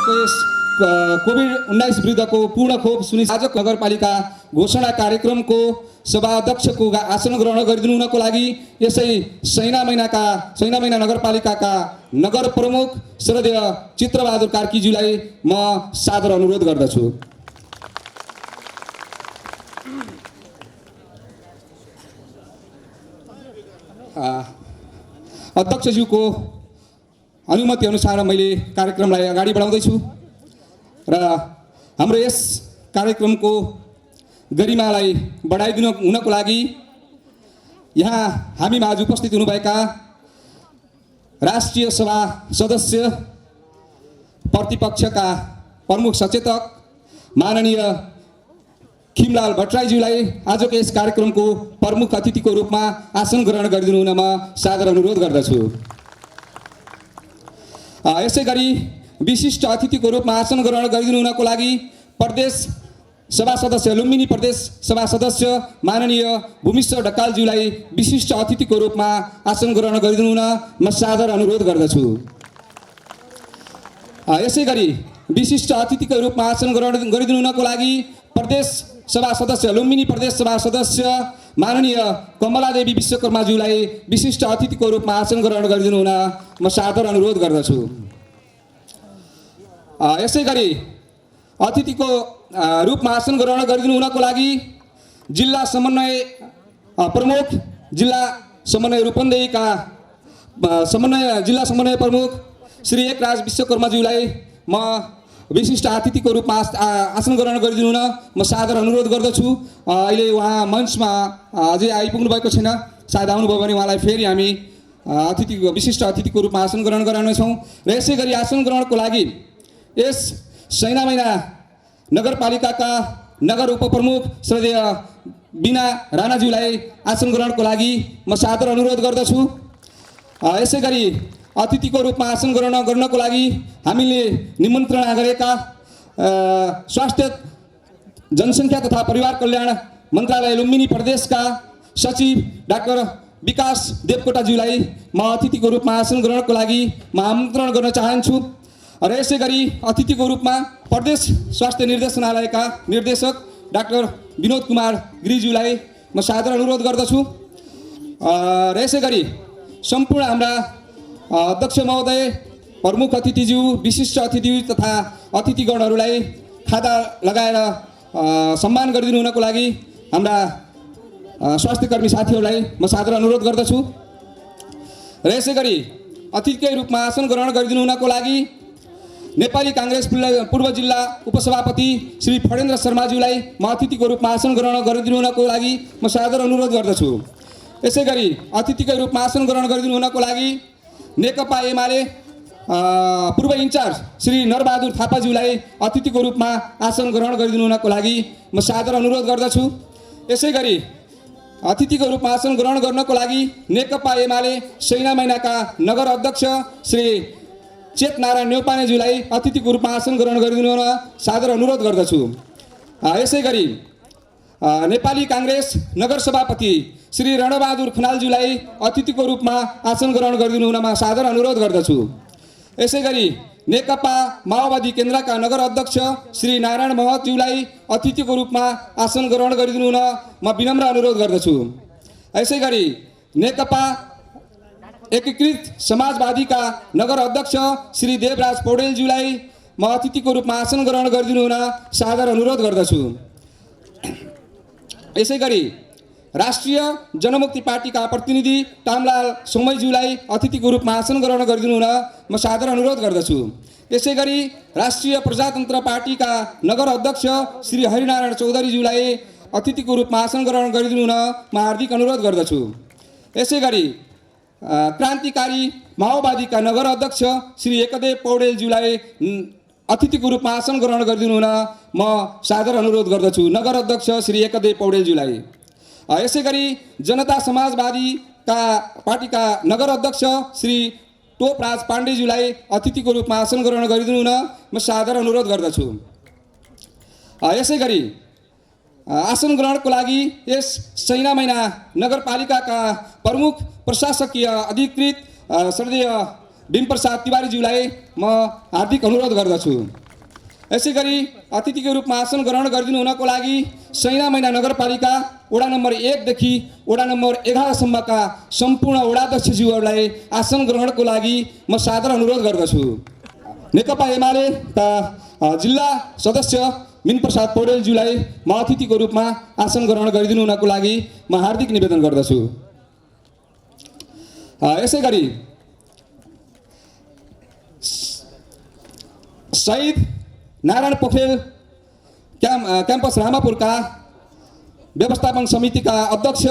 वर्षको यस कोभिड-19 विरुद्धको पूर्ण खोप सुनिश्चित आज नगरपालिका घोषणा कार्यक्रमको सभाध्यक्षको आसन ग्रहण गरिदिनु हुनको लागि यसै सैना मैना नगरपालिकाका नगर प्रमुख श्रद्धेय चित्रबहादुर कार्कीज्यूलाई म सादर अनुरोध गर्दछु। अध्यक्षज्यूको अनुमति अनुसार मैले कार्यक्रमलाई अगाडि बढाउँदैछु र हाम्रो यस कार्यक्रमको गरिमालाई बढाइदिनु हुनको लागि यहाँ हामी माझ उपस्थित हुनुभएका राष्ट्रिय सभा सदस्य प्रतिपक्षका प्रमुख सचेतक माननीय खिमलाल भट्टराईज्यूलाई आजको यस कार्यक्रमको प्रमुख अतिथिको रूपमा आसन ग्रहण गरिदिनु हुन म सादर अनुरोध गर्दछु। यसै गरी विशिष्ट अतिथिको रूपमा आसन ग्रहण गरिदिनु हुनको लागि प्रदेश सभा सदस्य लुम्बिनी प्रदेश सभा सदस्य माननीय भूमेश्वर ढकालज्यूलाई विशिष्ट अतिथिको रूपमा आसन ग्रहण गरिदिनु हुन म सादर अनुरोध गर्दछु। यसै गरी विशिष्ट अतिथिको रूपमा आसन ग्रहण गरिदिनु हुनको लागि प्रदेश सभा सदस्य लुम्बिनी प्रदेश सभा सदस्य माननीय कमलादेवी विश्वकर्माज्यूलाई विशिष्ट अतिथिको रूपमा आसन ग्रहण गरिदिनु हुन म सादर अनुरोध गर्दछु। यसै गरी अतिथिको रूपमा आसन ग्रहण गरिदिनु हुनको लागि जिल्ला समन्वय प्रमुख जिल्ला समन्वय रूपन्देहीका जिल्ला समन्वय प्रमुख श्री एकराज विश्वकर्माज्यूलाई म विशिष्ट अतिथिको रूपमा आसन ग्रहण गरिदिनु हुन म सादर अनुरोध गर्दछु। अहिले उहाँ मञ्चमा अझै आइपुग्नु भएको छैन, सायद आउनुभयो भने उहाँलाई फेरि हामी विशिष्ट अतिथिको रूपमा आसन ग्रहण गराउनेछौँ। र यसै गरी आसन ग्रहणको लागि यस सैना मैना नगरपालिकाका नगर उपप्रमुख श्रद्धेय बिना राणाज्यूलाई आसन ग्रहणको लागि म सादर अनुरोध गर्दछु। यसै गरी अतिथिको रूपमा आसन ग्रहण गर्नको लागि हामीले निमन्त्रणा गरेका स्वास्थ्य जनसङ्ख्या तथा परिवार कल्याण मन्त्रालय लुम्बिनी प्रदेशका सचिव डाक्टर विकास देवकोटाज्यूलाई म अतिथिको रूपमा आसन ग्रहणको लागि म आमन्त्रण गर्न चाहन्छु। र यसै गरी अतिथिको रूपमा प्रदेश स्वास्थ्य निर्देशनालयका निर्देशक डाक्टर विनोद कुमार गिरिज्यूलाई म सादर अनुरोध गर्दछु। र यसै गरी सम्पूर्ण हाम्रा अध्यक्ष महोदय प्रमुख अतिथिज्यू विशिष्ट अतिथि तथा अतिथिगणहरूलाई खादा लगाएर सम्मान गरिदिनु हुनको लागि हाम्रा स्वास्थ्यकर्मी साथीहरूलाई म सादर अनुरोध गर्दछु। र यसै गरी अतिथिकै रूपमा आसन ग्रहण गरिदिनु हुनको लागि नेपाली काङ्ग्रेस पूर्व जिल्ला उपसभापति श्री फणेन्द्र शर्माज्यूलाई म अतिथिको रूपमा आसन ग्रहण गरिदिनु हुनको लागि म सादर अनुरोध गर्दछु। यसै गरी अतिथिकै रूपमा आसन ग्रहण गरिदिनु हुनको लागि नेकपा एमाले पूर्व इन्चार्ज श्री नरबहादुर थापाज्यूलाई अतिथिको रूपमा आसन ग्रहण गरिदिनु हुनको लागि म सादर अनुरोध गर्दछु। यसै गरी अतिथिको रूपमा आसन ग्रहण गर्नको लागि नेकपा एमाले सैना मैनाका नगर अध्यक्ष श्री चेतनारायण न्यौपानेज्यूलाई अतिथिको रूपमा आसन ग्रहण गरिदिनु हुन सादर अनुरोध गर्दछु। यसै गरी नेपाली काङ्ग्रेस नगर सभापति श्री रणबहादुर खनालज्यूलाई अतिथिको रूपमा आसन ग्रहण गरिदिनु हुनमा सादर अनुरोध गर्दछु। यसै गरी नेकपा माओवादी केन्द्रका नगर अध्यक्ष श्री नारायण महतज्यूलाई अतिथिको रूपमा आसन ग्रहण गरिदिनु हुन म विनम्र अनुरोध गर्दछु। यसै गरी नेकपा एकीकृत समाजवादीका नगर अध्यक्ष श्री देवराज पौडेलज्यूलाई म अतिथिको रूपमा आसन ग्रहण गरिदिनु हुन सादर अनुरोध गर्दछु। यसै गरी राष्ट्रिय जनमुक्ति पार्टीका प्रतिनिधि टामलाल सोमैज्यूलाई अतिथिको रूपमा आसन ग्रहण गरिदिनु हुन म सादर अनुरोध गर्दछु। यसै गरी राष्ट्रिय प्रजातन्त्र पार्टीका नगर अध्यक्ष श्री हरिनारायण चौधरीज्यूलाई अतिथिको रूपमा आसन ग्रहण गरिदिनु हुन म हार्दिक अनुरोध गर्दछु। यसै गरी क्रान्तिकारी माओवादीका नगर अध्यक्ष श्री एकदेव पौडेलज्यूलाई अतिथिको रूपमा आसन ग्रहण गरिदिनु हुन म सादर अनुरोध गर्दछु, नगर अध्यक्ष श्री एकदेव पौडेलज्यूलाई। यसै गरी जनता समाजवादीका पार्टीका नगर अध्यक्ष श्री टोपराज पाण्डेज्यूलाई अतिथिको रूपमा आसन ग्रहण गरिदिनु हुन म सादर अनुरोध गर्दछु। यसै गरी आसन ग्रहणको लागि यस सैना मैना नगरपालिकाका प्रमुख प्रशासकीय अधिकृत श्रद्धेय भीमप्रसाद तिवारीज्यूलाई म हार्दिक अनुरोध गर्दछु। यसै गरी अतिथिको रूपमा आसन ग्रहण गरिदिनु हुनको लागि सैना मैना नगरपालिका वडा नम्बर 1 देखि वडा नम्बर 11 सम्मका सम्पूर्ण वडाध्यक्षज्यूहरूलाई आसन ग्रहणको लागि म सादर अनुरोध गर्दछु। नेकपा एमालेका जिल्ला सदस्य मिनप्रसाद पौडेलज्यूलाई म अतिथिको रूपमा आसन ग्रहण गरिदिनु हुनको लागि म हार्दिक निवेदन गर्दछु। यसै गरी शहीद नारायण पोखरेल क्याम्पस रामापुरका व्यवस्थापन समितिका अध्यक्ष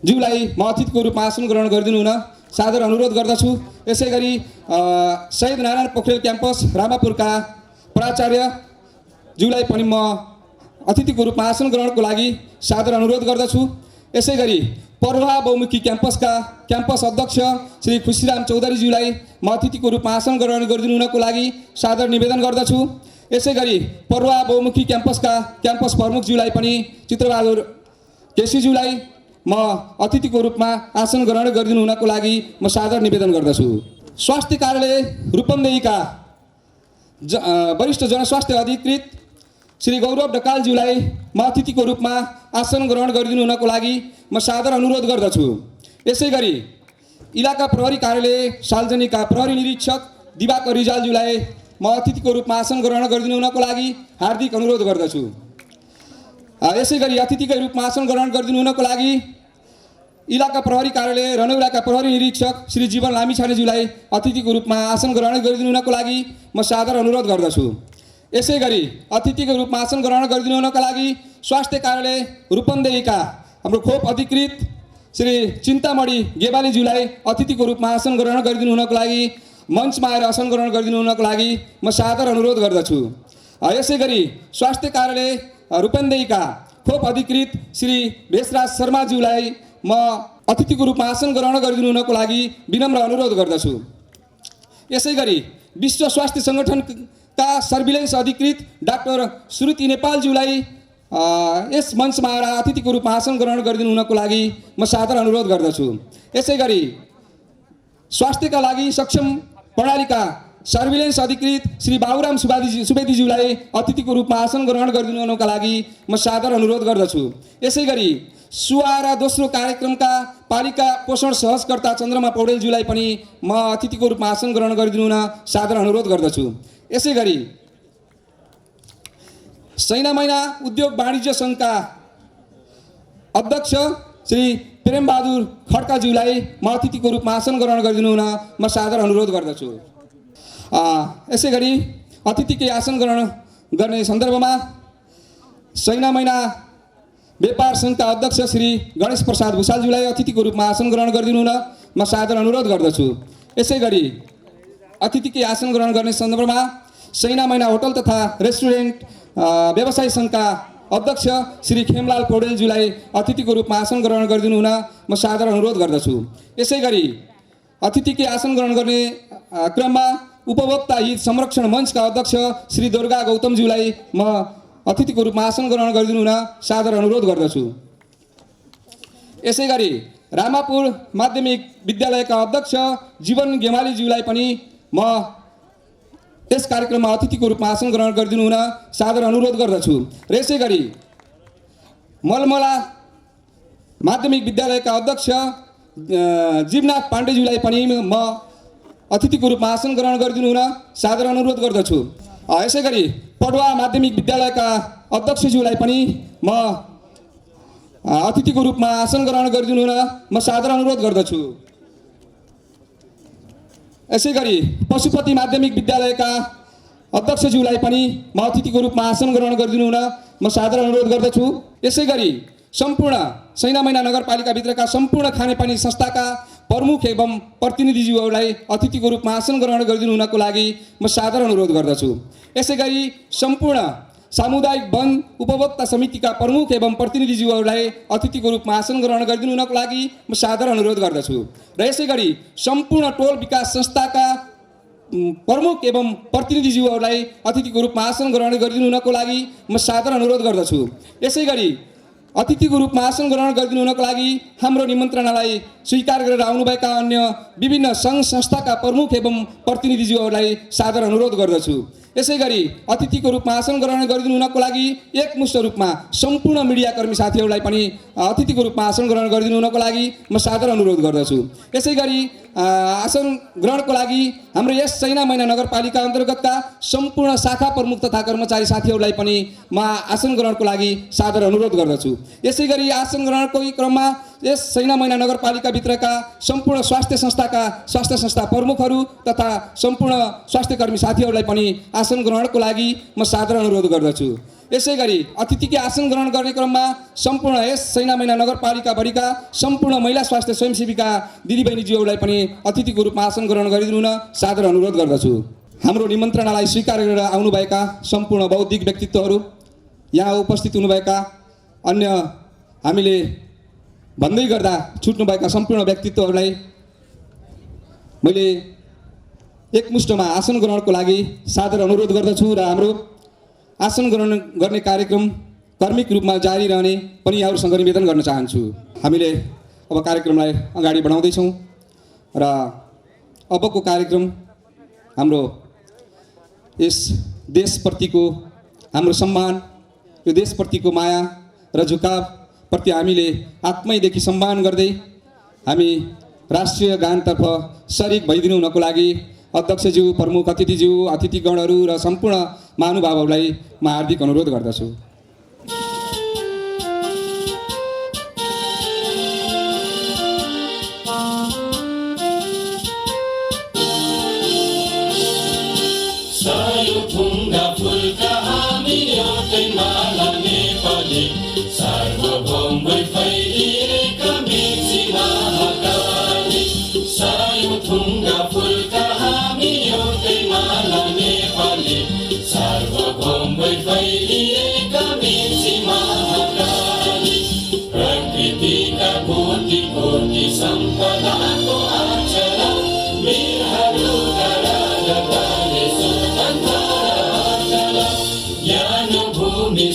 ज्यूलाई म अतिथिको रूपमा आसन ग्रहण गरिदिनु हुन सादर अनुरोध गर्दछु। यसै गरी शहीद नारायण पोखरेल क्याम्पस रामापुरका प्राचार्य ज्यूलाई पनि म अतिथिको रूपमा आसन ग्रहणको लागि सादर अनुरोध गर्दछु। यसै गरी पर्वा बहुमुखी क्याम्पसका क्याम्पस अध्यक्ष श्री खुसीराम चौधरीज्यूलाई म अतिथिको रूपमा आसन ग्रहण गरिदिनु हुनको लागि सादर निवेदन गर्दछु। यसै गरी पर्वा बहुमुखी क्याम्पसका क्याम्पस प्रमुखज्यूलाई पनि चित्रबहादुर केसीज्यूलाई म अतिथिको रूपमा आसन ग्रहण गरिदिनु हुनको लागि म सादर निवेदन गर्दछु। स्वास्थ्य कार्यालय रूपन्देहीका वरिष्ठ जनस्वास्थ्य अधिकृत श्री गौरव ढकालज्यूलाई म अतिथिको रूपमा आसन ग्रहण गरिदिनु हुनको लागि म सादर अनुरोध गर्दछु। यसै गरी इलाका प्रहरी कार्यालय सार्वजनिकका प्रहरी निरीक्षक दिवाकर रिजालज्यूलाई म अतिथिको रूपमा आसन ग्रहण गरिदिनु हुनको लागि हार्दिक अनुरोध गर्दछु। यसै गरी अतिथिकै रूपमा आसन ग्रहण गरिदिनु हुनको लागि इलाका प्रहरी कार्यालय रनौराका प्रहरी निरीक्षक श्री जीवन लामिछानेज्यूलाई अतिथिको रूपमा आसन ग्रहण गरिदिनु हुनको लागि म सादर अनुरोध गर्दछु। यसै गरी अतिथिको रूपमा आसन ग्रहण गरिदिनु हुनका लागि स्वास्थ्य कार्यालय रूपन्देहीका हाम्रो खोप अधिकृत श्री चिन्तामणी गेवालीज्यूलाई अतिथिको रूपमा आसन ग्रहण गरिदिनु हुनको लागि मञ्चमा आएर आसन ग्रहण गरिदिनु हुनको लागि म सादर अनुरोध गर्दछु। यसै गरी स्वास्थ्य कार्यालय रूपन्देहीका खोप अधिकृत श्री भेषराज शर्माज्यूलाई म अतिथिको रूपमा आसन ग्रहण गरिदिनु हुनको लागि विनम्र अनुरोध गर्दछु। यसै गरी विश्व स्वास्थ्य सङ्गठनका सर्भिलेन्स अधिकृत डाक्टर श्रुति नेपालज्यूलाई यस मञ्चमा आएर अतिथिको रूपमा आसन ग्रहण गरिदिनु हुनको लागि म सादर अनुरोध गर्दछु। यसै गरी स्वास्थ्यका लागि सक्षम प्रणालीका सर्भिलेन्स अधिकृत श्री बाबुराम सुवेदीज्यूलाई अतिथिको रूपमा आसन ग्रहण गरिदिनु हुनका लागि म सादर अनुरोध गर्दछु। यसै गरी सुवारा दोस्रो कार्यक्रमका पालिका पोषण सहजकर्ता चन्द्रमा पौडेलज्यूलाई पनि म अतिथिको रूपमा आसन ग्रहण गरिदिनु हुन सादर अनुरोध गर्दछु। यसै गरी सैना मैना उद्योग वाणिज्य सङ्घका अध्यक्ष श्री प्रेमबहादुर खड्काज्यूलाई म अतिथिको रूपमा आसन ग्रहण गरिदिनु हुन म सादर अनुरोध गर्दछु। यसै गरी अतिथिकै आसन ग्रहण गर्ने सन्दर्भमा सैना मैना व्यापार सङ्घका अध्यक्ष श्री गणेश प्रसाद भुषालज्यूलाई अतिथिको रूपमा आसन ग्रहण गरिदिनु हुन म सादर अनुरोध गर्दछु। यसै गरी अतिथिकै आसन ग्रहण गर्ने सन्दर्भमा सैना मैना होटल तथा रेस्टुरेन्ट व्यवसाय सङ्घका अध्यक्ष श्री खेमलाल पौडेलज्यूलाई अतिथिको रूपमा आसन ग्रहण गरिदिनु हुन म सादर अनुरोध गर्दछु। यसै गरी अतिथिकै आसन ग्रहण गर्ने क्रममा उपभोक्ता हित संरक्षण मञ्चका अध्यक्ष श्री दुर्गा गौतमज्यूलाई म अतिथिको रूपमा आसन ग्रहण गरिदिनु हुन सादर अनुरोध गर्दछु। यसै गरी रामापुर माध्यमिक विद्यालयका अध्यक्ष जीवन गेवालीज्यूलाई पनि म यस कार्यक्रममा अतिथिको रूपमा आसन ग्रहण गरिदिनु हुन सादर अनुरोध गर्दछु। र यसै गरी मलमला माध्यमिक विद्यालयका अध्यक्ष जीवनाथ पाण्डेज्यूलाई पनि म अतिथिको रूपमा आसन ग्रहण गरिदिनु हुन सादर अनुरोध गर्दछु। यसै गरी पडवा माध्यमिक विद्यालयका अध्यक्षज्यूलाई पनि म अतिथिको रूपमा आसन ग्रहण गरिदिनु हुन म सादर अनुरोध गर्दछु। यसै गरी पशुपति माध्यमिक विद्यालयका अध्यक्षज्यूलाई पनि म अतिथिको रूपमा आसन ग्रहण गरिदिनु हुन म सादर अनुरोध गर्दछु। यसै गरी सम्पूर्ण सैना मैना नगरपालिकाभित्रका सम्पूर्ण खानेपानी संस्थाका प्रमुख एवं प्रतिनिधिज्यूहरूलाई अतिथिको रूपमा आसन ग्रहण गरिदिनु हुनको लागि म सादर अनुरोध गर्दछु। यसै गरी सम्पूर्ण सामुदायिक वन उपभोक्ता समितिका प्रमुख एवं प्रतिनिधिज्यूहरूलाई अतिथिको रूपमा आसन ग्रहण गरिदिनु हुनको लागि म सादर अनुरोध गर्दछु। र यसै गरी सम्पूर्ण टोल विकास संस्थाका प्रमुख एवं प्रतिनिधिज्यूहरूलाई अतिथिको रूपमा आसन ग्रहण गरिदिनु हुनको लागि म सादर अनुरोध गर्दछु। यसै गरी अतिथिको रूपमा आसन ग्रहण गरिदिनु हुनको लागि हाम्रो निमन्त्रणालाई स्वीकार गरेर आउनुभएका अन्य विभिन्न सङ्घ संस्थाका प्रमुख एवं प्रतिनिधिज्यूहरूलाई सादर अनुरोध गर्दछु। यसै गरी अतिथिको रूपमा आसन ग्रहण गरिदिनु हुनको लागि एकमुष्ट रूपमा सम्पूर्ण मिडियाकर्मी साथीहरूलाई पनि अतिथिको रूपमा आसन ग्रहण गरिदिनु हुनको लागि म सादर अनुरोध गर्दछु। यसै गरी आसन ग्रहणको लागि हाम्रो यस सैना मैना नगरपालिका अन्तर्गतका सम्पूर्ण शाखा प्रमुख तथा कर्मचारी साथीहरूलाई पनि म आसन ग्रहणको लागि सादर अनुरोध गर्दछु। यसै गरी आसन ग्रहणको क्रममा यस सैना मैना नगरपालिकाभित्रका सम्पूर्ण स्वास्थ्य संस्था प्रमुखहरू तथा सम्पूर्ण स्वास्थ्यकर्मी साथीहरूलाई पनि आसन ग्रहणको लागि म सादर अनुरोध गर्दछु। यसै गरी अतिथिको आसन ग्रहण गर्ने क्रममा सम्पूर्ण यस सैना मैना नगरपालिकाभरिका सम्पूर्ण महिला स्वास्थ्य स्वयंसेविका दिदीबहिनीज्यूहरूलाई पनि अतिथिको रूपमा आसन ग्रहण गरिदिनु हुन सादर अनुरोध गर्दछु। हाम्रो निमन्त्रणालाई स्वीकार गरेर आउनुभएका सम्पूर्ण बौद्धिक व्यक्तित्वहरू, यहाँ उपस्थित हुनुभएका अन्य हामीले भन्दै गर्दा छुट्नुभएका सम्पूर्ण व्यक्तित्वहरूलाई मैले एकमुष्टमा आसन ग्रहणको लागि सादर अनुरोध गर्दछु र हाम्रो आसन ग्रहण गर्ने कार्यक्रम कर्मिक रूपमा जारी रहने पनि यहाँहरूसँग निवेदन गर्न चाहन्छु। हामीले अब कार्यक्रमलाई अगाडि बढाउँदैछौँ र अबको कार्यक्रम हाम्रो यस देशप्रतिको हाम्रो सम्मान, यो देशप्रतिको माया र झुकाव प्रति हामीले आत्मैदेखि सम्मान गर्दै हामी राष्ट्रिय गानतर्फ सरिक भइदिनु हुनको लागि अध्यक्षज्यू, प्रमुख अतिथिज्यू, अतिथिगणहरू र सम्पूर्ण महानुभावहरूलाई म हार्दिक अनुरोध गर्दछु।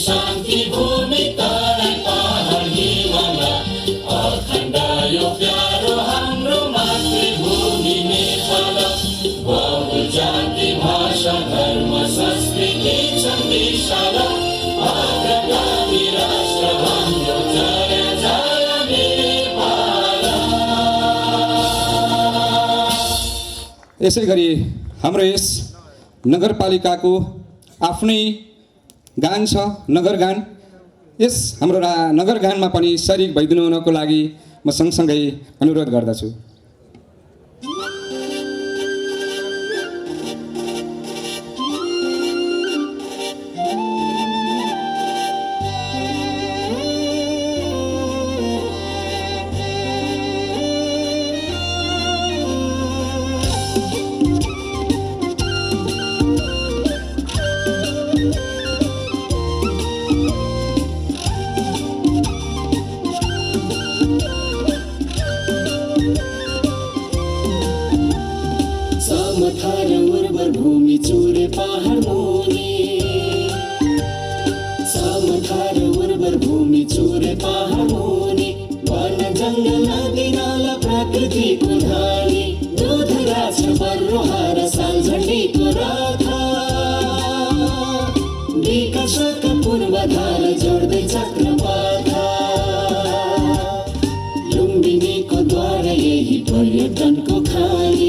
शान्ति भूमि तराई पहाड हिमाल अखण्ड यो प्यारो हाम्रो मातृभूमि नेपाल। बहु जाति भाषा धर्म संस्कृति छन् विशाल, अग्रगामी राष्ट्र हाम्रो जय जय नेपाल। यसै गरी हाम्रो यस नगरपालिकाको आफ्नै गान छ, नगरगान। यस हाम्रो नगरगानमा पनि सरिक भइदिनु हुनको लागि म सँगसँगै अनुरोध गर्दछु। भूमि चुरे पहाड मुनि, समथर उर्वर भूमि चुरे पहाड मुनि, वन जङ्गल नदी नाला प्रकृतिको धानी, दूध राछ बर्रोहार सालझण्डीको रथा, विकासका पूर्वाधार जोड्दै चक्रपथा, लुम्बिनीको द्वार यही पर्यटनको खानी,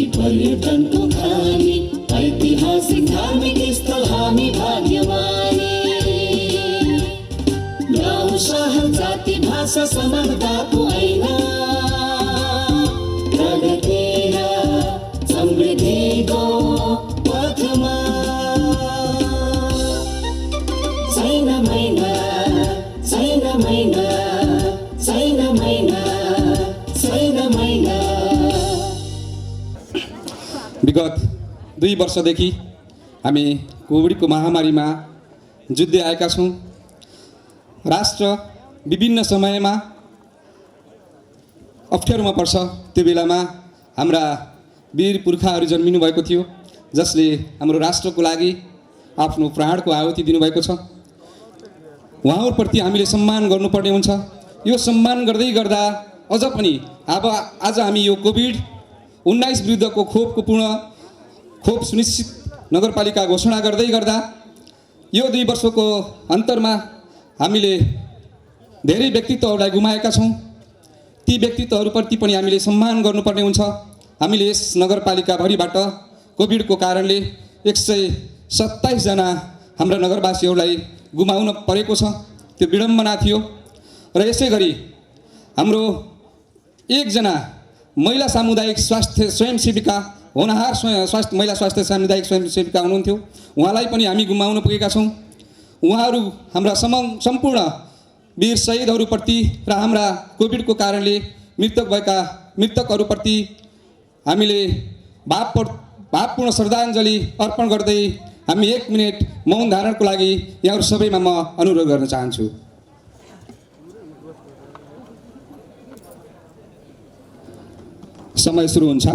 पर्यटनको खानी, ऐतिहासिक धार्मिक स्थल हामी भाग्यमानी। गाउँ सहर जाति भाषा समानताको ऐना, प्रगति र समृद्धिको पथमा छैन मैना, छैन मैना, छैन मैना, छैन मैना। विगत 2 वर्षदेखि हामी कोभिडको महामारीमा जुझ्दै आएका छौँ। राष्ट्र विभिन्न समयमा अप्ठ्यारोमा पर्छ। त्यो बेलामा हाम्रा वीर पुर्खाहरू जन्मिनु भएको थियो, जसले हाम्रो राष्ट्रको लागि आफ्नो प्राणको आहुति दिनुभएको छ। उहाँहरूप्रति हामीले सम्मान गर्नुपर्ने हुन्छ। यो सम्मान गर्दै गर्दा अझ पनि अब आज हामी यो कोभिड-19 विरुद्धको खोप सुनिश्चित नगरपालिका घोषणा गर्दै गर्दा यो 2 वर्षको अन्तरमा हामीले धेरै व्यक्तित्वहरूलाई गुमाएका छौँ। ती व्यक्तित्वहरूप्रति पनि हामीले सम्मान गर्नुपर्ने हुन्छ। हामीले यस नगरपालिकाभरिबाट कोभिडको कारणले 127 जना हाम्रा नगरवासीहरूलाई गुमाउन परेको छ। त्यो विडम्बना थियो। र यसै गरी हाम्रो 1 जना महिला सामुदायिक स्वास्थ्य स्वयंसेविका होनहार महिला स्वास्थ्य सामुदायिक स्वयंसेविका हुनुहुन्थ्यो। उहाँलाई पनि हामी गुमाउन पुगेका छौँ। उहाँहरू हाम्रा सम्पूर्ण वीर शहीदहरूप्रति र हाम्रा कोभिडको कारणले मृत्यु भएका मृतकहरूप्रति हामीले भावपूर्ण श्रद्धाञ्जली अर्पण गर्दै हामी 1 मिनेट मौन धारणको लागि यहाँहरू सबैमा म अनुरोध गर्न चाहन्छु। समय सुरु हुन्छ।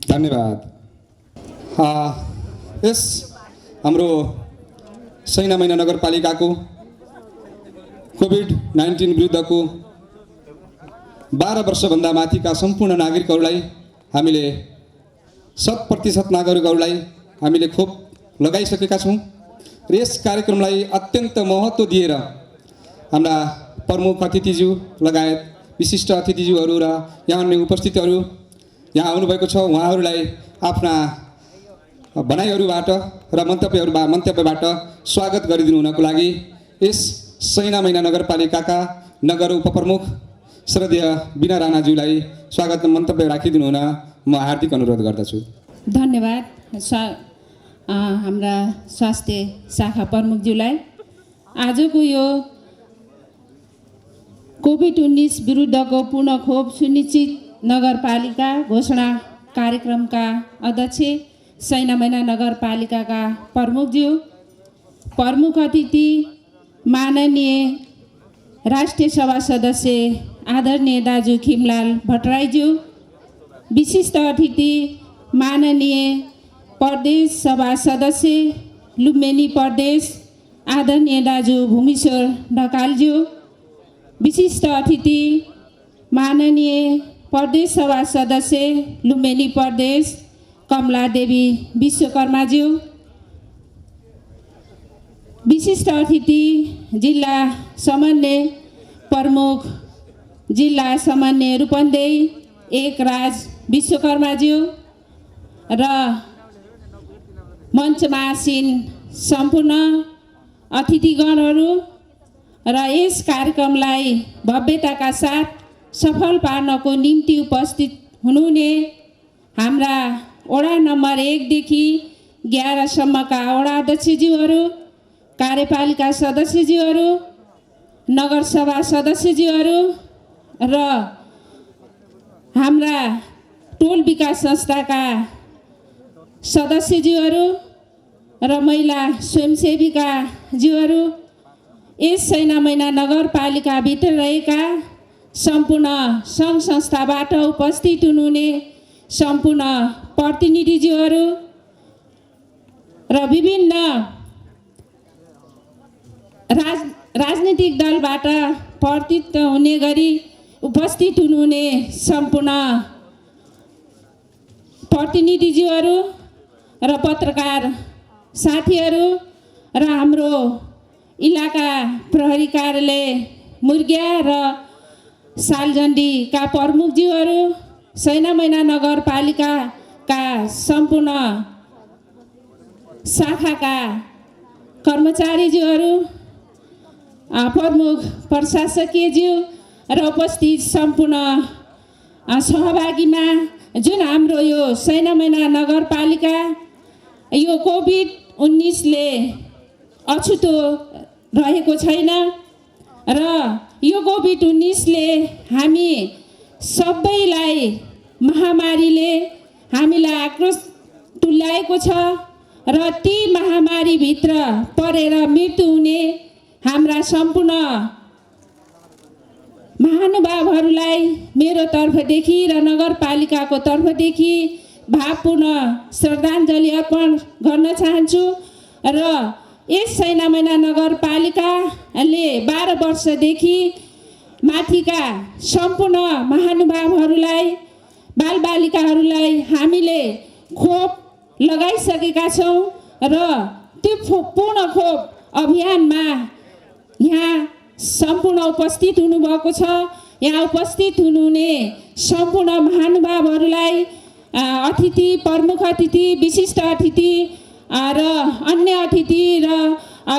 धन्यवाद। यस हाम्रो सैना मैना नगरपालिकाको कोभिड-19 विरुद्धको 12 वर्षभन्दा माथिका सम्पूर्ण नागरिकहरूलाई हामीले 100% नागरिकहरूलाई हामीले खोप लगाइसकेका छौँ। र यस कार्यक्रमलाई अत्यन्त महत्त्व दिएर हाम्रा प्रमुख अतिथिज्यू लगायत विशिष्ट अतिथिज्यूहरू र यहाँ अन्य उपस्थितहरू यहाँ आउनुभएको छ। उहाँहरूलाई आफ्ना भनाइहरूबाट र मन्तव्यबाट स्वागत गरिदिनु हुनको लागि यस सैना मैना नगरपालिकाका नगर उपप्रमुख श्रद्धेय बिना राणाज्यूलाई स्वागत मन्तव्य राखिदिनु हुन म हार्दिक अनुरोध गर्दछु। धन्यवाद हाम्रा स्वास्थ्य शाखा प्रमुखज्यूलाई। आजको यो कोभिड-19 विरुद्धको पूर्ण खोप सुनिश्चित नगरपालिका घोषणा कार्यक्रमका अध्यक्ष सैना मैना नगरपालिकाका प्रमुखज्यू, प्रमुख अतिथि माननीय राष्ट्रिय सभा सदस्य आदरणीय दाजु खिमलाल भट्टराईज्यू, विशिष्ट अतिथि माननीय प्रदेश सभा सदस्य लुम्बिनी प्रदेश आदरणीय दाजु भूमेश्वर ढकालज्यू, विशिष्ट अतिथि माननीय प्रदेश सभा सदस्य लुम्बिनी प्रदेश कमला देवी विश्वकर्माज्यू, विशिष्ट अतिथि जिल्ला समन्वय प्रमुख जिल्ला समन्वय रूपन्देही एक राज विश्वकर्माज्यू र मञ्चमा आसीन सम्पूर्ण अतिथिगणहरू र यस कार्यक्रमलाई भव्यताका साथ सफल पार्नको निम्ति उपस्थित हुनुहुने हाम्रा वडा नम्बर 1 देखि 11 सम्मका वडा अध्यक्षज्यूहरू, कार्यपालिका सदस्यज्यूहरू, नगरसभा सदस्यज्यूहरू र हाम्रा टोल विकास संस्थाका सदस्यज्यूहरू र महिला स्वयंसेविकाज्यूहरू, यस सैना मैना नगरपालिकाभित्र रहेका सम्पूर्ण सङ्घ संस्थाबाट उपस्थित हुनुहुने सम्पूर्ण प्रतिनिधिज्यूहरू र विभिन्न राजनीतिक दलबाट प्रतिनिधित्व हुने गरी उपस्थित हुनुहुने सम्पूर्ण प्रतिनिधिज्यूहरू र पत्रकार साथीहरू र हाम्रो इलाका प्रहरी कार्यालय मुर्गिया र सालजण्डीका प्रमुखज्यूहरू, सैनामैना नगरपालिकाका सम्पूर्ण शाखाका कर्मचारीज्यूहरू, प्रमुख प्रशासकीयज्यू र उपस्थित सम्पूर्ण सहभागीमा जुन हाम्रो यो सैनामैना नगरपालिका यो कोभिड-19ले अछुतो रहेको छैन र यो कोभिड-19ले हामी सबैलाई महामारीले हामीलाई आक्रोश तुल्याएको छ र ती महामारीभित्र परेर मृत्यु हुने हाम्रा सम्पूर्ण महानुभावहरूलाई मेरो तर्फदेखि र नगरपालिकाको तर्फदेखि भावपूर्ण श्रद्धाञ्जली अर्पण गर्न चाहन्छु र यस सैनामैना नगरपालिकाले 12 वर्षदेखि माथिका सम्पूर्ण महानुभावहरूलाई बालबालिकाहरूलाई हामीले खोप लगाइसकेका छौँ र त्यो पूर्ण खोप अभियानमा यहाँ सम्पूर्ण उपस्थित हुनुभएको छ। यहाँ उपस्थित हुनुहुने सम्पूर्ण महानुभावहरूलाई अतिथि, प्रमुख अतिथि, विशिष्ट अतिथि र अन्य अतिथि र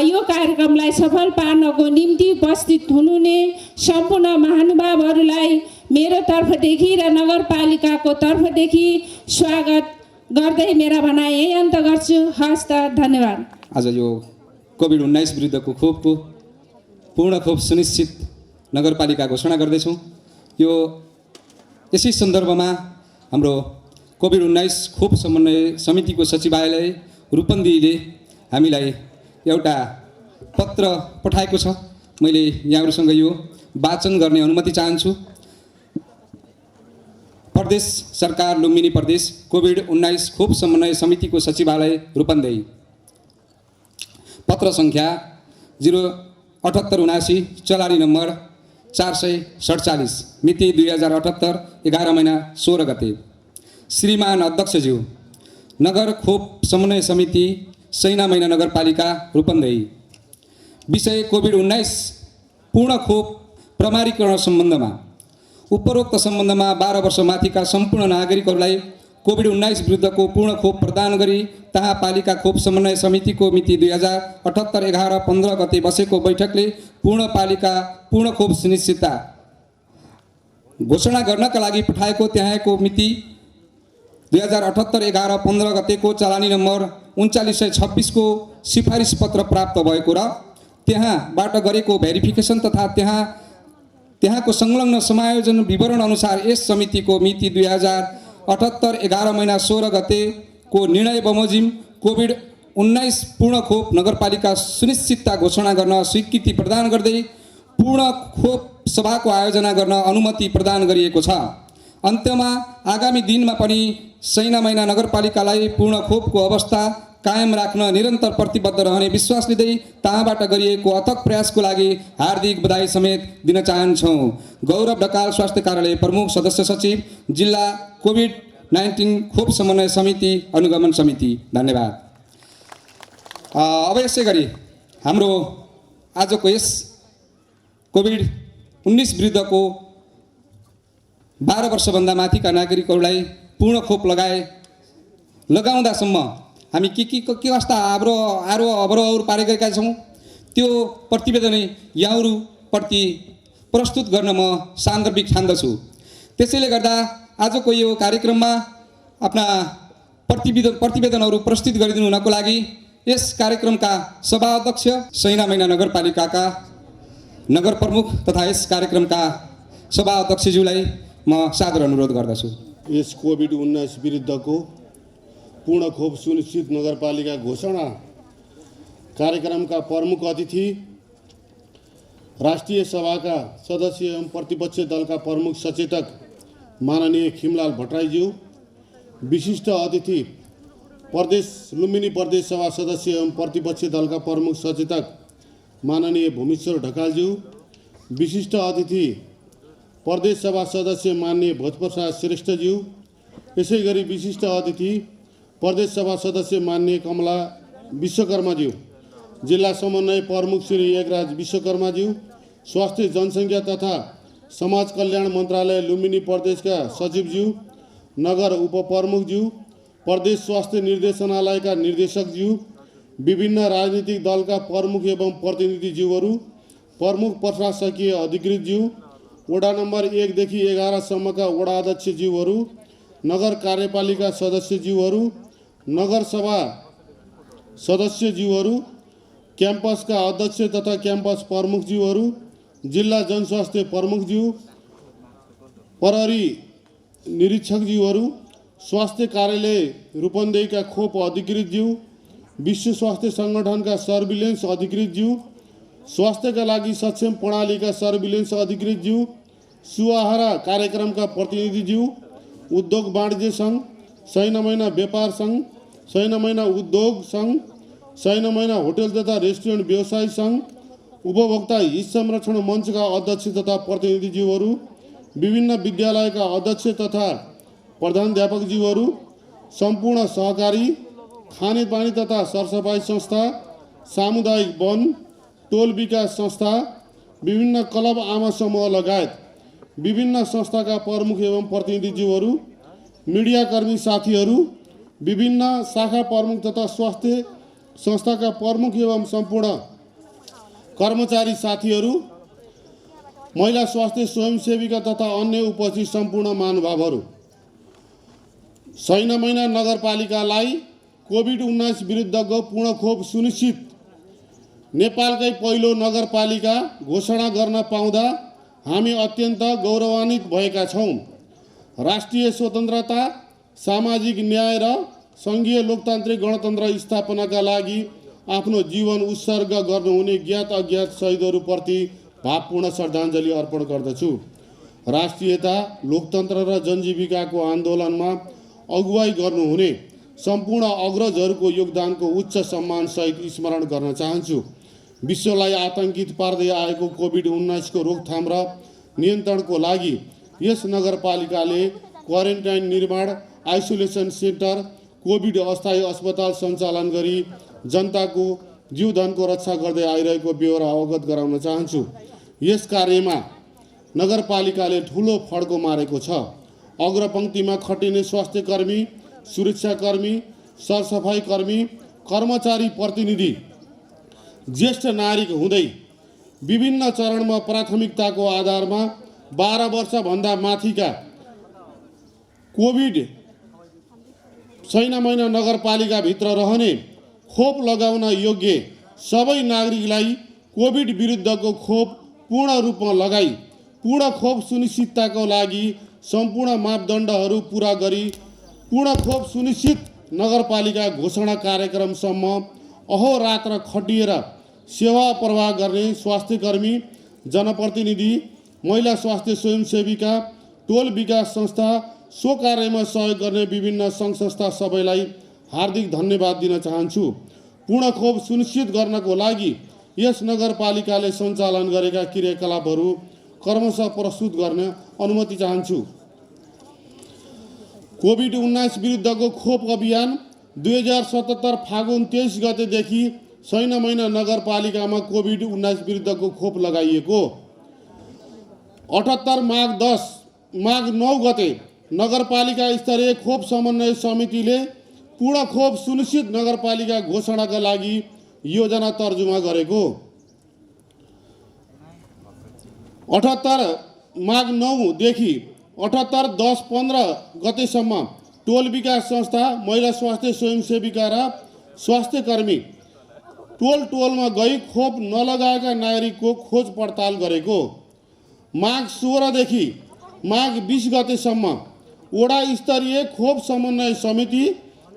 यो कार्यक्रमलाई सफल पार्नको निम्ति उपस्थित हुनुहुने सम्पूर्ण महानुभावहरूलाई मेरो तर्फदेखि र नगरपालिकाको तर्फदेखि स्वागत गर्दै मेरा भनाइ यही अन्त गर्छु। हस्त, धन्यवाद। आज यो कोभिड-19 विरुद्धको खोपको पूर्ण खोप सुनिश्चित नगरपालिका घोषणा गर्दैछौँ। यो यसै सन्दर्भमा हाम्रो कोभिड-19 खोप समन्वय समितिको सचिवालय रूपन्देहीले हामीलाई एउटा पत्र पठाएको छ। मैले यहाँहरूसँग यो वाचन गर्ने अनुमति चाहन्छु। प्रदेश सरकार लुम्बिनी प्रदेश कोभिड-19 खोप समन्वय समितिको सचिवालय रूपन्देही, पत्र सङ्ख्या 07879, चलानी नम्बर 447, मिति 2078, 11 महिना 16 गते। श्रीमान अध्यक्षज्यू, नगर खोप समन्वय समिति सैनामैना नगरपालिका रूपन्देही, विषय कोभिड-19 पूर्ण खोप प्रमाणीकरण सम्बन्धमा। उपरोक्त सम्बन्धमा 12 वर्ष माथिका सम्पूर्ण नागरिकहरूलाई कोभिड-19 विरुद्धको पूर्ण खोप प्रदान गरी तहाँ पालिका खोप समन्वय समितिको मिति 2078, 11, 15 गते बसेको बैठकले पूर्ण पालिका पूर्ण खोप सुनिश्चितता घोषणा गर्नका लागि पठाएको त्यहाँको मिति 2078, 11, 15 गतेको चलानी नम्बर 3926 को सिफारिस पत्र प्राप्त भएको र त्यहाँबाट गरेको भेरिफिकेसन तथा त्यहाँको संलग्न समायोजन विवरण अनुसार यस समितिको मिति 2078, 11 महिना 16 गतेको निर्णय बमोजिम कोभिड-19 पूर्ण खोप नगरपालिका सुनिश्चितता घोषणा गर्न स्वीकृति प्रदान गर्दै पूर्ण खोप सभाको आयोजना गर्न अनुमति प्रदान गरिएको छ। अन्त्यमा आगामी दिनमा पनि सैनामैना नगरपालिकालाई पूर्ण खोपको अवस्था कायम राख्न निरन्तर प्रतिबद्ध रहने विश्वास लिँदै तहाँबाट गरिएको अथक प्रयासको लागि हार्दिक बधाई समेत दिन चाहन्छौँ। गौरव ढकाल, स्वास्थ्य कार्यालय प्रमुख सदस्य सचिव, जिल्ला कोभिड-19 खोप समन्वय समिति अनुगमन समिति। धन्यवाद। अब यसै गरी हाम्रो आजको यस कोभिड-19 विरुद्धको 12 वर्षभन्दा माथिका नागरिकहरूलाई पूर्ण खोप लगाउँदासम्म हामी के कस्ता अवरोहहरू पारेका छौँ त्यो प्रतिवेदनै यहाँहरूप्रति प्रस्तुत गर्न म सान्दर्भिक ठान्दछु। त्यसैले गर्दा आजको यो कार्यक्रममा आफ्ना प्रतिवेदनहरू प्रस्तुत गरिदिनु हुनको लागि यस कार्यक्रमका सभा अध्यक्ष, सैनामैना नगरपालिकाका नगर प्रमुख तथा यस कार्यक्रमका सभा अध्यक्षज्यूलाई म सादर अनुरोध गर्दछु। यस कोभिड-19 विरुद्धको पूर्ण खोप सुनिश्चित नगरपालिका घोषणा कार्यक्रमका प्रमुख अतिथि, राष्ट्रिय सभाका सदस्य एवं प्रतिपक्ष दलका प्रमुख सचेतक माननीय खिमलाल भट्टराईज्यू, विशिष्ट अतिथि लुम्बिनी प्रदेश सभा सदस्य एवं प्रतिपक्ष दलका प्रमुख सचेतक माननीय भूमेश्वर ढकालज्यू, विशिष्ट अतिथि प्रदेश सभा सदस्य माननीय भोजप्रसाद श्रेष्ठज्यू, यसै गरी विशिष्ट अतिथि प्रदेश सभा सदस्य माननीय कमला विश्वकर्माज्यू, जिल्ला समन्वय प्रमुख श्री एकराज विश्वकर्माज्यू, स्वास्थ्य जनसङ्ख्या तथा समाज कल्याण मन्त्रालय लुम्बिनी प्रदेशका सचिवज्यू, नगर उपप्रमुखज्यू, प्रदेश स्वास्थ्य निर्देशनालयका निर्देशकज्यू, विभिन्न राजनीतिक दलका प्रमुख एवं प्रतिनिधिज्यूहरू, प्रमुख प्रशासकीय अधिकृतज्यू, वडा नम्बर 1 देखि 11 सम्मका वडा अध्यक्षज्यूहरू, नगर कार्यपालिका सदस्यज्यूहरू, नगरसभा सदस्यज्यूहरू, क्याम्पसका अध्यक्ष तथा क्याम्पस प्रमुखज्यूहरू, जिल्ला जनस्वास्थ्य प्रमुखज्यू, प्रहरी निरीक्षकज्यूहरू, स्वास्थ्य कार्यालय रूपन्देहीका खोप अधिकृतज्यू, विश्व स्वास्थ्य सङ्गठनका सर्भिलेन्स अधिकृतज्यू, स्वास्थ्यका लागि सक्षम प्रणालीका सर्भिलेन्स अधिकृतज्यू, सुआहारा कार्यक्रमका प्रतिनिधिज्यू, उद्योग वाणिज्य सङ्घ, सैन महिना व्यापार सङ्घ, सैन महिना उद्योग सङ्घ, सैन महिना होटल तथा रेस्टुरेन्ट व्यवसाय सङ्घ, उपभोक्ता हित संरक्षण मञ्चका अध्यक्ष तथा प्रतिनिधिज्यूहरू, विभिन्न विद्यालयका अध्यक्ष तथा प्रधानाध्यापकज्यूहरू, सम्पूर्ण सहकारी, खानेपानी तथा सरसफाइ संस्था, सामुदायिक वन, टोल विकास संस्था, विभिन्न क्लब आमा समूह लगायत विभिन्न संस्थाका प्रमुख एवं प्रतिनिधिज्यूहरू, मिडियाकर्मी साथीहरू, विभिन्न शाखा प्रमुख तथा स्वास्थ्य संस्थाका प्रमुख एवं सम्पूर्ण कर्मचारी साथीहरू, महिला स्वास्थ्य स्वयंसेविका तथा अन्य उपस्थित सम्पूर्ण महानुभावहरू, सैन महिना नगरपालिकालाई कोभिड-19 विरुद्धको पूर्ण खोप सुनिश्चित नेपालकै पहिलो नगरपालिका घोषणा गर्न पाउँदा हामी अत्यन्त गौरवान्वित भएका छौँ। राष्ट्रिय स्वतन्त्रता, सामाजिक न्याय र सङ्घीय लोकतान्त्रिक गणतन्त्र स्थापनाका लागि आफ्नो जीवन उत्सर्ग गर्नुहुने ज्ञात अज्ञात शहीदहरूप्रति भावपूर्ण श्रद्धाञ्जली अर्पण गर्दछु। राष्ट्रियता, लोकतन्त्र र जनजीविकाको आन्दोलनमा अगुवाई गर्नुहुने सम्पूर्ण अग्रजहरूको योगदानको उच्च सम्मानसहित स्मरण गर्न चाहन्छु। विश्वलाई आतंकित पार्दै आएको कोभिड-19 को रोकथाम र नियन्त्रणको लागि यस नगरपालिकाले क्वारेन्टाइन निर्माण, आइसोलेसन सेन्टर, कोभिड अस्थायी अस्पताल सञ्चालन गरी जनताको जीवधनको रक्षा गर्दै आइरहेको बेहोरा अवगत गराउन चाहन्छु। यस कार्यमा नगरपालिकाले ठुलो फड्को मारेको छ। अग्रपङ्क्तिमा खटिने स्वास्थ्यकर्मी, सुरक्षाकर्मी, सरसफाइ कर्मी, कर्मचारी प्रतिनिधि, ज्येष्ठ नागरिक हुँदै विभिन्न चरणमा प्राथमिकताको आधारमा 12 वर्षभन्दा माथिका कोभिड सैन महिना नगरपालिकाभित्र रहने खोप लगाउन योग्य सबै नागरिकलाई कोभिड विरुद्धको खोप पूर्ण रूपमा लगाई पूर्ण खोप सुनिश्चितताको लागि सम्पूर्ण मापदण्डहरू पुरा गरी पूर्ण खोप सुनिश्चित नगरपालिका घोषणा कार्यक्रमसम्म अहोरात्र खटिएर सेवा प्रवाह गर्ने स्वास्थ्यकर्मी, जनप्रतिनिधि, महिला स्वास्थ्य स्वयंसेविका, टोल विकास संस्था, सो कार्यमा सहयोग गर्ने विभिन्न सङ्घ संस्था सबैलाई हार्दिक धन्यवाद दिन चाहन्छु। पूर्ण खोप सुनिश्चित गर्नको लागि यस नगरपालिकाले सञ्चालन गरेका क्रियाकलापहरू क्रमशः प्रस्तुत गर्न अनुमति चाहन्छु। कोभिड-19 विरुद्धको खोप अभियान 2077 फागुन 23 गतेदेखि सैन महिना नगरपालिकामा कोभिड-19 विरुद्धको खोप लगाइएको। 78 माघ 9 गते नगरपालिका स्तरीय खोप समन्वय समितिले पूर्ण खोप सुनिश्चित नगरपालिका घोषणाका लागि योजना तर्जुमा गरेको। 78 माघ 9 देखि 78 10 15 गतेसम्म टोल विकास संस्था, महिला स्वास्थ्य स्वयंसेविका र स्वास्थ्यकर्मी टोलमा गई खोप नलगाएका नागरिकको खोज पडताल गरेको। माघ 16 देखि माघ 20 गतेसम्म वडा स्तरीय खोप समन्वय समिति,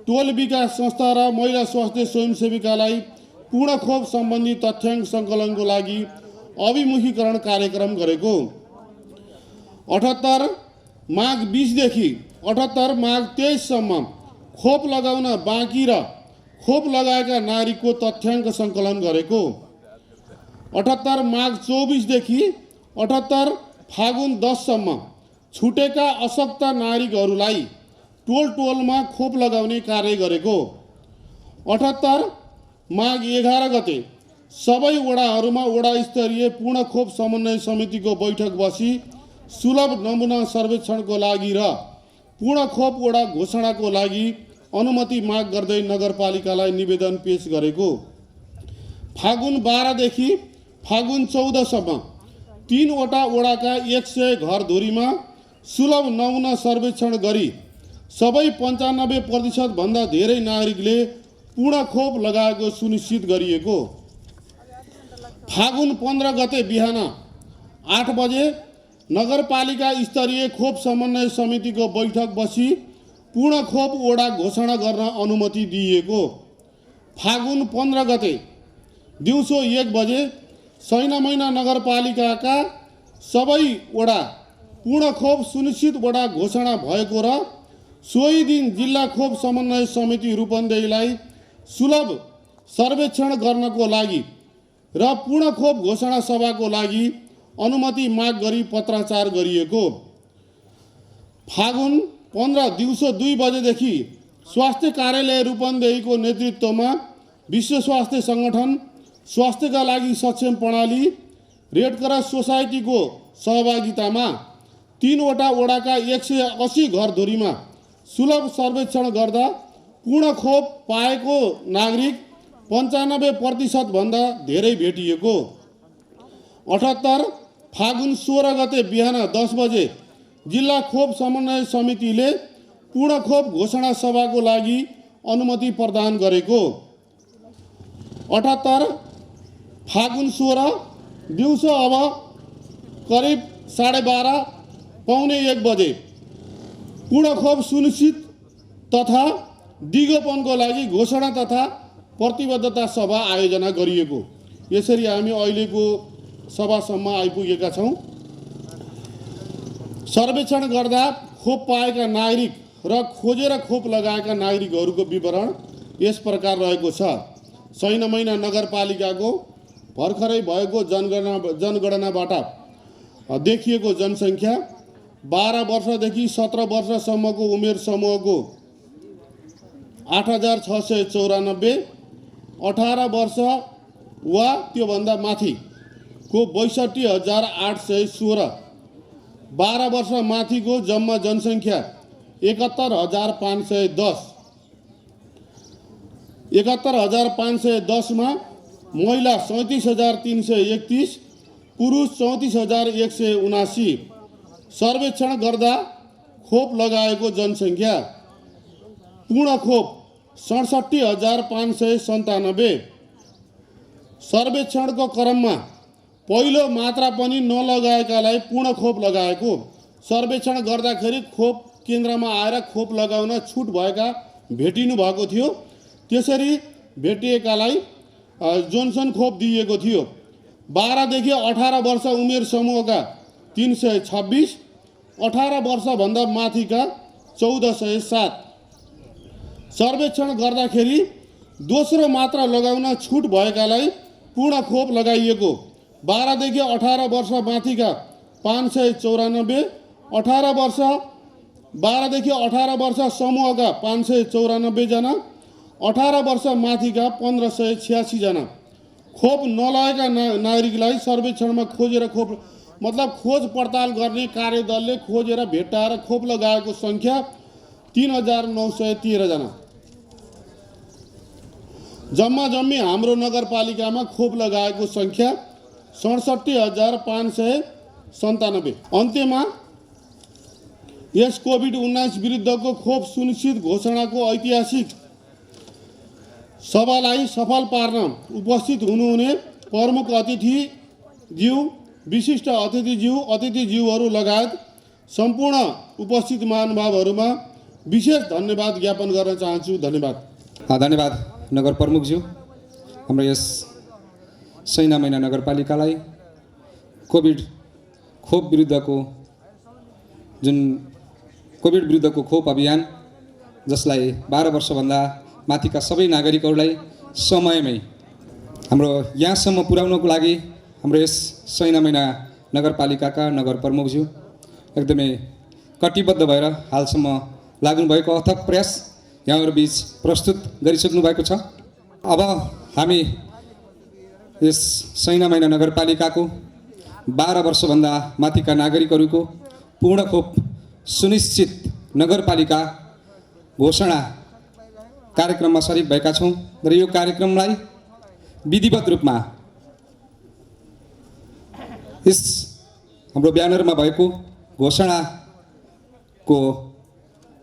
टोल विकास संस्था र महिला स्वास्थ्य स्वयंसेविकालाई पूर्ण खोप सम्बन्धी तथ्याङ्क सङ्कलनको लागि अभिमुखीकरण कार्यक्रम गरेको। 78 माघ 20 देखि 78 माघ 23 सम्म खोप लगाउन बाँकी र खोप लगाएका नागरिकको तथ्याङ्क सङ्कलन गरेको। 78 माघ 24 देखि 78 फागुन 10 सम्म छुटेका अशक्त नागरिकहरूलाई टोलमा खोप लगाउने कार्य गरेको। 78 माघ 11 गते सबै वडाहरूमा वडा स्तरीय पूर्ण खोप समन्वय समितिको बैठक बसी सुलभ नमुना सर्वेक्षणको लागि र पूर्ण खोप वडा घोषणाको लागि अनुमति माग गर्दै नगरपालिकालाई निवेदन पेश गरेको। फागुन 12 देखि फागुन 14 सम्म 3 वटा वडाका 100 घरधुरीमा सुलभ नमुना सर्वेक्षण गरी सबै 95% भन्दा धेरै नागरिकले पूर्ण खोप लगाएको सुनिश्चित गरिएको। फागुन 15 गते बिहान 8 बजे नगरपालिका स्तरीय खोप समन्वय समितिको बैठक बसी पूर्ण खोप वडा घोषणा गर्न अनुमति दिइएको। फागुन 15 गते दिउँसो 1 बजे सैनामैना नगरपालिकाका सबै वडा पूर्ण खोप सुनिश्चित वडा घोषणा भएको र सोही दिन जिल्ला खोप समन्वय समिति रूपन्देहीलाई सुलभ सर्वेक्षण गर्नको लागि र पूर्ण खोप घोषणा सभाको लागि अनुमति माग गरी पत्राचार गरिएको। फागुन 15 दिउँसो 2 बजेदेखि स्वास्थ्य कार्यालय रूपन्देहीको नेतृत्वमा विश्व स्वास्थ्य सङ्गठन, स्वास्थ्यका लागि सक्षम प्रणाली, रेड क्रस सोसाइटीको सहभागितामा 3 वटा वडाका 180 घरधुरीमा सुलभ सर्वेक्षण गर्दा पूर्ण खोप पाएको नागरिक 95% भन्दा धेरै भेटिएको। 78 फागुन 16 गते बिहान 10 बजे जिल्ला खोप समन्वय समितिले पूर्ण खोप घोषणा सभाको लागि अनुमति प्रदान गरेको। 78 फागुन 16 दिउँसो अब करिब 12:30 पौने 1 बजे पूर्ण खोप सुनिश्चित तथा दिगोपनको लागि घोषणा तथा प्रतिबद्धता सभा आयोजना गरिएको। यसरी हामी अहिलेको सभासम्म आइपुगेका छौँ। सर्वेक्षण गर्दा खोप पाएका नागरिक र खोजेर खोप लगाएका नागरिकहरूको विवरण यस प्रकार रहेको छ। सैनामैना नगरपालिकाको भर्खरै भएको जनगणनाबाट देखिएको जनसङ्ख्या 12 वर्षदेखि 17 वर्षसम्मको उमेर समूहको 8694, 18 वर्ष वा त्योभन्दा माथिको 62816, 12 वर्ष माथिको जम्मा जनसङ्ख्या 71510, 71510 मा महिला 37331, पुरुष 34179। सर्वेक्षण गर्दा खोप लगाएको जनसङ्ख्या पूर्ण खोप 67597। सर्वेक्षणको क्रममा पहिलो मात्रा पनि नलगाएकालाई पूर्ण खोप लगाएको। सर्वेक्षण गर्दाखेरि खोप केन्द्रमा आएर खोप लगाउन छुट भएका भेटिनु भएको थियो। त्यसरी भेटिएकालाई जोन्सन खोप दिइएको थियो। 12 देखि 18 वर्ष उमेर समूहका 326, 18 वर्षभन्दा माथिका 1407। सर्वेक्षण गर्दाखेरि दोस्रो मात्रा लगाउन छुट भएकालाई पूर्ण खोप लगाइएको। 12 देखि 18 वर्ष माथिका 594, 12 देखि 18 वर्ष समूहका 594 जना, 18 वर्ष माथिका 1586 जना। खोप नलगाएका नागरिकलाई सर्वेक्षणमा खोजेर खोप मतलब खोज पडताल गर्ने कार्यदलले खोजेर भेट्टाएर खोप लगाएको सङ्ख्या 3913 जना। जम्मी हाम्रो नगरपालिकामा खोप लगाएको सङ्ख्या 67597। अन्त्यमा यस कोभिड-19 विरुद्धको खोप सुनिश्चित घोषणाको ऐतिहासिक सभालाई सफल पार्न उपस्थित हुनुहुने प्रमुख अतिथिज्यू, विशिष्ट अतिथिज्यूहरू लगायत सम्पूर्ण उपस्थित महानुभावहरूमा विशेष धन्यवाद ज्ञापन गर्न चाहन्छु। धन्यवाद। धन्यवाद नगर प्रमुखज्यू। हाम्रो यस सैनामैना नगरपालिकालाई कोभिड विरुद्धको खोप अभियान, जसलाई 12 वर्षभन्दा माथिका सबै नागरिकहरूलाई समयमै हाम्रो यहाँसम्म पुर्याउनको लागि हाम्रो यस सैनामैना नगरपालिकाका नगर प्रमुखज्यू एकदमै कटिबद्ध भएर हालसम्म लाग्नुभएको अथक प्रयास यहाँहरू बीच प्रस्तुत गरिसक्नु भएको छ। अब हामी यस सैनामैना नगरपालिकाको 12 वर्षभन्दा माथिका नागरिकहरूको पूर्ण खोप सुनिश्चित नगरपालिका घोषणा कार्यक्रममा सरिक भएका छौँ र यो कार्यक्रमलाई विधिवत रूपमा यस हाम्रो ब्यानरमा भएको घोषणाको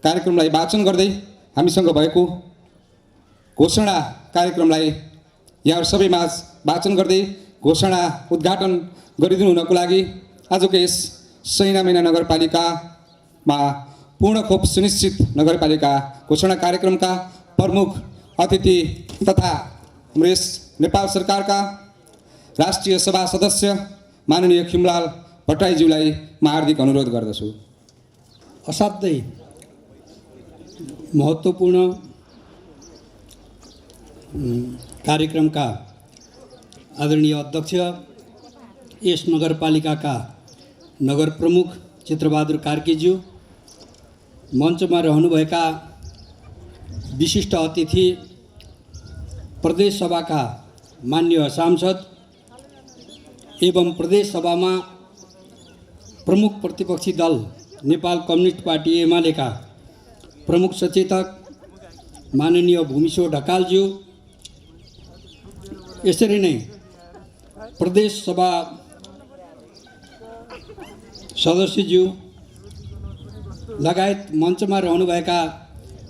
कार्यक्रमलाई वाचन गर्दै हामीसँग भएको घोषणा कार्यक्रमलाई यहाँ सबैमाझ वाचन गर्दै घोषणा उद्घाटन गरिदिनु हुनको लागि आजको यस सैनामैना नगरपालिकामा पूर्ण खोप सुनिश्चित नगरपालिका घोषणा कार्यक्रमका प्रमुख अतिथि तथा हाम्रो यस नेपाल सरकारका राष्ट्रिय सभा सदस्य माननीय खिमलाल भट्टराईज्यूलाई म हार्दिक अनुरोध गर्दछु। असाध्यै महत्त्वपूर्ण कार्यक्रमका आदरणीय अध्यक्ष, यस नगरपालिकाका नगर प्रमुख चित्रबहादुर कार्कीज्यू, मञ्चमा रहनुभएका विशिष्ट अतिथि, प्रदेश सभाका मान्य सांसद एवं प्रदेश सभामा प्रमुख प्रतिपक्षी दल नेपाल कम्युनिस्ट पार्टी एमालेका प्रमुख सचेतक माननीय भूमिशोर ढकालज्यू, यसरी नै प्रदेश सभा सदस्यज्यू लगायत मञ्चमा रहनुभएका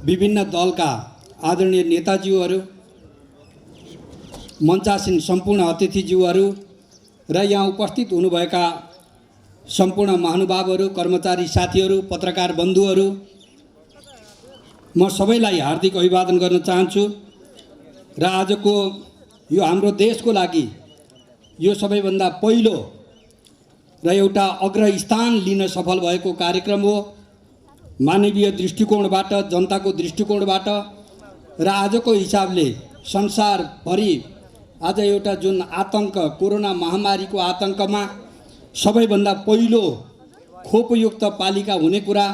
विभिन्न दलका आदरणीय नेताज्यूहरू, मञ्चासीन सम्पूर्ण अतिथिज्यूहरू र यहाँ उपस्थित हुनुभएका सम्पूर्ण महानुभावहरू, कर्मचारी साथीहरू, पत्रकार बन्धुहरू, म सबैलाई हार्दिक अभिवादन गर्न चाहन्छु र आजको यो हाम्रो देशको लागि यो सबैभन्दा पहिलो र एउटा अग्रस्थान लिन सफल भएको कार्यक्रम हो। मानवीय दृष्टिकोणबाट, जनताको दृष्टिकोणबाट र आजको हिसाबले संसारभरि आज एउटा जुन आतङ्क, कोरोना महामारीको आतङ्कमा सबैभन्दा पहिलो खोपयुक्त पालिका हुने कुरा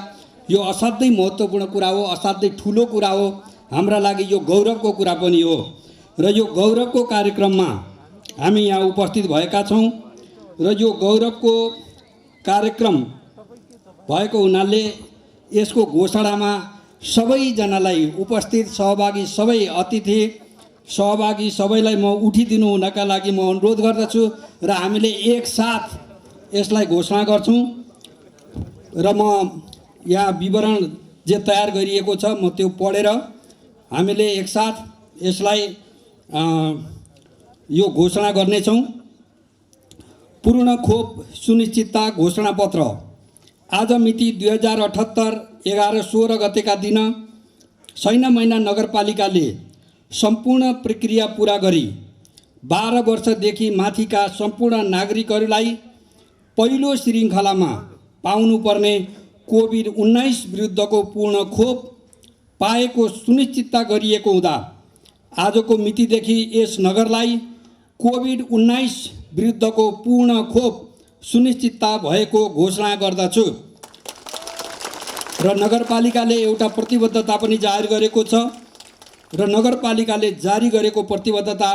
यो असाध्यै महत्त्वपूर्ण कुरा हो, असाध्यै ठुलो कुरा हो, हाम्रा लागि यो गौरवको कुरा पनि हो र यो गौरवको कार्यक्रममा हामी यहाँ उपस्थित भएका छौँ र यो गौरवको कार्यक्रम भएको हुनाले यसको घोषणामा सबैजनालाई उपस्थित सहभागी सबै अतिथि सहभागी सबैलाई म उठिदिनु हुनका लागि म अनुरोध गर्दछु र हामीले एकसाथ यसलाई घोषणा गर्छौँ र म यहाँ विवरण जे तयार गरिएको छ म त्यो पढेर हामीले एकसाथ यसलाई यो घोषणा गर्नेछौँ। पूर्ण खोप सुनिश्चितता घोषणापत्र। आज मिति 2078 11-16 गतेका दिन सैनामैना नगरपालिकाले सम्पूर्ण प्रक्रिया पुरा गरी 12 वर्षदेखि माथिका सम्पूर्ण नागरिकहरूलाई पहिलो श्रृङ्खलामा पाउनुपर्ने कोभिड-19 विरुद्धको पूर्ण खोप पाएको सुनिश्चितता गरिएको हुँदा आजको मितिदेखि यस नगरलाई कोभिड-19 विरुद्धको पूर्ण खोप सुनिश्चितता भएको घोषणा गर्दछु र नगरपालिकाले एउटा प्रतिबद्धता पनि जाहेर गरेको छ र नगरपालिकाले जारी गरेको प्रतिबद्धता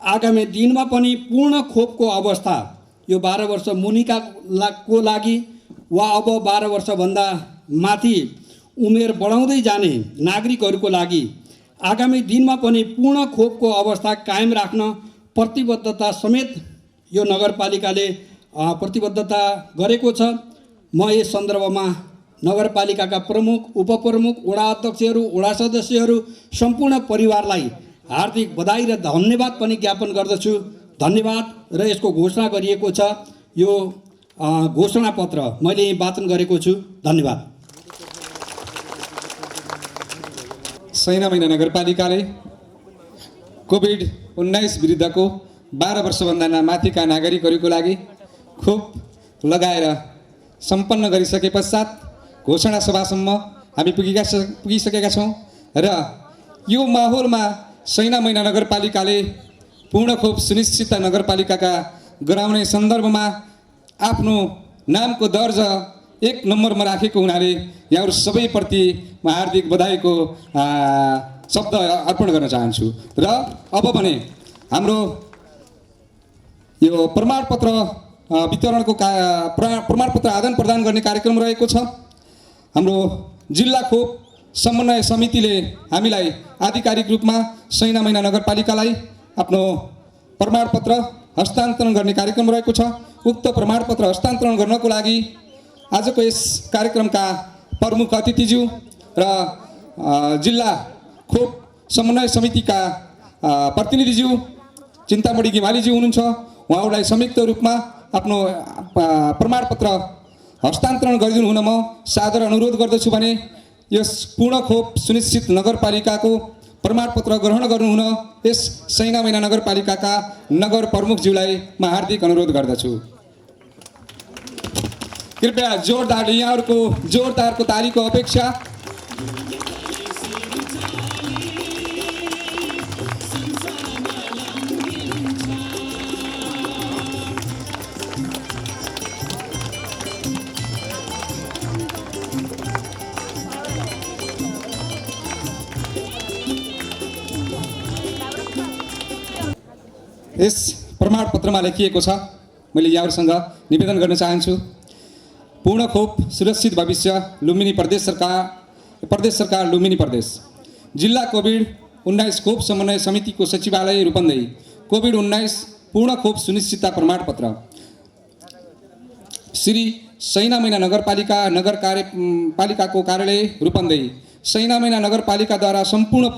आगामी दिनमा पनि पूर्ण खोपको अवस्था यो 12 वर्ष मुनिका को लागि वा अब 12 वर्षभन्दा माथि उमेर बढाउँदै जाने नागरिकहरूको लागि आगामी दिनमा पनि पूर्ण खोपको अवस्था कायम राख्न प्रतिबद्धता समेत यो नगरपालिकाले प्रतिबद्धता गरेको छ। म यस सन्दर्भमा नगरपालिकाका प्रमुख, उपप्रमुख, वडा अध्यक्षहरू, वडा सदस्यहरू, सम्पूर्ण परिवारलाई हार्दिक बधाई र धन्यवाद पनि ज्ञापन गर्दछु। धन्यवाद र यसको घोषणा गरिएको छ। यो घोषणापत्र मैले वाचन गरेको छु। धन्यवाद। सैनामैना नगरपालिकाले कोभिड-19 विरुद्धको 12 वर्षभन्दा माथिका नागरिकहरूको लागि खोप लगाएर सम्पन्न गरिसके पश्चात घोषणा सभासम्म हामी पुगिसकेका छौँ र यो माहौलमा सैनामैना नगरपालिकाले पूर्ण खोप सुनिश्चित नगरपालिकाका गराउने सन्दर्भमा आफ्नो नामको दर्जा 1 नम्बरमा राखेको हुनाले यहाँहरू सबैप्रति म हार्दिक बधाईको शब्द अर्पण गर्न चाहन्छु। र अब भने हाम्रो यो प्रमाणपत्र वितरणको प्रमाणपत्र आदान प्रदान गर्ने कार्यक्रम रहेको छ। हाम्रो जिल्ला खोप समन्वय समितिले हामीलाई आधिकारिक रूपमा सैना मैना नगरपालिकालाई आफ्नो प्रमाणपत्र हस्तान्तरण गर्ने कार्यक्रम रहेको छ। उक्त प्रमाणपत्र हस्तान्तरण गर्नको लागि आजको यस कार्यक्रमका प्रमुख अतिथिज्यू र जिल्ला खोप समन्वय समितिका प्रतिनिधिज्यू चिन्तामणी गिमालीज्यू हुनुहुन्छ। उहाँहरूलाई संयुक्त रूपमा आफ्नो प्रमाणपत्र हस्तान्तरण गरिदिनु हुन म सादर अनुरोध गर्दछु भने यस पूर्ण खोप सुनिश्चित नगरपालिकाको प्रमाणपत्र ग्रहण गर्नुहुन यस सैना मैना नगरपालिकाका नगर प्रमुखज्यूलाई म हार्दिक अनुरोध गर्दछु। कृपया जोरदार यहाँहरूको जोरदारको तालीको अपेक्षा। यस प्रमाणपत्रमा लेखिएको छ, मैले यहाँहरूसँग निवेदन गर्न चाहन्छु। पूर्ण खोप सुरक्षित भविष्य लुम्बिनी प्रदेश सरकार लुम्बिनी प्रदेश जिल्ला कोभिड-19 खोप समन्वय समितिको सचिवालय रूपन्देही कोभिड-19 पूर्ण खोप सुनिश्चितता प्रमाणपत्र श्री सैना मैना नगरपालिका नगर कार्यपालिकाको कार्यालय रूपन्देही सैना मैना नगरपालिकाद्वारा सम्पूर्ण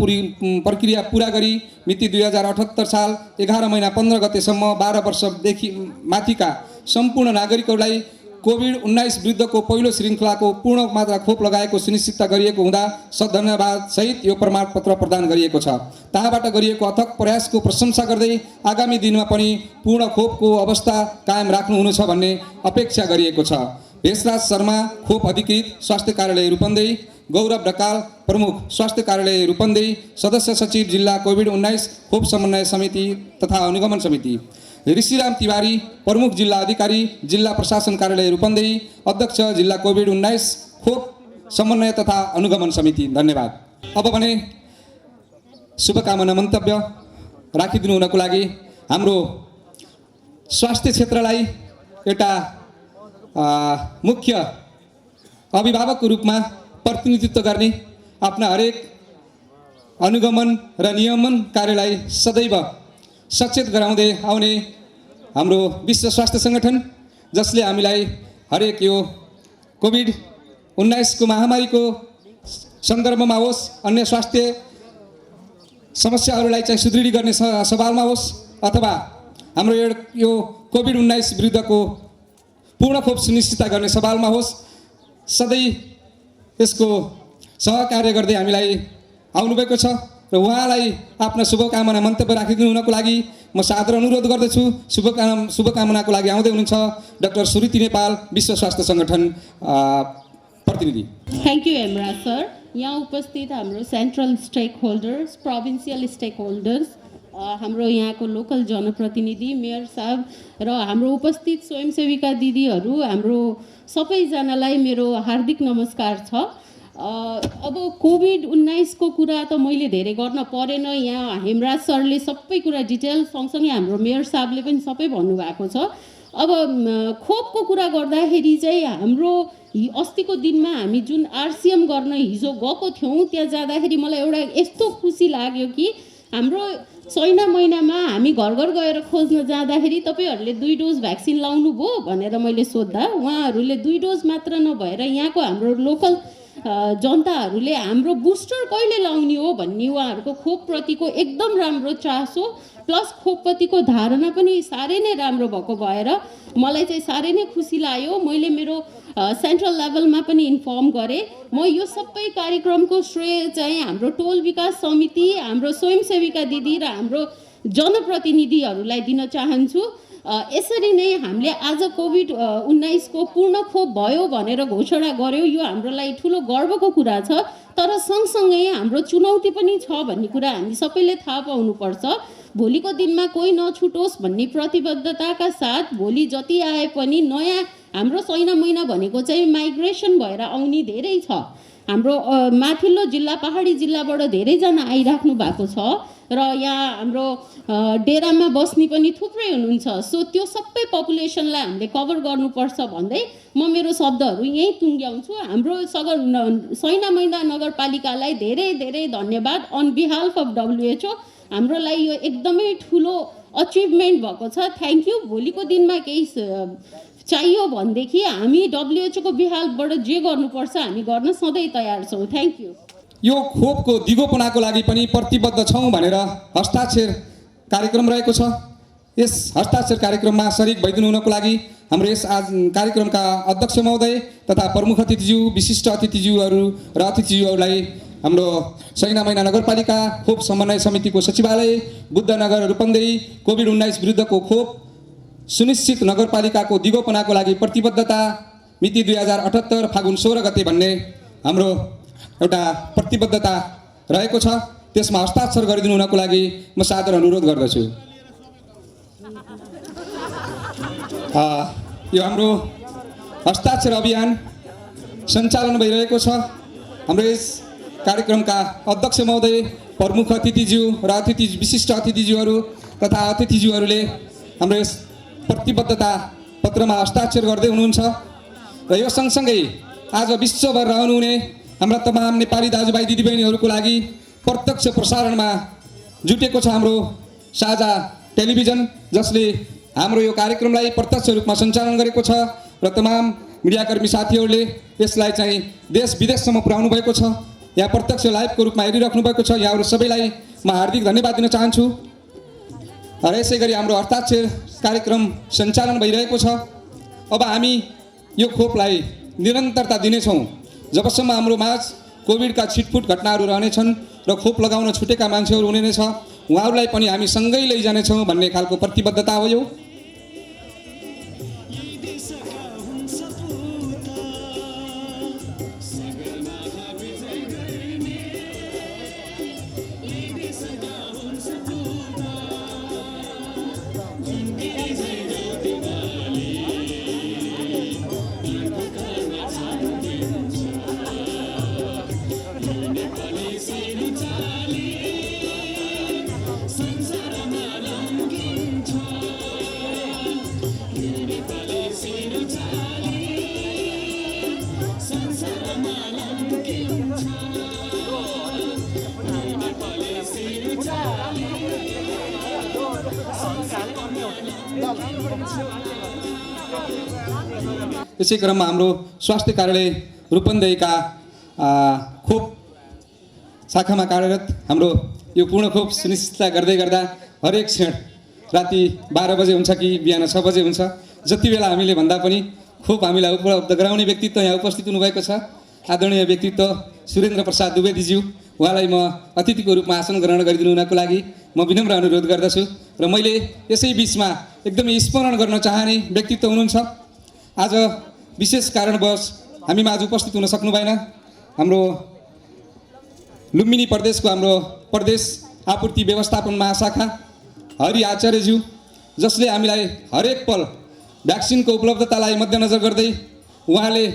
प्रक्रिया पुरा गरी मिति 2078 साल 11 महिना 15 गतेसम्म 12 वर्षदेखि माथिका सम्पूर्ण नागरिकहरूलाई कोभिड-19 विरुद्धको पहिलो श्रृङ्खलाको पूर्ण मात्रा खोप लगाएको सुनिश्चित गरिएको हुँदा धन्यवाद सहित यो प्रमाणपत्र प्रदान गरिएको छ। तहाँबाट गरिएको अथक प्रयासको प्रशंसा गर्दै आगामी दिनमा पनि पूर्ण खोपको अवस्था कायम राख्नुहुनेछ भन्ने अपेक्षा गरिएको छ। भेषराज शर्मा खोप अधिकृत स्वास्थ्य कार्यालय रूपन्देही, गौरव ढकाल प्रमुख स्वास्थ्य कार्यालय रूपन्देही, सदस्य सचिव जिल्ला कोभिड-19 खोप समन्वय समिति तथा अनुगमन समिति, ऋषिराम तिवारी प्रमुख जिल्ला अधिकारी जिल्ला प्रशासन कार्यालय रूपन्देही, अध्यक्ष जिल्ला कोभिड-19 खोप समन्वय तथा अनुगमन समिति। धन्यवाद। अब भने शुभकामना मन्तव्य राखिदिनु हुनको लागि हाम्रो स्वास्थ्य क्षेत्रलाई एउटा मुख्य अभिभावकको रूपमा प्रतिनिधित्व गर्ने आफ्ना हरेक अनुगमन र नियमन कार्यलाई सदैव सचेत गराउँदै आउने हाम्रो विश्व स्वास्थ्य सङ्गठन, जसले हामीलाई हरेक यो कोभिड-19 को महामारीको सन्दर्भमा होस्, अन्य स्वास्थ्य समस्याहरूलाई चाहिँ सुदृढ गर्ने सवालमा होस्, अथवा हाम्रो यो कोभिड-19 विरुद्धको पूर्ण खोप सुनिश्चित गर्ने सवालमा होस्, सधैँ यसको सहकार्य गर्दै हामीलाई आउनुभएको छ र उहाँलाई आफ्ना शुभकामना मन्तव्य राखिदिनु हुनको लागि म सादर अनुरोध गर्दछु। शुभकामनाको लागि आउँदै हुनुहुन्छ डाक्टर सुरीति नेपाल, विश्व स्वास्थ्य सङ्गठन प्रतिनिधि। Thank you Hemraj sir. यहाँ उपस्थित हाम्रो central stakeholders, provincial stakeholders, हाम्रो यहाँको लोकल जनप्रतिनिधि, मेयर साहब र हाम्रो उपस्थित स्वयंसेविका दिदीहरू, हाम्रो सबैजनालाई मेरो हार्दिक नमस्कार छ। अब कोभिड-19 को कुरा त मैले धेरै गर्न परेन, यहाँ हेमराज सरले सबै कुरा डिटेल सँगसँगै हाम्रो मेयर साहबले पनि सबै भन्नुभएको छ। अब खोपको कुरा गर्दाखेरि चाहिँ हाम्रो अस्तिको दिनमा हामी जुन आरसिएम गर्न हिजो गएको थियौँ, त्यहाँ जाँदाखेरि मलाई एउटा यस्तो खुसी लाग्यो कि हाम्रो सैना महिनामा हामी घर घर गएर खोज्न जाँदाखेरि तपाईँहरूले 2 डोज भ्याक्सिन लाउनु भयो भनेर मैले सोद्धा उहाँहरूले 2 डोज मात्र नभएर यहाँको हाम्रो लोकल जनताहरूले हाम्रो बुस्टर कहिले लाउने हो भन्ने उहाँहरूको खोपप्रतिको एकदम राम्रो चासो प्लस खोपप्रतिको धारणा पनि साह्रै नै राम्रो भएको भएर मलाई चाहिँ साह्रै नै खुसी लाग्यो। मैले मेरो सेन्ट्रल लेभलमा पनि इन्फर्म गरेँ। म यो सबै कार्यक्रमको श्रेय चाहिँ हाम्रो टोल विकास समिति, हाम्रो स्वयंसेविका दिदी र हाम्रो जनप्रतिनिधिहरूलाई दिन चाहन्छु। यसरी नै हामीले आज कोभिड-19 को पूर्ण खोप भयो भनेर घोषणा गर्यो, यो हाम्रो लागि ठुलो गर्वको कुरा छ। तर सँगसँगै हाम्रो चुनौती पनि छ भन्ने कुरा हामी सबैले थाहा पाउनुपर्छ। भोलिको दिनमा कोही नछुटोस् भन्ने प्रतिबद्धताका साथ भोलि जति आए पनि नयाँ हाम्रो सैना महिना भनेको चाहिँ माइग्रेसन भएर आउने धेरै छ। हाम्रो माथिल्लो जिल्ला, पहाडी जिल्लाबाट धेरैजना आइराख्नु भएको छ र यहाँ हाम्रो डेरामा बस्ने पनि थुप्रै हुनुहुन्छ। सो त्यो सबै पपुलेसनलाई हामीले कभर गर्नुपर्छ भन्दै म मेरो शब्दहरू यहीँ टुङ्ग्याउँछु। हाम्रो सैना मैना नगरपालिकालाई धेरै धेरै धन्यवाद अन बिहाफ अफ WHO। हाम्रोलाई यो एकदमै ठुलो अचिभमेन्ट भएको छ। Thank you. भोलिको दिनमा केही चाहियो भनेदेखि हामी WHO को बिहाफबाट जे गर्नुपर्छ हामी गर्न सधैँ तयार छौँ। Thank you. यो खोपको दिगोपनाको लागि पनि प्रतिबद्ध छौँ भनेर हस्ताक्षर कार्यक्रम रहेको छ। यस हस्ताक्षर कार्यक्रममा सरिक भइदिनु हुनको लागि हाम्रो यस आज कार्यक्रमका अध्यक्ष महोदय तथा प्रमुख अतिथिज्यू, विशिष्ट अतिथिज्यूहरू र अतिथिज्यूहरूलाई हाम्रो सैना मैना नगरपालिका खोप समन्वय समितिको सचिवालय, बुद्धनगर रूपन्देही कोभिड-19 विरुद्धको खोप सुनिश्चित नगरपालिकाको दिगोपनाको लागि प्रतिबद्धता मिति 2078 फागुन 16 गते भन्ने हाम्रो एउटा प्रतिबद्धता रहेको छ। त्यसमा हस्ताक्षर गरिदिनु हुनको लागि म सादर अनुरोध गर्दछु। यो हाम्रो हस्ताक्षर अभियान सञ्चालन भइरहेको छ। हाम्रो यस कार्यक्रमका अध्यक्ष महोदय, प्रमुख अतिथिज्यू र विशिष्ट अतिथिज्यूहरू तथा अतिथिज्यूहरूले हाम्रो यस प्रतिबद्धता पत्रमा हस्ताक्षर गर्दै हुनुहुन्छ। र यो सँगसँगै आज विश्वभर रहनुहुने हाम्रा तमाम नेपाली दाजुभाइ दिदीबहिनीहरूको लागि प्रत्यक्ष प्रसारणमा जुटेको छ हाम्रो साझा टेलिभिजन, जसले हाम्रो यो कार्यक्रमलाई प्रत्यक्ष रूपमा सञ्चालन गरेको छ र तमाम मिडियाकर्मी साथीहरूले यसलाई चाहिँ देश विदेशसम्म पुर्याउनु भएको छ। यहाँ प्रत्यक्ष लाइभको रूपमा हेरिराख्नु भएको छ। यहाँहरू सबैलाई म हार्दिक धन्यवाद दिन चाहन्छु। र यसै गरी हाम्रो हस्ताक्षर कार्यक्रम सञ्चालन भइरहेको छ। अब हामी यो खोपलाई निरन्तरता दिनेछौँ जबसम्म हाम्रो माझ कोभिडका छिटफुट घटनाहरू रहनेछन् र खोप लगाउन छुटेका मान्छेहरू हुने नै छ। उहाँहरूलाई पनि हामी सँगै लैजानेछौँ भन्ने खालको प्रतिबद्धता हो यो। यसै क्रममा हाम्रो स्वास्थ्य कार्यालय रूपन्देहीका खोप शाखामा कार्यरत हाम्रो यो पूर्ण खोप सुनिश्चितता गर्दै गर्दा हरेक क्षण राति 12 बजे हुन्छ कि बिहान 6 बजे हुन्छ, जति बेला हामीले भन्दा पनि खोप हामीलाई उपलब्ध गराउने व्यक्तित्व यहाँ उपस्थित हुनुभएको छ। आदरणीय व्यक्तित्व सुरेन्द्र प्रसाद द्विवेदीज्यू, उहाँलाई म अतिथिको रूपमा आसन ग्रहण गरिदिनु हुनको लागि म विनम्र अनुरोध गर्दछु। र मैले यसै बिचमा एकदमै स्मरण गर्न चाहने व्यक्तित्व हुनुहुन्छ। आज विशेष कारणवश हामीमा आज उपस्थित हुन सक्नु भएन। हाम्रो लुम्बिनी प्रदेशको हाम्रो प्रदेश आपूर्ति व्यवस्थापन महाशाखा हरि आचार्यज्यू, जसले हामीलाई हरेक पल भ्याक्सिनको उपलब्धतालाई मध्यनजर गर्दै उहाँले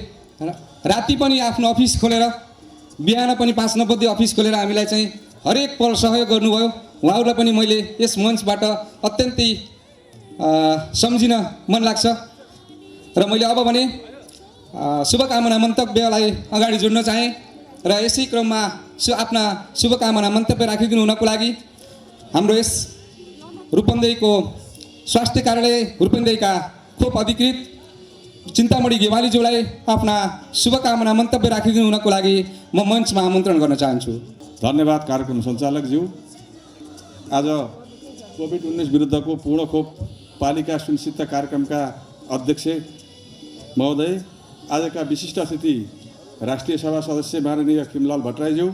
राति पनि आफ्नो अफिस खोलेर बिहान पनि 5:90 अफिस खोलेर हामीलाई चाहिँ हरेक पल सहयोग गर्नुभयो। उहाँहरूलाई पनि मैले यस मञ्चबाट अत्यन्तै सम्झिन मन लाग्छ। र मैले अब भने शुभकामना मन्तव्यलाई अगाडि जोड्न चाहेँ र यसै क्रममा आफ्ना शुभकामना मन्तव्य राखिदिनु हुनको लागि हाम्रो यस रूपन्देहीको स्वास्थ्य कार्यालय रूपन्देहीका खोप अधिकृत चिन्तामणी गेवालीज्यूलाई आफ्ना शुभकामना मन्तव्य राखिदिनु हुनको लागि म मञ्चमा आमन्त्रण गर्न चाहन्छु। धन्यवाद कार्यक्रम सञ्चालकज्यू। आज कोभिड-19 विरुद्धको पूर्ण खोप पालिका सुनिश्चितता कार्यक्रमका अध्यक्ष महोदय, आजका विशिष्ट अतिथि राष्ट्रिय सभा सदस्य माननीय खिमलाल भट्टराईज्यू,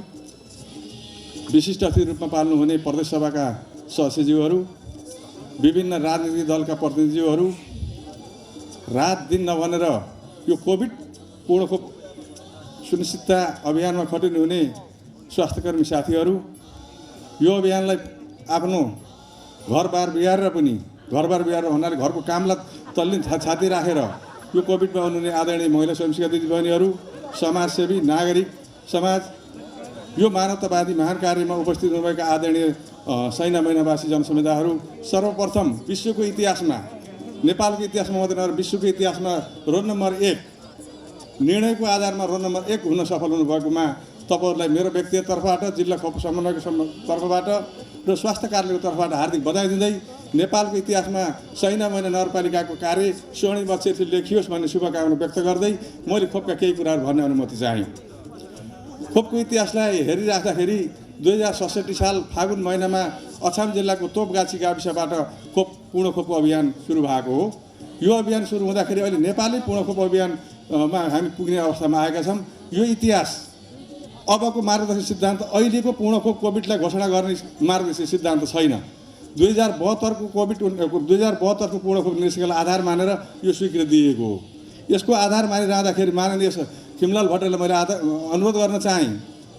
विशिष्ट अतिथि रूपमा पाल्नुहुने प्रदेश सभाका सदस्यज्यूहरू, विभिन्न राजनीतिक दलका प्रतिनिधिज्यूहरू, रात दिन नभनेर यो कोभिड पूर्ण खोप सुनिश्चितता अभियानमा खटिनु हुने स्वास्थ्यकर्मी साथीहरू, यो अभियानलाई आफ्नो घरबार बिगारेर पनि हुनाले घरको कामलाई तल्ली छाती राखेर यो कोभिडमा हुनुहुने आदरणीय महिला स्वयंसेवी दिदीबहिनीहरू, समाजसेवी, नागरिक समाज, यो मानवतावादी महान कार्यमा उपस्थित हुनुभएका आदरणीय सैना महिनावासी जनसमुदायहरू सर्वप्रथम विश्वको इतिहासमा, नेपालको इतिहासमा मात्रै नभएर विश्वको इतिहासमा रोल नम्बर 1 निर्णयको आधारमा रोल नम्बर 1 हुन सफल हुनुभएकोमा तपाईँहरूलाई मेरो व्यक्तिगत तर्फबाट, जिल्ला खोप समन्वयको तर्फबाट र स्वास्थ्य कार्यालयको तर्फबाट हार्दिक बधाई दिँदै नेपालको इतिहासमा सैना महिना नगरपालिकाको कार्य स्वर्णिम अक्षरले लेखियोस् भन्ने शुभकामना व्यक्त गर्दै मैले खोपका केही कुराहरू भन्ने अनुमति चाहेँ। खोपको इतिहासलाई हेरिराख्दाखेरि 2067 साल फागुन महिनामा अछाम जिल्लाको तोपगाछी गाविसबाट पूर्ण खोप अभियान सुरु भएको हो। यो अभियान सुरु हुँदाखेरि अहिले नेपाली पूर्ण खोप अभियानमा हामी पुग्ने अवस्थामा आएका छौँ। यो इतिहास अबको मार्गदर्शक सिद्धान्त अहिलेको पूर्ण खोप कोभिडलाई घोषणा गर्ने मार्गदर्शक सिद्धान्त छैन। 2072 को पूर्ण खोप निर्देशिकालाई आधार मानेर यो स्वीकृति दिएको हो। यसको आधार मानिरहँदाखेरि माननीय खिमलाल भट्टराईलाई मैले अनुरोध गर्न चाहेँ,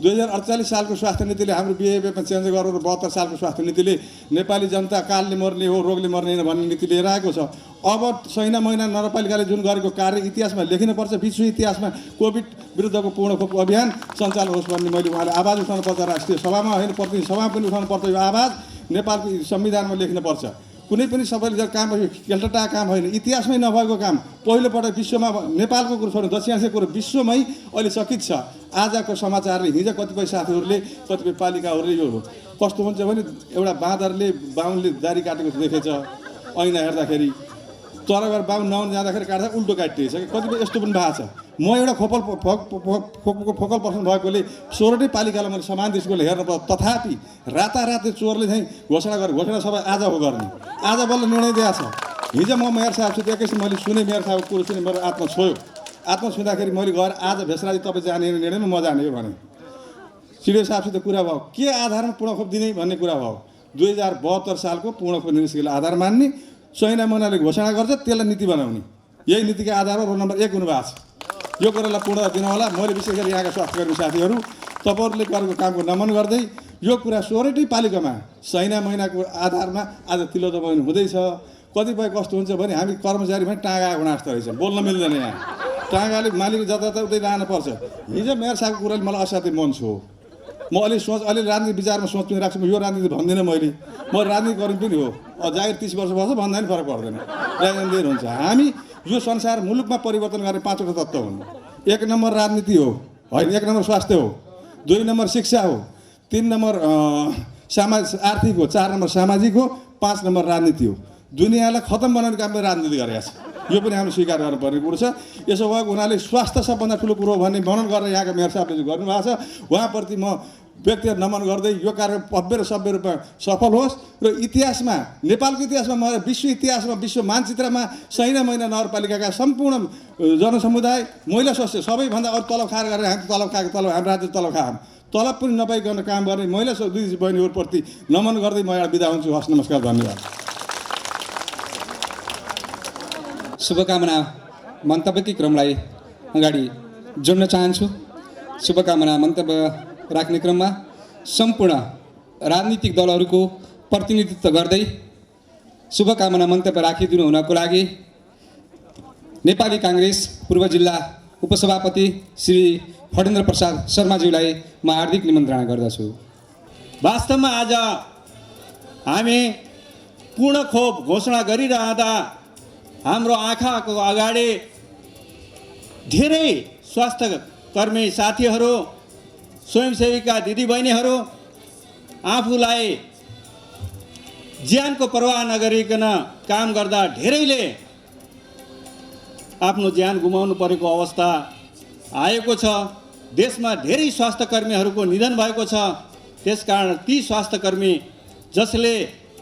2048 सालको स्वास्थ्य नीतिले हाम्रो बिहेभियरमा चेन्ज गरेर 72 सालको स्वास्थ्य नीतिले नेपाली जनता कालले मर्ने हो, रोगले मर्ने होइन भन्ने नीति लिएर आएको छ। अब सैना महिना नगरपालिकाले जुन गरेको कार्य इतिहासमा लेखिनुपर्छ, विश्व इतिहासमा कोभिड विरुद्धको पूर्ण खोप अभियान सञ्चालन होस् भन्ने मैले उहाँले आवाज उठाउनुपर्छ। राष्ट्रिय सभामा होइन, प्रतिनिधि सभामा पनि उठाउनुपर्छ। यो आवाज नेपालको संविधानमा लेख्नुपर्छ। कुनै पनि सबैले काम केल्टा काम होइन, इतिहासमै नभएको काम पहिलोपटक विश्वमा नेपालको कुरो छोड्नु दक्षिण एसियाको कुरो विश्वमै अहिले सकित छ। आजको समाचारले हिजो कतिपय साथीहरूले, कतिपय पालिकाहरूले यो कस्तो हुन्छ भने एउटा बाहुनले दारी काटेको देखेछ, ऐना हेर्दाखेरि तर गएर बाहुन नहुन जाँदाखेरि काट्दा उल्टो काटिदिएछ। कतिपय यस्तो पनि भएको छ। म एउटा फोकल पर्सन भएकोले 16वटै पालिकालाई मैले समान दृष्टिकोणले हेर्नुपर्छ। तथापि रातारात चोरले चाहिँ घोषणा सबै आज हो गर्ने, आज बल्ल निर्णय दिएको छ। हिजो म मेयर साहबसित एकैछिन मैले सुने, मेयर साहबको कुरो सुने, मेरो आत्मा छोयो। आत्मा छुँदाखेरि मैले गएर आज भेषराजी तपाईँ जाने निर्णयमा म जाने हो भने सिडिओ साहबसित कुरा भयो, के आधारमा पूर्ण खोप दिने भन्ने कुरा भयो। 2072 सालको पूर्ण खोप निर्देशिकालाई आधार मान्ने, सैना महिनाले घोषणा गर्छ, त्यसलाई नीति बनाउने, यही नीतिको आधारमा रोल नम्बर 1 हुनुभएको छ। यो कुरालाई पूर्णता दिन होला। मैले विशेष गरी यहाँका स्वास्थ्यकर्मी साथीहरू तपाईँहरूले गरेको कामको नमन गर्दै यो कुरा 16वटै पालिकामा सैना महिनाको आधारमा आज तिलो दबाउनु हुँदैछ। कतिपय कस्तो हुन्छ भने हामी कर्मचारी पनि टाँगा गुणास्थ रहेछ, बोल्न मिल्दैन। यहाँ टाँगाले मालिक जताततै उतै लानुपर्छ। हिजो मेयर साहबको कुराले मलाई असाध्यै मन छ। म अलि राजनीति विचारमा सोच पनि राख्छु। यो राजनीति भन्दिनँ मैले, म राजनीति गर्नु पनि हो। जागिर 30 वर्ष बस्छ भन्दा पनि फरक पर्दैन, राजनीति हुन्छ। हामी यो संसार मुलुकमा परिवर्तन गर्ने 5वटा तत्त्व हुन्। 1 नम्बर राजनीति हो होइन, 1 नम्बर स्वास्थ्य हो, 2 नम्बर शिक्षा हो, 3 नम्बर आर्थिक हो, 4 नम्बर सामाजिक हो, 5 नम्बर राजनीति हो। दुनियाँलाई खतम बनाउने काम राजनीति गरेको छ। यो पनि हामीले स्वीकार गर्नुपर्ने कुरो छ। यसो भएको हुनाले स्वास्थ्य सबभन्दा ठुलो कुरो भन्ने मनन गरेर यहाँका मेयर साहबले गर्नुभएको छ। उहाँप्रति म व्यक्तिगत नमन गर्दै यो कार्य भव्य र सभ्य रूपमा सफल होस् र इतिहासमा, नेपालको इतिहासमा, विश्व इतिहासमा, विश्व मानचित्रमा सैना महिना नगरपालिकाका सम्पूर्ण जनसमुदाय, महिला स्वास्थ्य सबैभन्दा अरू तलब खाएर गरेर हामी तलब खाएको, हाम्रो राज्य तलब खायौँ, तलब पनि नपाइकन काम गर्ने महिला दिदी बहिनीहरूप्रति नमन गर्दै म एउटा बिदा हुन्छु। हस्, नमस्कार, धन्यवाद। शुभकामना मन्तव्यकै क्रमलाई अगाडि जोड्न चाहन्छु। शुभकामना मन्तव्य राख्ने क्रममा सम्पूर्ण राजनीतिक दलहरूको प्रतिनिधित्व गर्दै शुभकामना मन्तव्य राखिदिनु हुनको लागि नेपाली काङ्ग्रेस पूर्व जिल्ला उपसभापति श्री फणेन्द्र प्रसाद शर्माज्यूलाई म हार्दिक निमन्त्रणा गर्दछु। वास्तवमा आज हामी पूर्ण खोप घोषणा गरिरहँदा हाम्रो आँखाको अगाडि धेरै स्वास्थ्य कर्मी साथीहरू, स्वयंसेविका दिदीबहिनीहरू आफूलाई ज्यानको परवाह नगरिकन काम गर्दा धेरैले आफ्नो ज्यान गुमाउनु परेको अवस्था आएको छ। देशमा धेरै स्वास्थ्य कर्मीहरूको निधन भएको छ। त्यसकारण ती स्वास्थ्य कर्मी जसले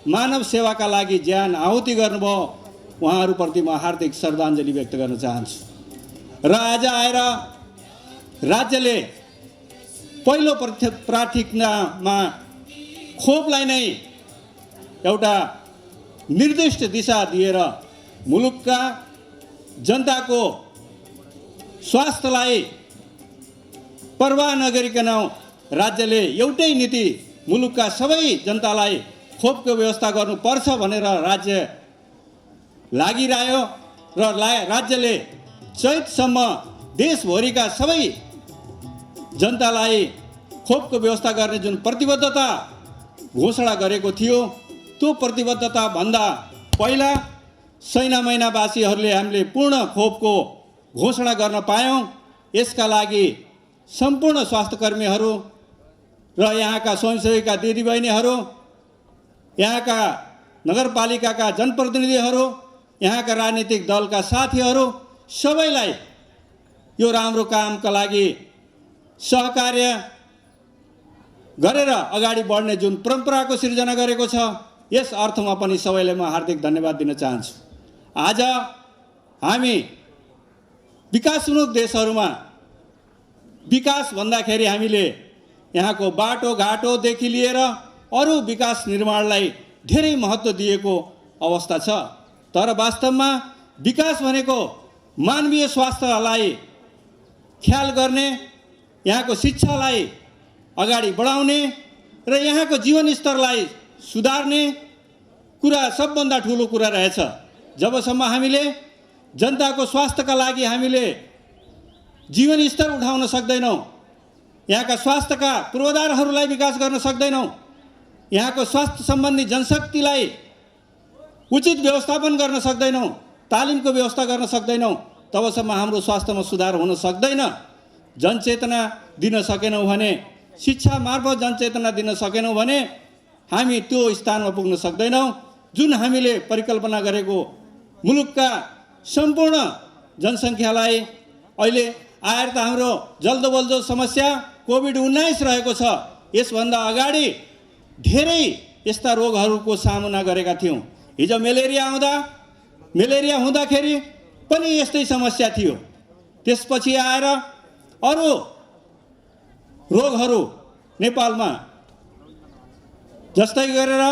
मानव सेवाका लागि ज्यान आहुति गर्नुभयो, उहाँहरूप्रति म हार्दिक श्रद्धाञ्जली व्यक्त गर्न चाहन्छु। र आज आएर राज्यले पहिलो प्राथमिकतामा खोपलाई नै एउटा निर्दिष्ट दिशा दिएर मुलुकका जनताको स्वास्थ्यलाई परवाह नगरिकन राज्यले एउटै नीति मुलुकका सबै जनतालाई खोपको व्यवस्था गर्नुपर्छ भनेर राज्य लागिरह्यो र राज्यले चैतसम्म देशभरिका सबै जनतालाई खोपको व्यवस्था गर्ने जुन प्रतिबद्धता घोषणा गरेको थियो त्यो प्रतिबद्धताभन्दा पहिला सैना महिनावासीहरूले हामीले पूर्ण खोपको घोषणा गर्न पायौँ। यसका लागि सम्पूर्ण स्वास्थ्यकर्मीहरू र यहाँका स्वयंसेवीका दिदीबहिनीहरू, यहाँका नगरपालिकाका जनप्रतिनिधिहरू, यहाँका राजनीतिक दलका साथीहरू सबैलाई यो राम्रो कामका लागि सहकार्य गरेर अगाडि बढ्ने जुन परम्पराको सिर्जना गरेको छ, यस अर्थमा पनि सबैलाई म हार्दिक धन्यवाद दिन चाहन्छु। आज हामी विकासोन्मुख देशहरूमा विकास भन्दाखेरि हामीले यहाँको बाटोघाटोदेखि लिएर अरू विकास निर्माणलाई धेरै महत्त्व दिएको अवस्था छ। तर वास्तवमा विकास भनेको मानवीय स्वास्थ्यलाई ख्याल गर्ने, यहाँको शिक्षालाई अगाडि बढाउने र यहाँको जीवनस्तरलाई सुधार्ने कुरा सबभन्दा ठुलो कुरा रहेछ। जबसम्म हामीले जनताको स्वास्थ्यका लागि हामीले जीवनस्तर उठाउन सक्दैनौँ, यहाँका स्वास्थ्यका पूर्वाधारहरूलाई विकास गर्न सक्दैनौँ, यहाँको स्वास्थ्य सम्बन्धी जनशक्तिलाई उचित व्यवस्थापन गर्न सक्दैनौँ, तालिमको व्यवस्था गर्न सक्दैनौँ, तबसम्म हाम्रो स्वास्थ्यमा सुधार हुन सक्दैन। जनचेतना दिन सकेनौँ भने, शिक्षा मार्फत जनचेतना दिन सकेनौँ भने हामी त्यो स्थानमा पुग्न सक्दैनौँ जुन हामीले परिकल्पना गरेको मुलुकका सम्पूर्ण जनसङ्ख्यालाई। अहिले आएर त हाम्रो जल्दोबल्दो समस्या कोभिड-19 रहेको छ। यसभन्दा अगाडि धेरै यस्ता रोगहरूको सामना गरेका थियौँ। हिजो मलेरिया हुँदाखेरि पनि यस्तै समस्या थियो। त्यसपछि आएर अरू रोगहरू नेपालमा जस्तै गरेर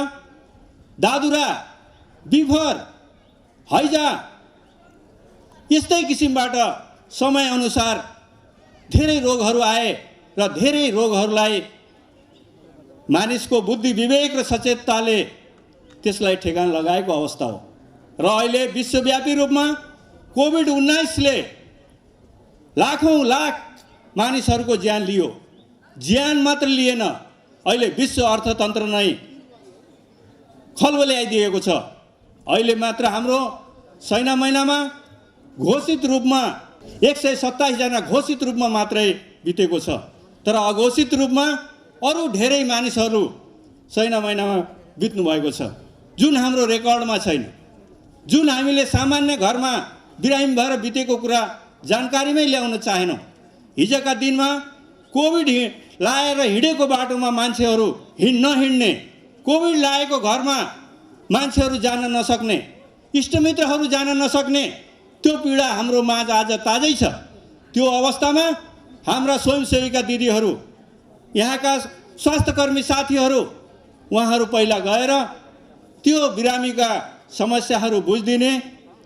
दादुरा, बिफर, हैजा यस्तै किसिमबाट समयअनुसार धेरै रोगहरू आए र धेरै रोगहरूलाई मानिसको बुद्धि विवेक र सचेतताले त्यसलाई ठेगान लगाएको अवस्था हो। र अहिले विश्वव्यापी रूपमा कोभिड-19ले लाखौँ लाख मानिसहरूको ज्यान लियो। ज्यान मात्र लिएन, अहिले विश्व अर्थतन्त्र नै खलबल्याइदिएको छ। अहिले मात्र हाम्रो सैना महिनामा घोषित रूपमा 127 जना घोषित रूपमा मात्रै बितेको छ। तर अघोषित रूपमा अरू धेरै मानिसहरू सैना महिनामा बित्नु भएको छ, जुन हाम्रो रेकर्डमा छैन, जुन हामीले सामान्य घरमा बिरामी भएर बितेको कुरा जानकारीमै ल्याउन चाहेनौँ। हिजोका दिनमा कोभिड लाएर हिँडेको बाटोमा मान्छेहरू नहिँड्ने, कोभिड लागेको घरमा मान्छेहरू जान नसक्ने, इष्टमित्रहरू जान नसक्ने, त्यो पीडा हाम्रो माझ आज ताजै छ। त्यो अवस्थामा हाम्रा स्वयंसेवीका दिदीहरू, यहाँका स्वास्थ्यकर्मी साथीहरू, उहाँहरू पहिला गएर त्यो बिरामीका समस्याहरू बुझिदिने,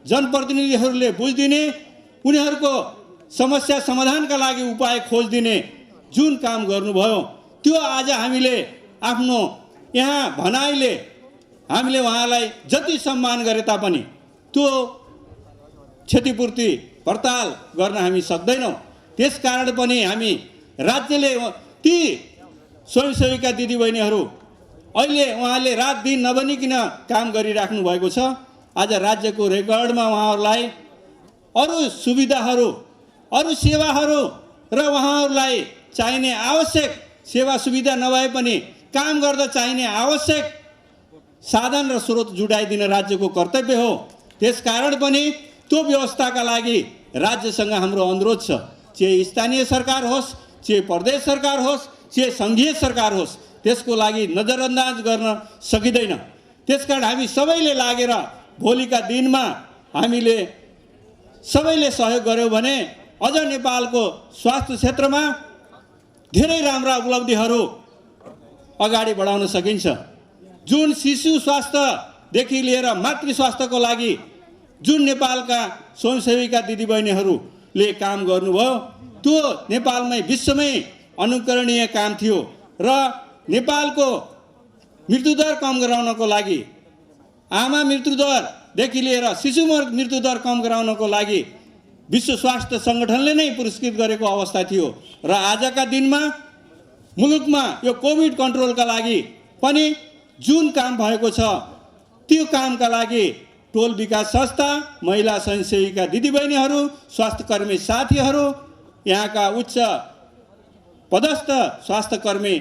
जनप्रतिनिधिहरूले बुझिदिने, उनीहरूको समस्या समाधानका लागि उपाय खोजिदिने जुन काम गर्नुभयो, त्यो आज हामीले आफ्नो यहाँ भनाइले हामीले उहाँलाई जति सम्मान गरे तापनि त्यो क्षतिपूर्ति पडताल गर्न हामी सक्दैनौँ। त्यसकारण पनि हामी राज्यले ती स्वयंसेवीका दिदीबहिनीहरू अहिले उहाँले रात दिन नबनिकन काम गरिराख्नु भएको छ। आज राज्यको रेकर्डमा उहाँहरूलाई अरू सुविधाहरू, अरू सेवाहरू र उहाँहरूलाई चाहिने आवश्यक सेवा सुविधा नभए पनि काम गर्दा चाहिने आवश्यक साधन र स्रोत जुटाइदिन राज्यको कर्तव्य हो। त्यसकारण पनि त्यो व्यवस्थाका लागि राज्यसँग हाम्रो अनुरोध छ। चाहे स्थानीय सरकार होस्, चाहे प्रदेश सरकार होस्, चाहे सङ्घीय सरकार होस्, त्यसको लागि नजरअन्दाज गर्न सकिँदैन। त्यसकारण हामी सबैले लागेर भोलिका दिनमा हामीले सबैले सहयोग गर्यौँ भने अझ नेपालको स्वास्थ्य क्षेत्रमा धेरै राम्रा उपलब्धिहरू अगाडि बढाउन सकिन्छ। जुन शिशु स्वास्थ्यदेखि लिएर मातृ स्वास्थ्यको लागि जुन नेपालका स्वयंसेवीका दिदीबहिनीहरूले काम गर्नुभयो, त्यो नेपालमै विश्वमै अनुकरणीय काम थियो। र नेपालको मृत्युदर कम गराउनको लागि, आमा मृत्युदरदेखि लिएर शिशु मृत्युदर कम गराउनको लागि विश्व स्वास्थ्य सङ्गठनले नै पुरस्कृत गरेको अवस्था थियो। र आजका दिनमा मुलुकमा यो कोभिड कन्ट्रोलका लागि पनि जुन काम भएको छ त्यो कामका लागि टोल विकास संस्था, महिला स्वयंसेविका दिदीबहिनीहरू, स्वास्थ्यकर्मी साथीहरू, यहाँका उच्च पदस्थ स्वास्थ्यकर्मी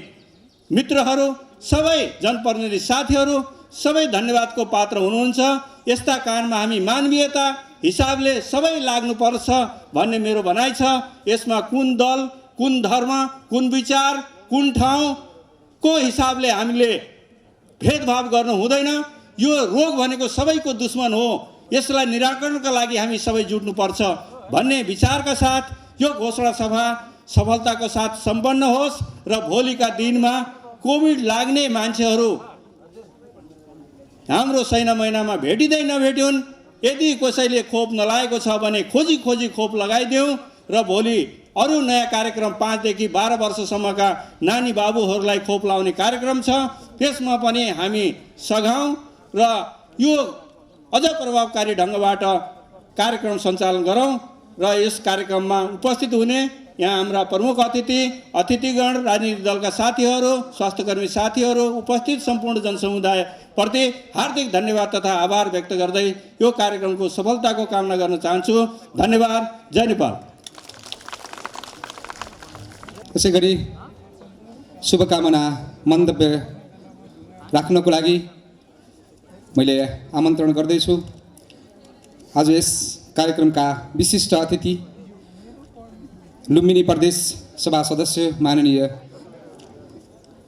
मित्रहरू, सबै जनप्रतिनिधि साथीहरू सबै धन्यवादको पात्र हुनुहुन्छ। यस्ता काममा हामी मानवीयता हिसाबले सबै लाग्नुपर्छ भन्ने मेरो भनाइ छ। यसमा कुन दल, कुन धर्म, कुन विचार, कुन ठाउँको हिसाबले हामीले भेदभाव गर्नु हुँदैन। यो रोग भनेको सबैको दुश्मन हो, यसलाई निराकरणका लागि हामी सबै जुट्नुपर्छ भन्ने विचारका साथ यो घोषणा सभा सफलताको साथ सम्पन्न होस् र भोलिका दिनमा कोभिड लाग्ने मान्छेहरू हाम्रो छैन महिनामा भेटिँदै नभेट्युन्। यदि कसैले खोप नलागेको छ भने खोजी खोजी खोप लगाइदेऊ र भोलि अरू नयाँ कार्यक्रम 5 देखि 12 वर्षसम्मका नानी बाबुहरूलाई खोप लाउने कार्यक्रम छ, त्यसमा पनि हामी सघाउँ र यो अझ प्रभावकारी ढङ्गबाट कार्यक्रम सञ्चालन गरौँ। र यस कार्यक्रममा उपस्थित हुने यहाँ हाम्रा प्रमुख अतिथिगण, राजनीतिक दलका साथीहरू, स्वास्थ्यकर्मी साथीहरू, उपस्थित सम्पूर्ण जनसमुदायप्रति हार्दिक धन्यवाद तथा आभार व्यक्त गर्दै यो कार्यक्रमको सफलताको कामना गर्न चाहन्छु। धन्यवाद। जय नेपाल। त्यसै गरी शुभकामना मन्तव्य राख्नको लागि मैले आमन्त्रण गर्दैछु आज यस कार्यक्रमका विशिष्ट अतिथि लुम्बिनी प्रदेश सभा सदस्य माननीय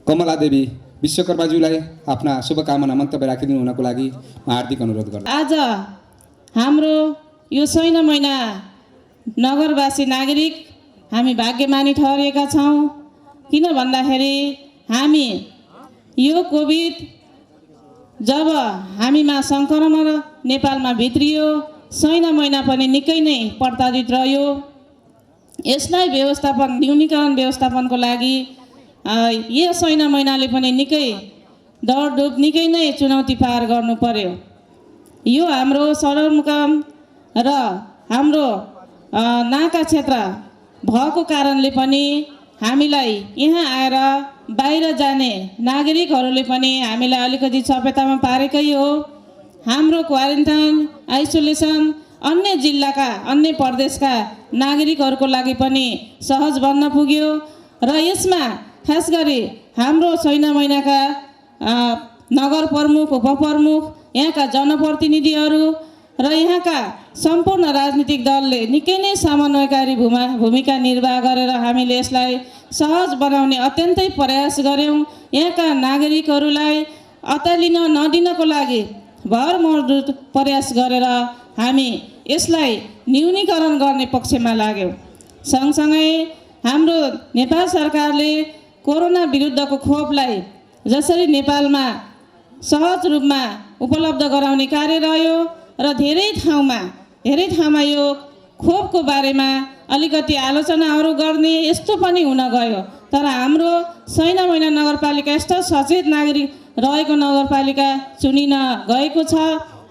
कमला देवी विश्वकर्माज्यूलाई आफ्ना शुभकामना मन्तव्य राखिदिनु हुनको लागि म हार्दिक अनुरोध गर्छु। आज हाम्रो यो छैन महिना नगरवासी नागरिक हामी भाग्यमानी ठहरिएका छौँ। किन भन्दाखेरि हामी यो कोभिड जब हामीमा सङ्क्रमण नेपालमा भित्रियो, छैन महिना पनि निकै नै प्रताडित रह्यो। यसलाई न्यूनीकरण व्यवस्थापनको लागि यो छैन महिनाले पनि निकै दौडधुप निकै नै चुनौती पार गर्नु पर्यो। यो हाम्रो सदरमुकाम र हाम्रो नाका क्षेत्र भएको कारणले पनि हामीलाई यहाँ आएर बाहिर जाने नागरिकहरूले पनि हामीलाई अलिकति चपेटामा पारेकै हो। हाम्रो क्वारेन्टाइन, आइसोलेसन अन्य जिल्लाका, अन्य प्रदेशका नागरिकहरूको लागि पनि सहज बन्न पुग्यो र यसमा खास गरी हाम्रो छैन महिनाका नगर प्रमुख, उपप्रमुख, यहाँका जनप्रतिनिधिहरू र यहाँका सम्पूर्ण राजनीतिक दलले निकै नै समन्वयकारी भूमिका निर्वाह गरेर हामीले यसलाई सहज बनाउने अत्यन्तै प्रयास गऱ्यौँ। यहाँका नागरिकहरूलाई अत्तालिन नदिनको लागि भरमर्दुत प्रयास गरेर हामी यसलाई न्यूनीकरण गर्ने पक्षमा लाग्यौँ। सँगसँगै हाम्रो नेपाल सरकारले कोरोना विरुद्धको खोपलाई जसरी नेपालमा सहज रूपमा उपलब्ध गराउने कार्य रह्यो र धेरै ठाउँमा यो खोपको बारेमा अलिकति आलोचनाहरू गर्ने यस्तो पनि हुन गयो। तर हाम्रो छैन महिना नगरपालिका यस्तो सचेत नागरिक रहेको नगरपालिका चुनिन गएको छ।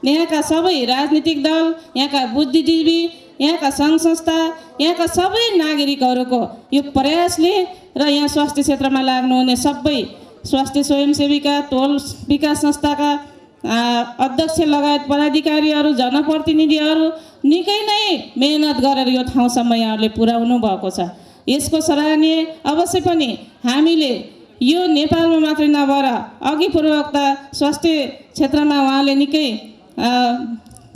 यहाँका सबै राजनीतिक दल, यहाँका बुद्धिजीवी, यहाँका सङ्घ संस्था, यहाँका सबै नागरिकहरूको यो प्रयासले र यहाँ स्वास्थ्य क्षेत्रमा लाग्नुहुने सबै स्वास्थ्य स्वयंसेविका, टोल विकास संस्थाका अध्यक्ष लगायत पदाधिकारीहरू, जनप्रतिनिधिहरू निकै नै मेहनत गरेर यो ठाउँसम्म यहाँहरूले पुर्याउनु भएको छ। यसको सराहनीय अवश्य पनि हामीले यो नेपालमा मात्रै नभएर अघि पूर्ववक्ता स्वास्थ्य क्षेत्रमा उहाँले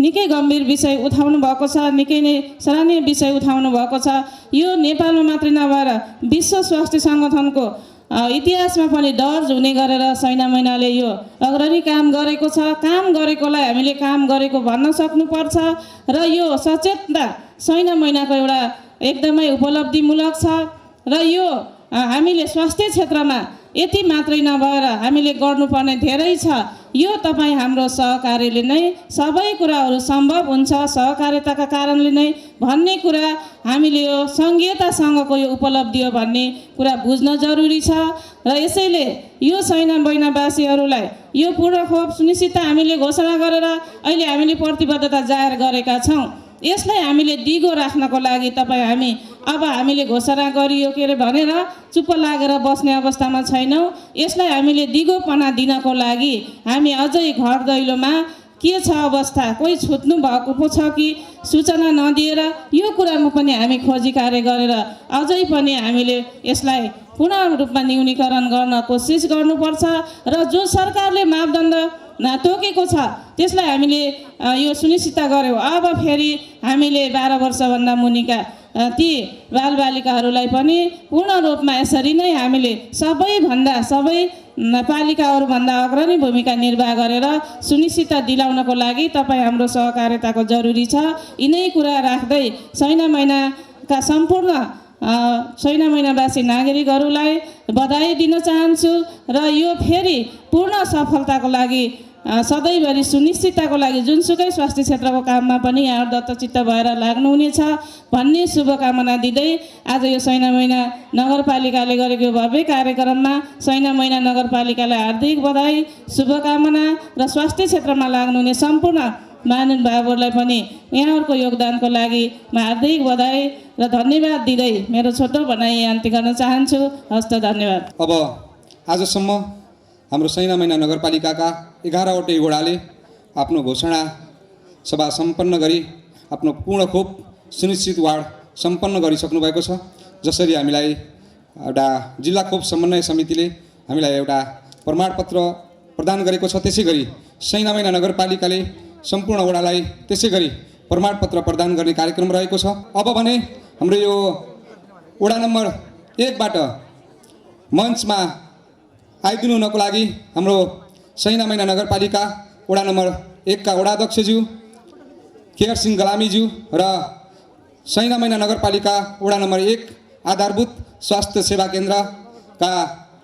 निकै गम्भीर विषय उठाउनु भएको छ, निकै नै सराहनीय विषय उठाउनु भएको छ। यो नेपालमा मात्रै नभएर विश्व स्वास्थ्य सङ्गठनको इतिहासमा पनि दर्ज हुने गरेर छैन महिनाले यो अग्रणी काम गरेको छ। काम गरेकोलाई हामीले काम गरेको भन्न सक्नुपर्छ र यो सचेतता छैन महिनाको एउटा एकदमै उपलब्धिमूलक छ र यो हामीले स्वास्थ्य क्षेत्रमा यति मात्रै नभएर हामीले गर्नुपर्ने धेरै छ। यो तपाईँ हाम्रो सहकार्यले नै सबै कुराहरू सम्भव हुन्छ, सहकार्यताका कारणले नै भन्ने कुरा हामीले यो सङ्घीयतासँगको यो उपलब्धि हो भन्ने कुरा बुझ्न जरुरी छ। र यसैले यो छैन महिनावासीहरूलाई यो पूर्ण खोप सुनिश्चितता हामीले घोषणा गरेर अहिले हामीले प्रतिबद्धता जाहेर गरेका छौँ। यसलाई हामीले दिगो राख्नको लागि हामी अब हामीले घोषणा गरियो के अरे भनेर चुप्प लागेर बस्ने अवस्थामा छैनौँ। यसलाई हामीले दिगोपना दिनको लागि हामी अझै घर दैलोमा के छ अवस्था, कोही छुट्नु भएको पो छ कि सूचना नदिएर यो कुरामा पनि हामी खोजी कार्य गरेर अझै पनि हामीले यसलाई पूर्ण रूपमा न्यूनीकरण गर्न कोसिस गर्नुपर्छ र जो सरकारले मापदण्ड तोकेको छ त्यसलाई हामीले यो सुनिश्चित गऱ्यौँ। अब फेरि हामीले 12 वर्षभन्दा मुनिका ती बालबालिकाहरूलाई पनि पूर्ण रूपमा यसरी नै हामीले सबै पालिकाहरूभन्दा अग्रणी भूमिका निर्वाह गरेर सुनिश्चित दिलाउनको लागि तपाईँ हाम्रो सहकार्यताको जरुरी छ। यिनै कुरा राख्दै सैना महिनाका सम्पूर्ण सैना महिनावासी नागरिकहरूलाई बधाई दिन चाहन्छु र यो फेरि पूर्ण सफलताको लागि सधैँभरि सुनिश्चितताको लागि जुनसुकै स्वास्थ्य क्षेत्रको काममा पनि यहाँ दत्तचित्त भएर लाग्नुहुनेछ भन्ने शुभकामना दिँदै आज यो सैना महिना नगरपालिकाले गरेको भव्य कार्यक्रममा सैना महिना नगरपालिकालाई हार्दिक बधाई शुभकामना र स्वास्थ्य क्षेत्रमा लाग्नुहुने सम्पूर्ण महानुभावहरूलाई पनि यहाँहरूको योगदानको लागि म हार्दिक बधाई र धन्यवाद दिँदै मेरो छोटो भनाइ अन्त्य गर्न चाहन्छु। हस्त धन्यवाद। अब आजसम्म हाम्रो सैना महिना नगरपालिकाका 11वटै वडाले आफ्नो घोषणा सभा सम्पन्न गरी आफ्नो पूर्ण खोप सुनिश्चित वार्ड सम्पन्न गरिसक्नु भएको छ। जसरी हामीलाई एउटा जिल्ला खोप समन्वय समितिले हामीलाई एउटा प्रमाणपत्र प्रदान गरेको छ, त्यसै गरी सैना महिना नगरपालिकाले सम्पूर्ण वडालाई त्यसै गरी प्रमाणपत्र प्रदान गर्ने कार्यक्रम रहेको छ। अब भने हाम्रो यो वडा नम्बर 1बाट मञ्चमा आइदिनु हुनको लागि हाम्रो सैना महिना नगरपालिका वडा नम्बर 1 का वडाध्यक्षज्यू केयर सिंह गलामीज्यू र सैना महिना नगरपालिका वडा नम्बर 1 आधारभूत स्वास्थ्य सेवा केन्द्रका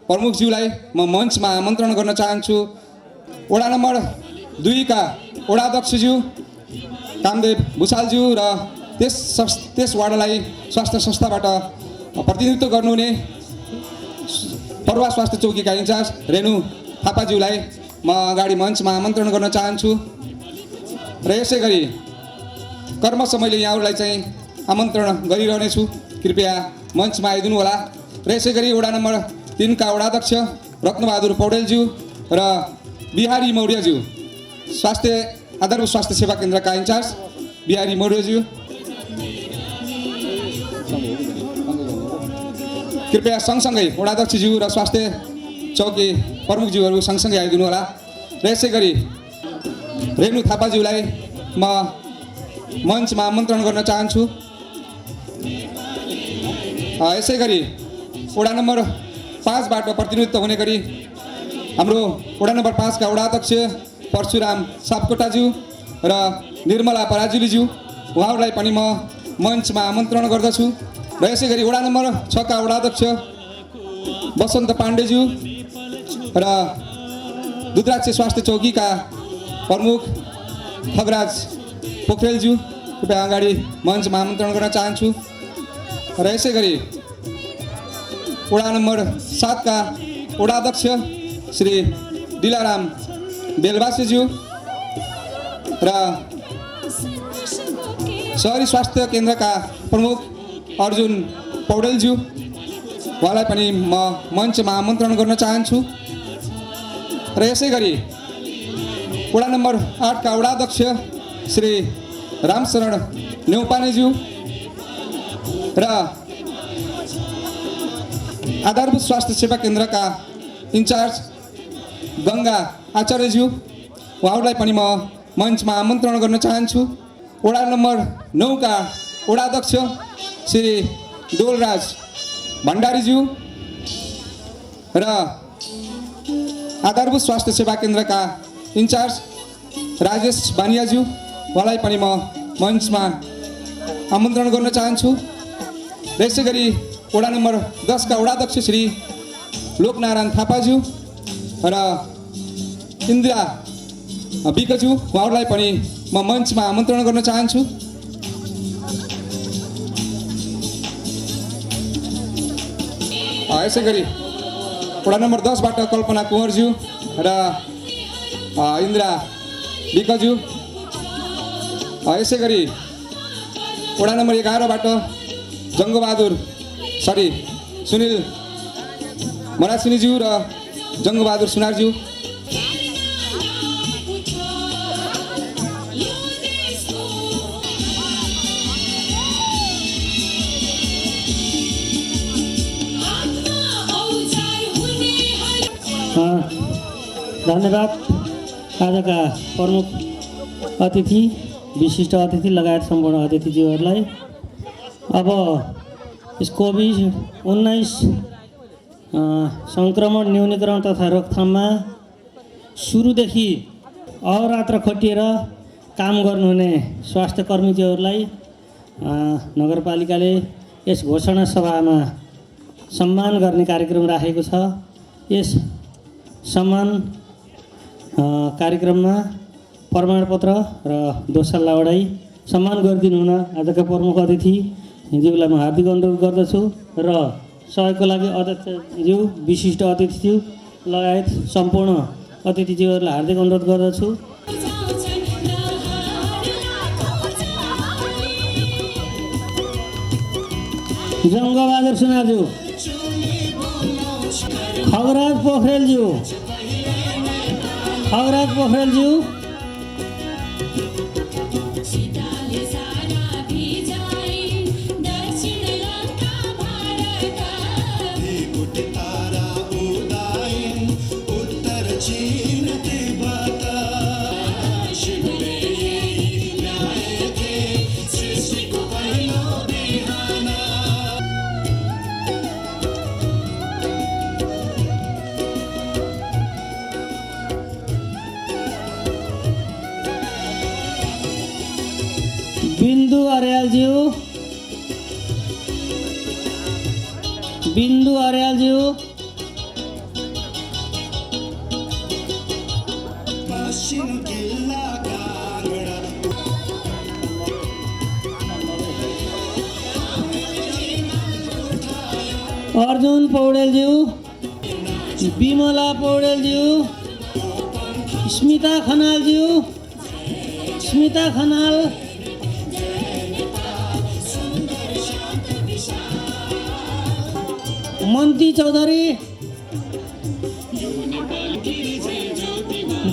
प्रमुखज्यूलाई म मञ्चमा आमन्त्रण गर्न चाहन्छु। वडा नम्बर 2 का वडाध्यक्षज्यू कामदेव भुषालज्यू र त्यस वार्डलाई स्वास्थ्य संस्थाबाट प्रतिनिधित्व गर्नुहुने पर्वा स्वास्थ्य चौकीका इन्चार्ज रेणु थापाज्यूलाई म अगाडि मञ्चमा आमन्त्रण गर्न चाहन्छु। र यसै गरी कर्मश मैले यहाँहरूलाई चाहिँ आमन्त्रण गरिरहनेछु, कृपया मञ्चमा आइदिनु होला। र यसै गरी वडा नम्बर 3 का वडाध्यक्ष रत्नबहादुर पौडेलज्यू र बिहारी मौर्यज्यू आधारभूत स्वास्थ्य सेवा केन्द्रका इन्चार्ज बिहारी मौर्यज्यू कृपया सँगसँगै वडाध्यक्षज्यू र स्वास्थ्य चौकी प्रमुखज्यूहरू सँगसँगै आइदिनु होला। र यसै गरी रेणु थापाज्यूलाई म मञ्चमा आमन्त्रण गर्न चाहन्छु। यसै गरी वडा नम्बर 5बाट प्रतिनिधित्व हुने गरी हाम्रो वडा नम्बर 5 का वडाध्यक्ष परशुराम सापकोटाज्यू र निर्मला पराजुलीज्यू उहाँहरूलाई पनि म मञ्चमा आमन्त्रण गर्दछु। र यसै गरी वडा नम्बर 6 का वडाध्यक्ष बसन्त पाण्डेज्यू र दुधराक्षी स्वास्थ्य चौकीका प्रमुख खगराज पोखरेलज्यू कृपया अगाडि मञ्चमा आमन्त्रण गर्न चाहन्छु। र यसै गरी वडा नम्बर 7 का वडाध्यक्ष श्री दिलाराम बेलवासीज्यू र सहरी स्वास्थ्य केन्द्रका प्रमुख अर्जुन पौडेलज्यू उहाँलाई पनि म मञ्चमा आमन्त्रण गर्न चाहन्छु। र यसै गरी वडा नम्बर 8 का वडाध्यक्ष श्री रामशरण नेउपानेज्यू र आधारभूत स्वास्थ्य सेवा केन्द्रका इन्चार्ज गङ्गा आचार्यज्यू उहाँहरूलाई पनि म मञ्चमा आमन्त्रण गर्न चाहन्छु। वडा नम्बर 9 का वडाध्यक्ष श्री दोलराज भण्डारीज्यू र आधारभूत स्वास्थ्य सेवा केन्द्रका इन्चार्ज राजेश बानियाज्यू उहाँलाई पनि म मञ्चमा आमन्त्रण गर्न चाहन्छु। र यसै गरी वडा नम्बर 10 का वडाध्यक्ष श्री लोकनारायण थापाज्यू र इन्दिरा विकज्यू उहाँहरूलाई पनि म मञ्चमा आमन्त्रण गर्न चाहन्छु। यसै गरी वडा नम्बर 10बाट कल्पना कुँवरज्यू र इन्दिरा विकज्यू यसै गरी वडा नम्बर 11बाट सुनिल मरासिनीज्यू र जङ्गबहादुर सुनारज्यू। धन्यवाद आजका प्रमुख अतिथि, विशिष्ट अतिथि लगायत सम्पूर्ण अतिथिज्यूहरूलाई। अब यस कोभिड-19 सङ्क्रमण न्यूनीकरण तथा रोकथाममा सुरुदेखि अहोरात्र खटिएर काम गर्नुहुने स्वास्थ्य कर्मीज्यूहरूलाई नगरपालिकाले यस घोषणा सभामा सम्मान गर्ने कार्यक्रम राखेको छ। यस सम्मान कार्यक्रममा प्रमाणपत्र र दोस्रो लाउडाई सम्मान गरिदिनु हुन आजका प्रमुख अतिथिज्यूलाई म हार्दिक अनुरोध गर्दछु र सहयोगको लागि अध्यक्षज्यू, विशिष्ट अतिथिज्यू लगायत सम्पूर्ण अतिथिज्यूहरूलाई हार्दिक अनुरोध गर्दछु। जङ्गबहादुर सुनारज्यू, खगराज पोखरेलज्यू, बिन्दु अर्यालज्यू, अर्जुन पौडेलज्यू, विमला पौडेलज्यू, स्मिता खनालज्यू, मन्ती चौधरी,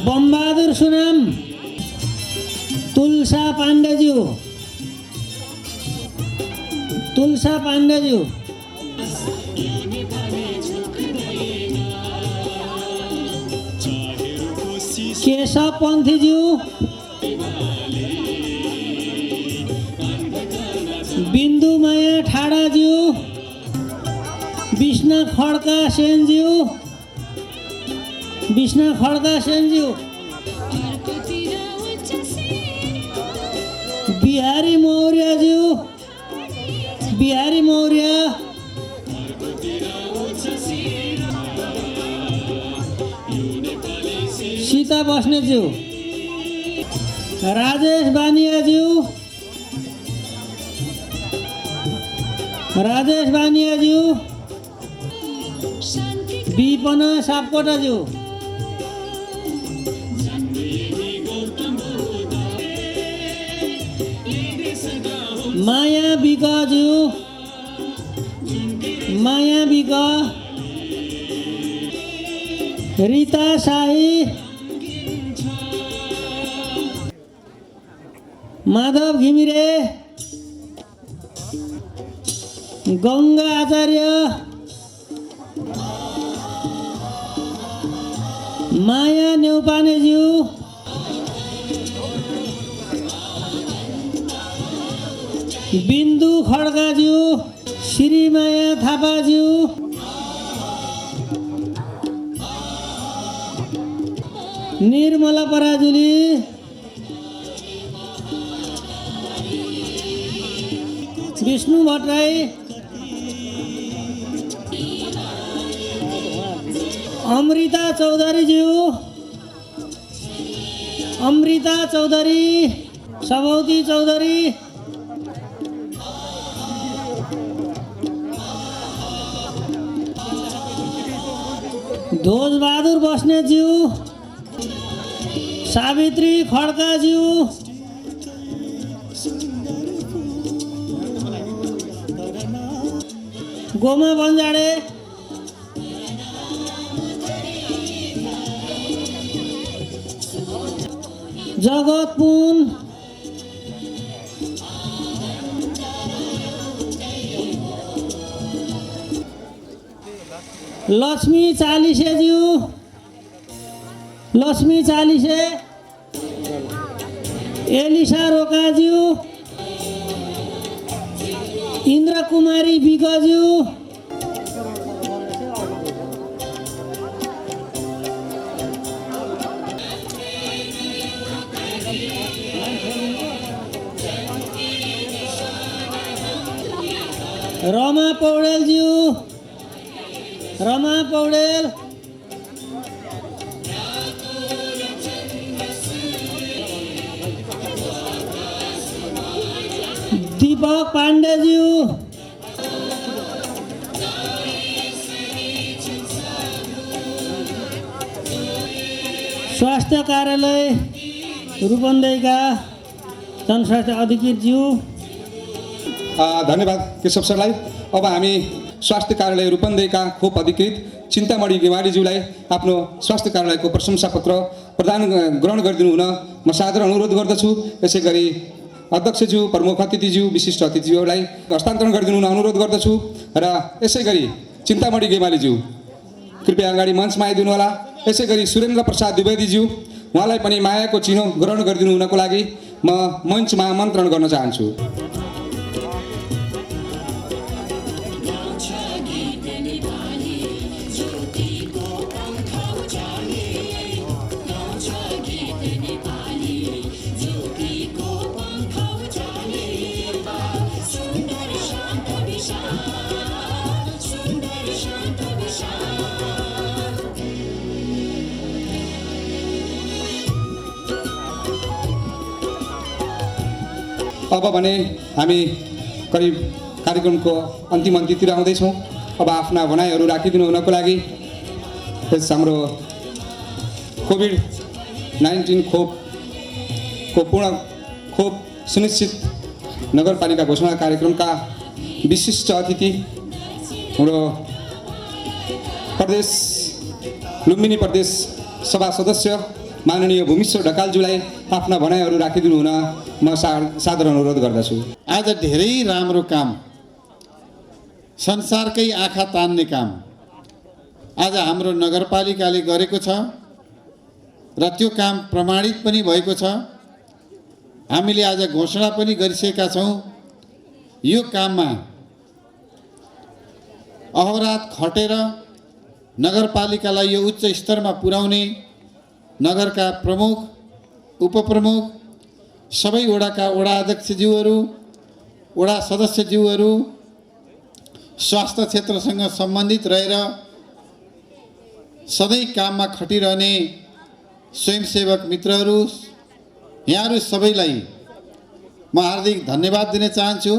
बमबहादुर सुनाम, तुलसा पाण्डेज्यू, केशव पन्थीज्यू, बिन्दुमाया ठाडाज्यू, विष्णु खड्का सेनज्यू, बिहारी मौर्यज्यू, सीता बस्नेतज्यू, राजेश बानियाज्यू, विपना सापकोटाज्यू, माया बिकाज्यू, रीता शाही, माधव घिमिरे, गङ्गा आचार्य, माया नेउपानेज्यू, बिन्दु खड्काज्यू, श्रीमाया थापाज्यू, निर्मला पराजुली, विष्णु भट्टराई, अमृता चौधरी, सबौती चौधरी, ध्वजबहादुर बस्नेतज्यू, सावित्री खड्काज्यू, गोमा बन्जाडे, जगत पुन, लक्ष्मी चालिसेज्यू, लक्ष्मी चालिसे, एलिसा रोकाज्यू, इन्द्र कुमारी बिगज्यू, रमा पौडेलज्यू, रमा पौडेल, दीपक पाण्डेज्यू, स्वास्थ्य कार्यालय रूपन्देहीका जनस्वास्थ्य अधिकृतज्यू। धन्यवाद केशव सरलाई। अब हामी स्वास्थ्य कार्यालय रूपन्देहीका खोप अधिकृत चिन्तामणि गेवालीज्यूलाई आफ्नो स्वास्थ्य कार्यालयको प्रशंसा पत्र ग्रहण गरिदिनु हुन म सादर अनुरोध गर्दछु। यसै गरी अध्यक्षज्यू, प्रमुख अतिथिज्यू, विशिष्ट अतिथिज्यूलाई हस्तान्तरण गरिदिनु हुन अनुरोध गर्दछु। र यसै गरी चिन्तामणि गेवालीज्यू कृपया अगाडि मञ्चमा आइदिनु होला। यसै गरी सुरेन्द्र प्रसाद द्विवेदीज्यू, उहाँलाई पनि मायाको चिनो ग्रहण गरिदिनु हुनको लागि म मञ्चमा आमन्त्रण गर्न चाहन्छु। अब भने हामी करिब कार्यक्रमको अन्तिम अन्त्यतिर आउँदैछौँ। अब आफ्ना भनाइहरू राखिदिनु हुनको लागि यस हाम्रो कोभिड-19 खोपको पूर्ण खोप सुनिश्चित नगरपालिका घोषणा कार्यक्रमका विशिष्ट अतिथि हाम्रो प्रदेश लुम्बिनी प्रदेश सभा सदस्य माननीय भूमेश्वर ढकालज्यूलाई आफ्ना भनाइहरू राखिदिनु हुन म सादर अनुरोध गर्दछु। आज धेरै राम्रो काम, संसारकै आँखा तान्ने काम आज हाम्रो नगरपालिकाले गरेको छ र त्यो काम प्रमाणित पनि भएको छ। हामीले आज घोषणा पनि गरिसकेका छौँ। यो काममा अहोरात खटेर नगरपालिकालाई यो उच्च स्तरमा पुर्याउने नगरका प्रमुख, उपप्रमुख, सबै वडाका वडा अध्यक्षज्यूहरू, वडा सदस्यज्यूहरू, स्वास्थ्य क्षेत्रसँग सम्बन्धित रहेर सधैँ काममा खटिरहने स्वयंसेवक मित्रहरू, यहाँहरू सबैलाई म हार्दिक धन्यवाद दिन चाहन्छु।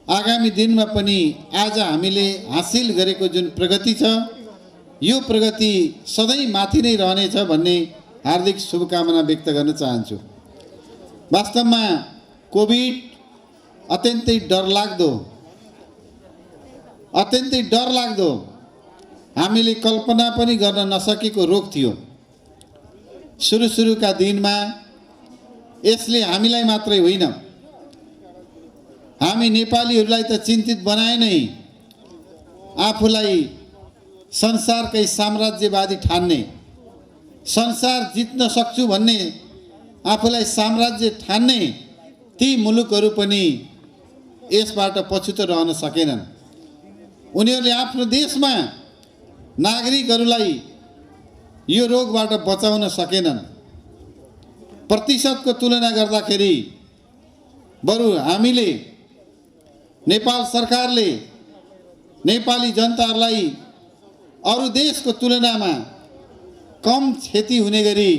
आगामी दिनमा पनि आज हामीले हासिल गरेको जुन प्रगति छ, यो प्रगति सधैँ माथि नै रहनेछ भन्ने हार्दिक शुभकामना व्यक्त गर्न चाहन्छु। वास्तवमा कोभिड अत्यन्तै डरलाग्दो हामीले कल्पना पनि गर्न नसकेको रोग थियो। सुरुका दिनमा यसले हामीलाई मात्रै होइन, हामी नेपालीहरूलाई त चिन्तित बनाए नै। आफूलाई संसारकै साम्राज्यवादी ठान्ने, संसार जित्न सक्छु भन्ने आफूलाई साम्राज्य ठान्ने ती मुलुकहरू पनि यसबाट पछुतो रहन सकेनन्। उनीहरूले आफ्नो देशमा नागरिकहरूलाई यो रोगबाट बचाउन सकेनन्। प्रतिशतको तुलना गर्दाखेरि बरु हामीले, नेपाल सरकारले नेपाली जनताहरूलाई अरू देशको तुलनामा कम क्षति हुने गरी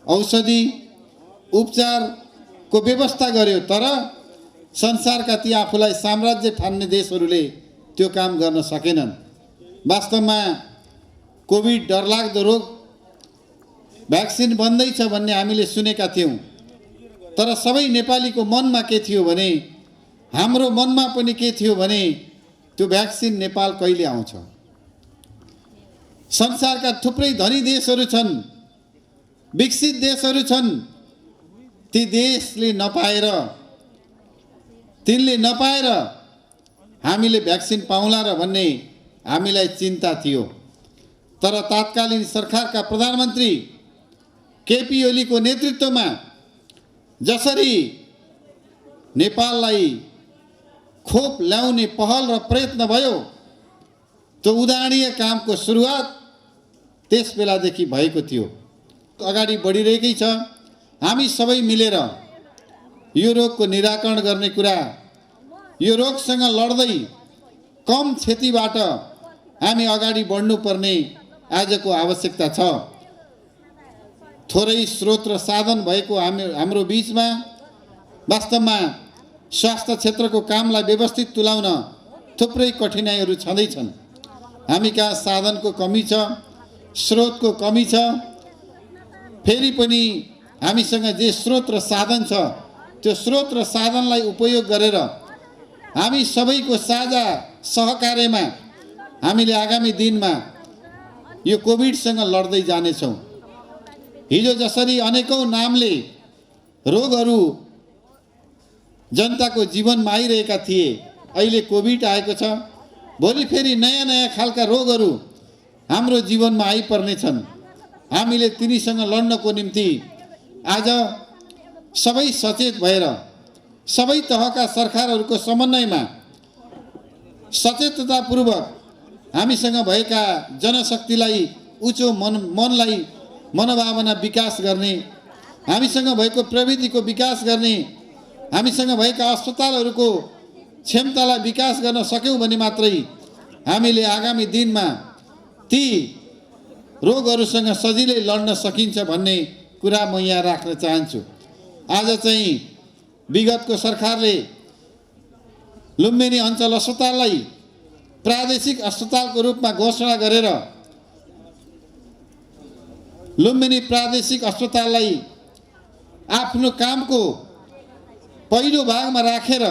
औषधि उपचारको व्यवस्था गर्यो। तर संसारका ती आफूलाई साम्राज्य ठान्ने देशहरूले त्यो काम गर्न सकेनन्। वास्तवमा कोभिड डरलाग्दो रोग, भ्याक्सिन बन्दैछ भन्ने हामीले सुनेका थियौँ। तर सबै नेपालीको मनमा के थियो भने, हाम्रो मनमा पनि के थियो भने, त्यो भ्याक्सिन नेपाल कहिले आउँछ? संसारका थुप्रै धनी देशहरू छन्, विकसित देशहरू छन्, ती देशले नपाएर, तिनले नपाएर हामीले भ्याक्सिन पाउला र भन्ने हामीलाई चिन्ता थियो। तर तत्कालीन सरकारका प्रधानमन्त्री केपी ओलीको नेतृत्वमा जसरी नेपाललाई खोप ल्याउने पहल र प्रयत्न भयो, त्यो उदाहरणीय कामको सुरुवात त्यस बेलादेखि भएको थियो। अगाडि बढिरहेकै छ। हामी सबै मिलेर यो रोगको निराकरण गर्ने कुरा, यो रोगसँग लड्दै कम क्षतिबाट हामी अगाडि बढ्नुपर्ने आजको आवश्यकता छ। थोरै स्रोत र साधन भएको हाम्रो बीचमा वास्तवमा स्वास्थ्य क्षेत्रको कामलाई व्यवस्थित तुल्याउन थुप्रै कठिनाइहरू छँदैछन्। हामी कहाँ साधनको कमी छ, स्रोतको कमी छ। फेरि पनि हामीसँग जे स्रोत र साधन छ, त्यो स्रोत र साधनलाई उपयोग गरेर हामी सबैको साझा सहकार्यमा हामीले आगामी दिनमा यो कोभिडसँग लड्दै जानेछौँ। हिजो जसरी अनेकौँ नामले रोगहरू जनताको जीवनमा आइरहेका थिए, अहिले कोभिड आएको छ, भोलि फेरि नयाँ नयाँ खालका रोगहरू हाम्रो जीवनमा आइपर्नेछन्। हामीले तिनीसँग लड्नको निम्ति आज सबै सचेत भएर सबै तहका सरकारहरूको समन्वयमा सचेततापूर्वक हामीसँग भएका जनशक्तिलाई उच्च मनलाई मनोभावना विकास गर्ने, हामीसँग भएको प्रविधिको विकास गर्ने, हामीसँग भएका अस्पतालहरूको क्षमतालाई विकास गर्न सक्यौँ भने मात्रै हामीले आगामी दिनमा ती रोगहरूसँग सजिलै लड्न सकिन्छ भन्ने कुरा म यहाँ राख्न चाहन्छु। आज चाहिँ विगतको सरकारले लुम्बिनी अञ्चल अस्पताललाई प्रादेशिक अस्पतालको रूपमा घोषणा गरेर लुम्बिनी प्रादेशिक अस्पताललाई आफ्नो कामको पहिलो भागमा राखेर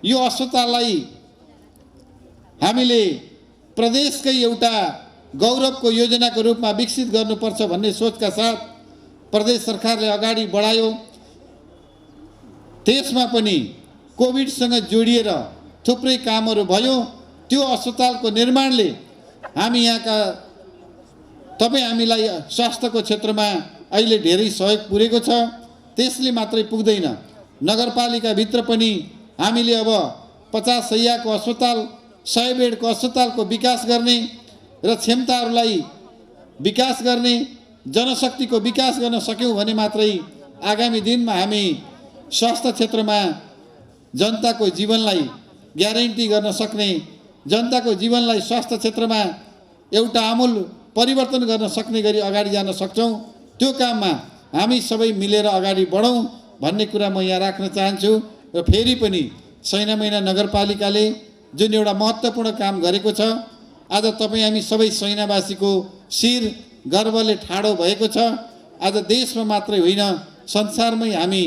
यो अस्पताललाई हामीले प्रदेशकै एउटा गौरवको योजनाको रूपमा विकसित गर्नुपर्छ भन्ने सोचका साथ प्रदेश सरकारले अगाडि बढायो। त्यसमा पनि कोभिडसँग जोडिएर थुप्रै कामहरू भयो। त्यो अस्पतालको निर्माणले हामी यहाँका तपाईँ हामीलाई स्वास्थ्यको क्षेत्रमा अहिले धेरै सहयोग पुगेको छ। त्यसले मात्रै पुग्दैन, नगरपालिकाभित्र पनि हामीले अब 50 शैय्याको अस्पताल, 100 बेडको अस्पतालको विकास गर्ने र क्षमताहरूलाई विकास गर्ने, जनशक्तिको विकास गर्न सक्यौँ भने मात्रै आगामी दिनमा हामी स्वास्थ्य क्षेत्रमा जनताको जीवनलाई ग्यारेन्टी गर्न सक्ने, जनताको जीवनलाई स्वास्थ्य क्षेत्रमा एउटा आमूल परिवर्तन गर्न सक्ने गरी अगाडि जान सक्छौँ। त्यो काममा हामी सबै मिलेर अगाडि बढौँ भन्ने कुरा म यहाँ राख्न चाहन्छु। र फेरि पनि सैनामैना नगरपालिकाले जुन एउटा महत्त्वपूर्ण काम गरेको छ, आज तपाईँ हामी सबै सैनावासीको शिर गर्वले ठाडो भएको छ। आज देशमा मात्रै होइन, संसारमै हामी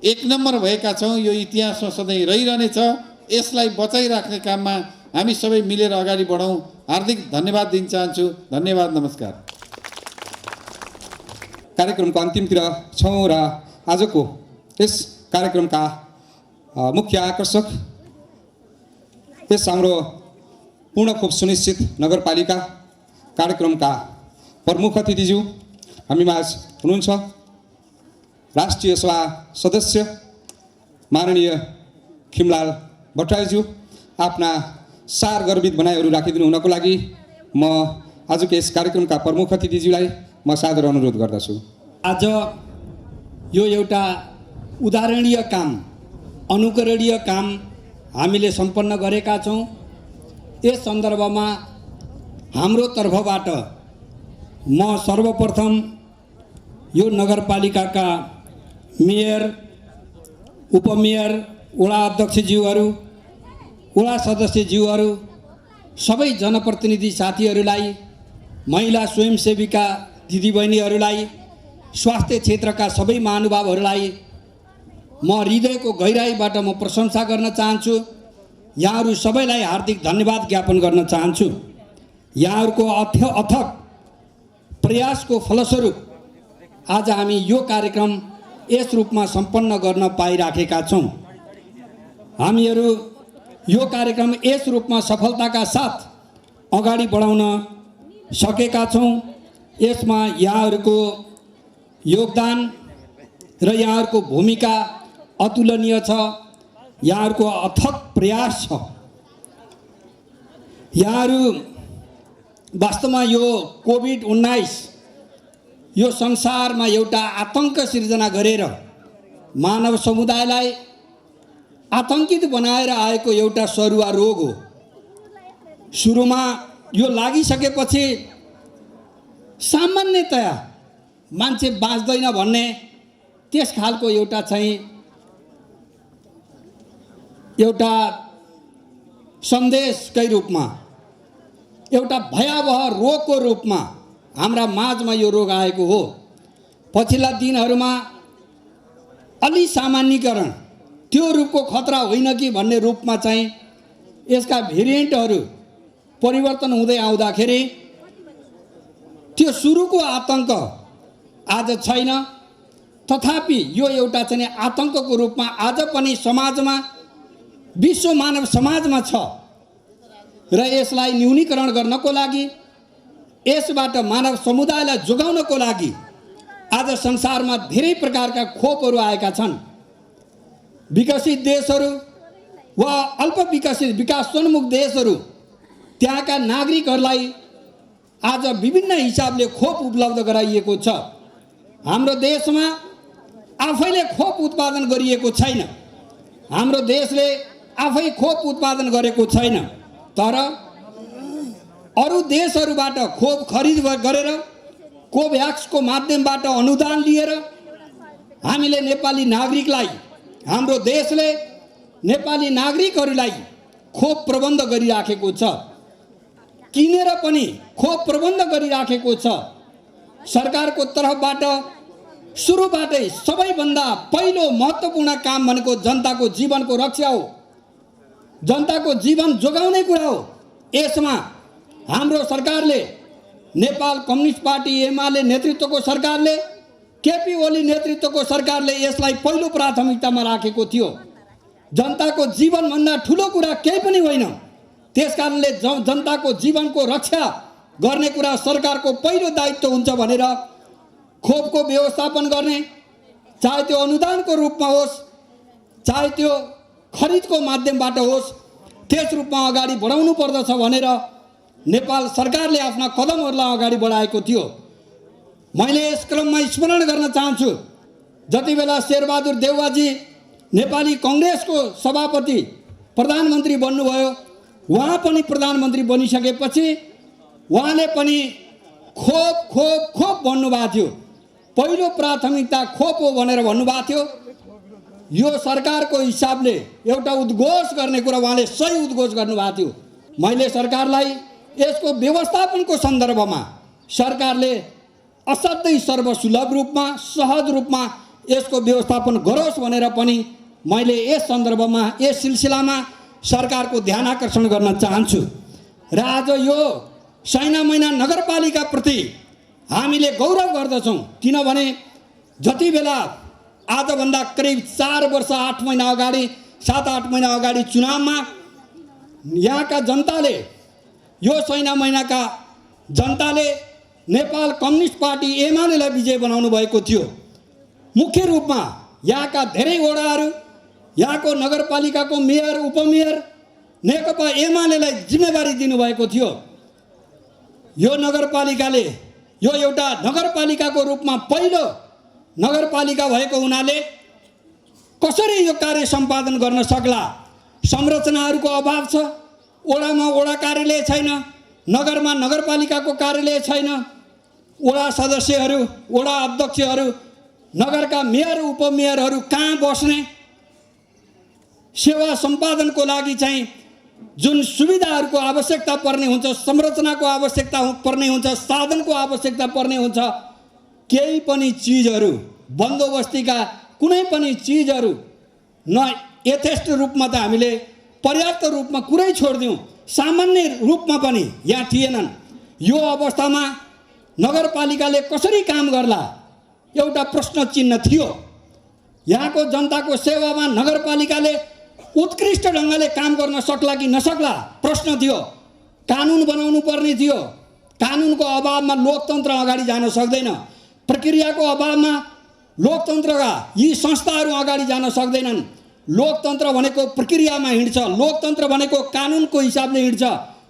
1 नम्बर भएका छौँ। यो इतिहासमा सधैँ रहिरहनेछ। यसलाई बचाइराख्ने काममा हामी सबै मिलेर अगाडि बढौँ। हार्दिक धन्यवाद दिन चाहन्छु। धन्यवाद, नमस्कार। कार्यक्रमको अन्तिमतिर छौँ र आजको यस कार्यक्रमका मुख्य आकर्षक, यस हाम्रो पूर्ण खोप सुनिश्चित नगरपालिका कार्यक्रमका प्रमुख अतिथिज्यू हामीमाझ हुनुहुन्छ। राष्ट्रिय सभा सदस्य माननीय खिमलाल भट्टराईज्यू, आफ्ना सार गर्वित भनाइहरू राखिदिनु हुनको लागि म आजको यस कार्यक्रमका प्रमुख अतिथिज्यूलाई म सादर अनुरोध गर्दछु। आज यो एउटा उदाहरणीय काम, अनुकरणीय काम हामीले सम्पन्न गरेका छौँ। यस सन्दर्भमा हाम्रो तर्फबाट म सर्वप्रथम यो नगरपालिकाका मेयर, उपमेयर, वडा अध्यक्षज्यूहरू, वडा सदस्यज्यूहरू, सबै जनप्रतिनिधि साथीहरूलाई, महिला स्वयंसेविका दिदीबहिनीहरूलाई, स्वास्थ्य क्षेत्रका सबै महानुभावहरूलाई म हृदयको गहिराईबाट म प्रशंसा गर्न चाहन्छु। यहाँहरू सबैलाई हार्दिक धन्यवाद ज्ञापन गर्न चाहन्छु। यहाँहरूको अथक प्रयासको फलस्वरूप आज हामी यो कार्यक्रम यस रूपमा सम्पन्न गर्न पाइराखेका छौँ। हामीहरू यो कार्यक्रम यस रूपमा सफलताका साथ अगाडि बढाउन सकेका छौँ। यसमा यहाँहरूको योगदान र यहाँहरूको भूमिका अतुलनीय छ। यहाँहरूको अथक प्रयास छ। यहाँहरू वास्तवमा यो कोभिड-19 यो संसारमा एउटा आतंक सिर्जना गरेर मानव समुदायलाई आतंकित बनाएर आएको एउटा सरुवा रोग हो। सुरुमा यो लागिसकेपछि सामान्यतया मान्छे बाँच्दैन भन्ने त्यस खालको एउटा चाहिँ एउटा सन्देशकै रूपमा एउटा भयावह रोगको रूपमा हाम्रा माझमा यो रोग आएको हो। पछिल्ला दिनहरूमा अलि सामान्यीकरण त्यो रूपको खतरा होइन कि भन्ने रूपमा चाहिँ यसका भेरिएन्टहरू परिवर्तन हुँदै आउँदाखेरि त्यो सुरुको आतंक आज छैन। तथापि यो एउटा चाहिँ आतंकको रूपमा आज पनि समाजमा विश्व मानव समाजमा छ र यसलाई न्यूनीकरण गर्नको लागि यसबाट मानव समुदायलाई जोगाउनको लागि आज संसारमा धेरै प्रकारका खोपहरू आएका छन्। विकसित देशहरू वा अल्प विकसित विकासोन्मुख देशहरू त्यहाँका नागरिकहरूलाई आज विभिन्न हिसाबले खोप उपलब्ध गराइएको छ। हाम्रो देशमा आफैले खोप उत्पादन गरिएको छैन। हाम्रो देशले आफै खोप उत्पादन गरेको छैन। तर अरू देशहरूबाट खोप खरिद गरेर कोभ्याक्सको माध्यमबाट अनुदान लिएर हामीले नेपाली नागरिकलाई हाम्रो देशले नेपाली नागरिकहरूलाई खोप प्रबन्ध गरिराखेको छ। किनेर पनि खोप प्रबन्ध गरिराखेको छ। सरकारको तर्फबाट सुरुबाटै सबैभन्दा पहिलो महत्त्वपूर्ण काम भनेको जनताको जीवनको रक्षा हो। जनताको जीवन जोगाउने कुरा हो। यसमा हाम्रो सरकारले नेपाल कम्युनिस्ट पार्टी एमाले नेतृत्वको सरकारले केपी ओली नेतृत्वको सरकारले यसलाई पहिलो प्राथमिकतामा राखेको थियो। जनताको जीवनभन्दा ठुलो कुरा केही पनि होइन। त्यसकारणले जनताको जीवनको रक्षा गर्ने कुरा सरकारको पहिलो दायित्व हुन्छ भनेर खोपको व्यवस्थापन गर्ने, चाहे त्यो अनुदानको रूपमा होस् चाहे त्यो खरिदको माध्यमबाट होस्, त्यस रूपमा अगाडि बढाउनु पर्दछ भनेर नेपाल सरकारले आफ्ना कदमहरूलाई अगाडि बढाएको थियो। मैले यस क्रममा स्मरण गर्न चाहन्छु, जति बेला शेरबहादुर देउवाजी नेपाली कङ्ग्रेसको सभापति प्रधानमन्त्री बन्नुभयो, उहाँ पनि प्रधानमन्त्री बनिसकेपछि उहाँले पनि खोप खोप खोप भन्नुभएको थियो। पहिलो प्राथमिकता खोप हो भनेर भन्नुभएको थियो। यो सरकारको हिसाबले एउटा उद्घोष गर्ने कुरा उहाँले सही उद्घोष गर्नुभएको थियो। मैले सरकारलाई यसको व्यवस्थापनको सन्दर्भमा सरकारले असाध्यै सर्वसुलभ रूपमा सहज रूपमा यसको व्यवस्थापन गरोस् भनेर पनि मैले यस सन्दर्भमा यस सिलसिलामा सरकारको ध्यान आकर्षण गर्न चाहन्छु। र आज यो सैना मैना नगरपालिकाप्रति हामीले गौरव गर्दछौँ, किनभने जति बेला आजभन्दा करिब 4 वर्ष 8 महिना अगाडि 7-8 महिना अगाडि चुनावमा यहाँका जनताले यो सैना मैनाका जनताले नेपाल कम्युनिस्ट पार्टी एमालेलाई विजय बनाउनु भएको थियो। मुख्य रूपमा यहाँका धेरै वडाहरू, यहाँको नगरपालिकाको मेयर उपमेयर नेकपा एमालेलाई जिम्मेवारी दिनुभएको थियो। यो नगरपालिकाले यो एउटा नगरपालिकाको रूपमा पहिलो नगरपालिका भएको हुनाले कसरी यो कार्य सम्पादन गर्न सक्ला? संरचनाहरूको अभाव छ। वडामा वडा कार्यालय छैन, नगरमा नगरपालिकाको कार्यालय छैन, वडा सदस्यहरू वडा अध्यक्षहरू नगरका मेयर उपमेयरहरू कहाँ बस्ने? सेवा सम्पादनको लागि चाहिँ जुन सुविधाहरूको आवश्यकता पर्ने हुन्छ, संरचनाको आवश्यकता पर्ने हुन्छ, साधनको आवश्यकता पर्ने हुन्छ, केही पनि चिजहरू बन्दोबस्तीका कुनै पनि चिजहरू न यथेष्ट रूपमा त हामीले पर्याप्त रूपमा कुरै छोडिदिउँ, सामान्य रूपमा पनि यहाँ थिएनन्। यो अवस्थामा नगरपालिकाले कसरी काम गर्ला एउटा प्रश्न चिन्ह थियो। यहाँको जनताको सेवामा नगरपालिकाले उत्कृष्ट ढङ्गले काम गर्न सक्ला कि नसक्ला प्रश्न थियो। कानुन बनाउनु पर्ने थियो। कानुनको अभावमा लोकतन्त्र अगाडि जान सक्दैन। प्रक्रियाको अभावमा लोकतन्त्रका यी संस्थाहरू अगाडि जान सक्दैनन्। लोकतन्त्र भनेको प्रक्रियामा हिँड्छ। लोकतन्त्र भनेको कानुनको हिसाबले हिँड्छ।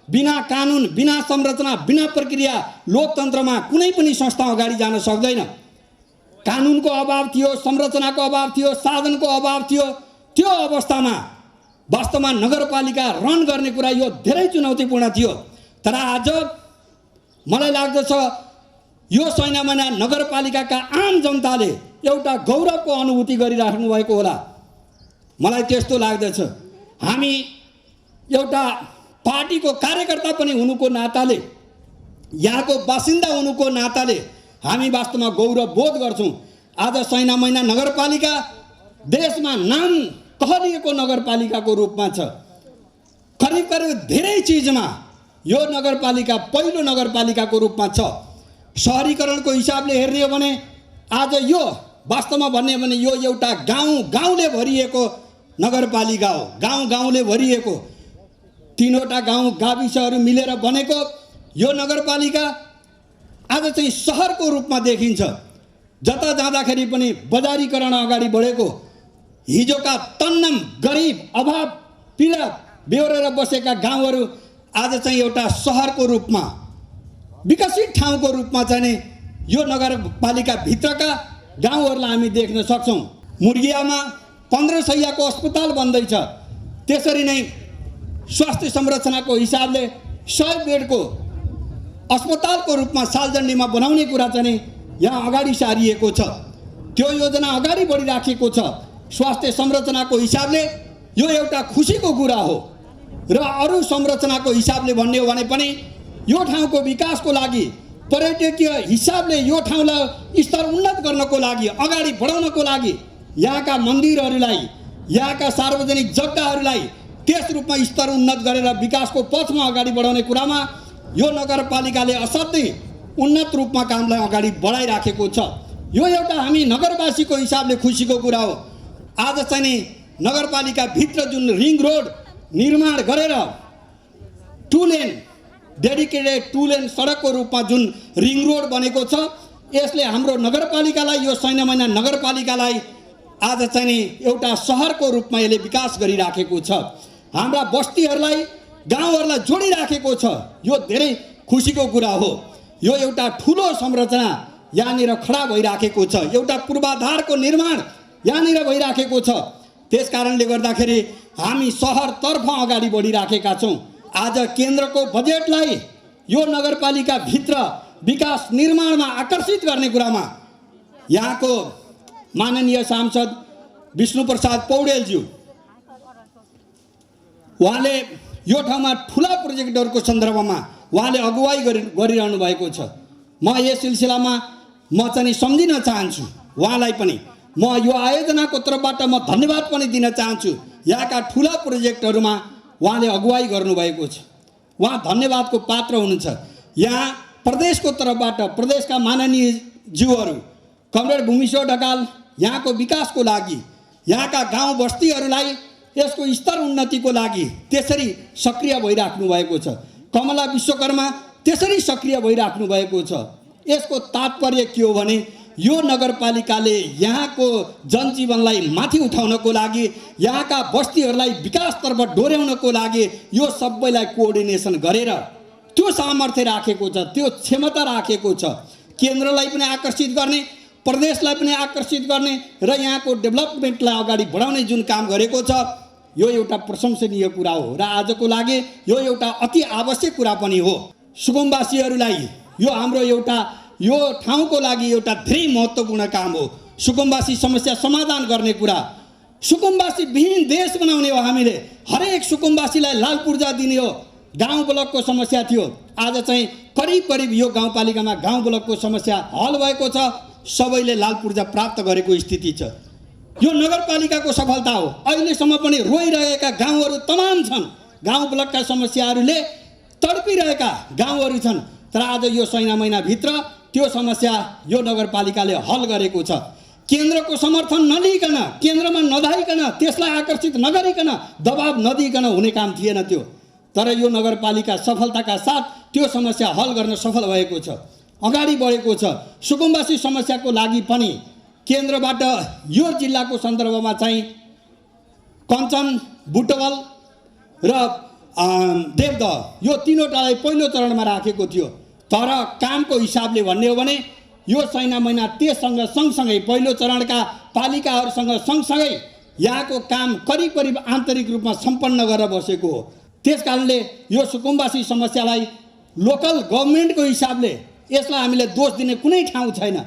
बिना कानुन, बिना संरचना, बिना प्रक्रिया लोकतन्त्रमा कुनै पनि संस्था अगाडि जान सक्दैन। कानुनको अभाव थियो, संरचनाको अभाव थियो, साधनको अभाव थियो। त्यो अवस्थामा वास्तवमा नगरपालिका रन गर्ने कुरा यो धेरै चुनौतीपूर्ण थियो। तर आज मलाई लाग्दछ यो छैन नगरपालिकाका आम जनताले एउटा गौरवको अनुभूति गरिराख्नु भएको होला। मलाई त्यस्तो लाग्दछ। हामी एउटा पार्टीको कार्यकर्ता पनि हुनुको नाताले, यहाँको बासिन्दा हुनुको नाताले हामी वास्तवमा गौरव बोध गर्छौँ। आज सैना मैना नगरपालिका देशमा नाम कहलिएको नगरपालिकाको रूपमा छ। करिब करिब धेरै चिजमा यो नगरपालिका पहिलो नगरपालिकाको रूपमा छ। सहरीकरणको हिसाबले हेर्ने हो भने आज यो वास्तवमा भन्ने हो भने यो एउटा गाउँले भरिएको नगरपालिका हो। गाउँले भरिएको 3वटा गाउँ गाविसहरू मिलेर बनेको यो नगरपालिका आज चाहिँ सहरको रूपमा देखिन्छ। जता जाँदाखेरि पनि बजारीकरण अगाडि बढेको, हिजोका तन्नम गरिब अभाव पीडा बेहोरेर बसेका गाउँहरू आज चाहिँ एउटा सहरको रूपमा, विकसित ठाउँको रूपमा चाहिँ यो नगरपालिका भित्रका गाउँहरूलाई हामी देख्न सक्छौँ। मुर्गियामा 15 शैय्याको अस्पताल बन्दैछ। त्यसरी नै स्वास्थ्य संरचनाको हिसाबले 100 बेडको अस्पतालको रूपमा सालजण्डीमा बनाउने कुरा चाहिँ यहाँ अगाडि सारिएको छ। त्यो योजना अगाडि बढिराखेको छ। स्वास्थ्य संरचनाको हिसाबले यो एउटा खुसीको कुरा हो। र अरू संरचनाको हिसाबले भन्ने हो भने पनि यो ठाउँको विकासको लागि, पर्यटकीय हिसाबले यो ठाउँलाई स्तर उन्नत गर्नको लागि, अगाडि बढाउनको लागि यहाँका मन्दिरहरूलाई, यहाँका सार्वजनिक जग्गाहरूलाई त्यस रूपमा स्तर उन्नत गरेर विकासको पथमा अगाडि बढाउने कुरामा यो नगरपालिकाले असाध्यै उन्नत रूपमा कामलाई अगाडि बढाइराखेको छ। यो एउटा हामी नगरवासीको हिसाबले खुसीको कुरा हो। आज चाहिँ नि नगरपालिका भित्र जुन रिङ रोड निर्माण गरेर 2 लेन डेडिकेटेड 2 लेन सडकको रूपमा जुन रिङ रोड बनेको छ, यसले हाम्रो नगरपालिकालाई, यो सैनामैना नगरपालिकालाई आज चाहिँ नि एउटा सहरको रूपमा यसले विकास गरिराखेको छ। हाम्रा बस्तीहरूलाई, गाउँहरूलाई जोडिराखेको छ। यो धेरै खुसीको कुरा हो। यो एउटा ठुलो संरचना यहाँनिर खडा भइराखेको छ। एउटा पूर्वाधारको निर्माण यहाँनिर भइराखेको छ। त्यस कारणले गर्दाखेरि हामी सहरतर्फ अगाडि बढिराखेका छौँ। आज केन्द्रको बजेटलाई यो नगरपालिका भित्र विकास निर्माणमा आकर्षित गर्ने कुरामा यहाँको माननीय सांसद विष्णुप्रसाद पौडेलज्यू, उहाँले यो ठाउँमा ठुला प्रोजेक्टहरूको सन्दर्भमा उहाँले अगुवाई गरिरहनु भएको छ। म यस सिलसिलामा म चाहिँ सम्झिन चाहन्छु उहाँलाई पनि। म यो आयोजनाको तर्फबाट म धन्यवाद पनि दिन चाहन्छु। यहाँका ठुला प्रोजेक्टहरूमा उहाँले अगुवाई गर्नुभएको छ। उहाँ धन्यवादको पात्र हुनुहुन्छ। यहाँ प्रदेशको तर्फबाट प्रदेशका माननीय ज्यूहरू कमरेड भूमिश्वर ढकाल यहाँको विकासको लागि, यहाँका गाउँ बस्तीहरूलाई यसको स्तर उन्नतिको लागि त्यसरी सक्रिय भइराख्नु भएको छ। कमला विश्वकर्मा त्यसरी सक्रिय भइराख्नु भएको छ। यसको तात्पर्य के हो भने यो नगरपालिकाले यहाँको जनजीवनलाई माथि उठाउनको लागि, यहाँका बस्तीहरूलाई विकासतर्फ डोर्याउनको लागि यो सबैलाई कोअर्डिनेसन गरेर त्यो सामर्थ्य राखेको छ, त्यो क्षमता राखेको छ। केन्द्रलाई पनि आकर्षित गर्ने, प्रदेशलाई पनि आकर्षित गर्ने र यहाँको डेभलपमेन्टलाई अगाडि बढाउने जुन काम गरेको छ, यो एउटा प्रशंसनीय कुरा हो। र आजको लागि यो एउटा अति आवश्यक कुरा पनि हो। सुकुम्बासीहरूलाई यो हाम्रो एउटा यो ठाउँको लागि एउटा धेरै महत्त्वपूर्ण काम हो। सुकुम्बासी समस्या समाधान गर्ने कुरा, सुकुम्बासी विहीन देश बनाउने हो। हामीले हरेक सुकुम्बासीलाई लाल पूर्जा दिने हो। गाउँ ब्लकको समस्या थियो, आज चाहिँ करिब करिब यो गाउँपालिकामा गाउँ ब्लकको समस्या हल भएको छ। सबैले लाल पूर्जा प्राप्त गरेको स्थिति छ। यो नगरपालिकाको सफलता हो। अहिलेसम्म पनि रोइरहेका गाउँहरू तमाम छन्, गाउँ ब्लकका समस्याहरूले तडपिरहेका गाउँहरू छन्, तर आज यो 6 महिनाभित्र त्यो समस्या यो नगरपालिकाले हल गरेको छ। केन्द्रको समर्थन नलिकन, केन्द्रमा नधाइकन, त्यसलाई आकर्षित नगरिकन, दबाब नदिइकन हुने काम थिएन त्यो। तर यो नगरपालिका सफलताका साथ त्यो समस्या हल गर्न सफल भएको छ, अगाडि बढेको छ। सुकुम्बासी समस्याको लागि पनि केन्द्रबाट यो जिल्लाको सन्दर्भमा चाहिँ कञ्चन, बुटवल र देवदह यो तीनवटालाई पहिलो चरणमा राखेको थियो। तर कामको हिसाबले भन्ने हो भने यो 6 महिना त्यससँग सँगसँगै पहिलो चरणका पालिकाहरूसँग सँगसँगै यहाँको काम करिब करिब आन्तरिक रूपमा सम्पन्न गरेर बसेको हो। त्यस कारणले यो सुकुम्बासी समस्यालाई लोकल गभर्मेन्टको हिसाबले यसलाई हामीले दोष दिने कुनै ठाउँ छैन।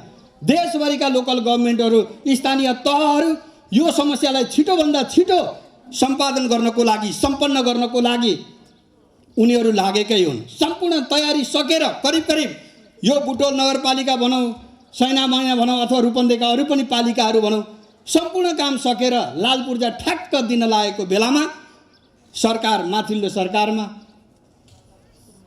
देशभरिका लोकल गभर्मेन्टहरू, स्थानीय तहहरू यो समस्यालाई छिटोभन्दा छिटो सम्पादन गर्नको लागि, सम्पन्न गर्नको लागि उनीहरू लागेकै हुन्। सम्पूर्ण तयारी सकेर करिब करिब यो बुटवल नगरपालिका भनौँ, 6 महिना भनौँ, अथवा रूपन्देहीका अरू पनि पालिकाहरू भनौँ, सम्पूर्ण काम सकेर लाल पूर्जा ठ्याक्क दिन लागेको बेलामा सरकार, माथिल्लो सरकारमा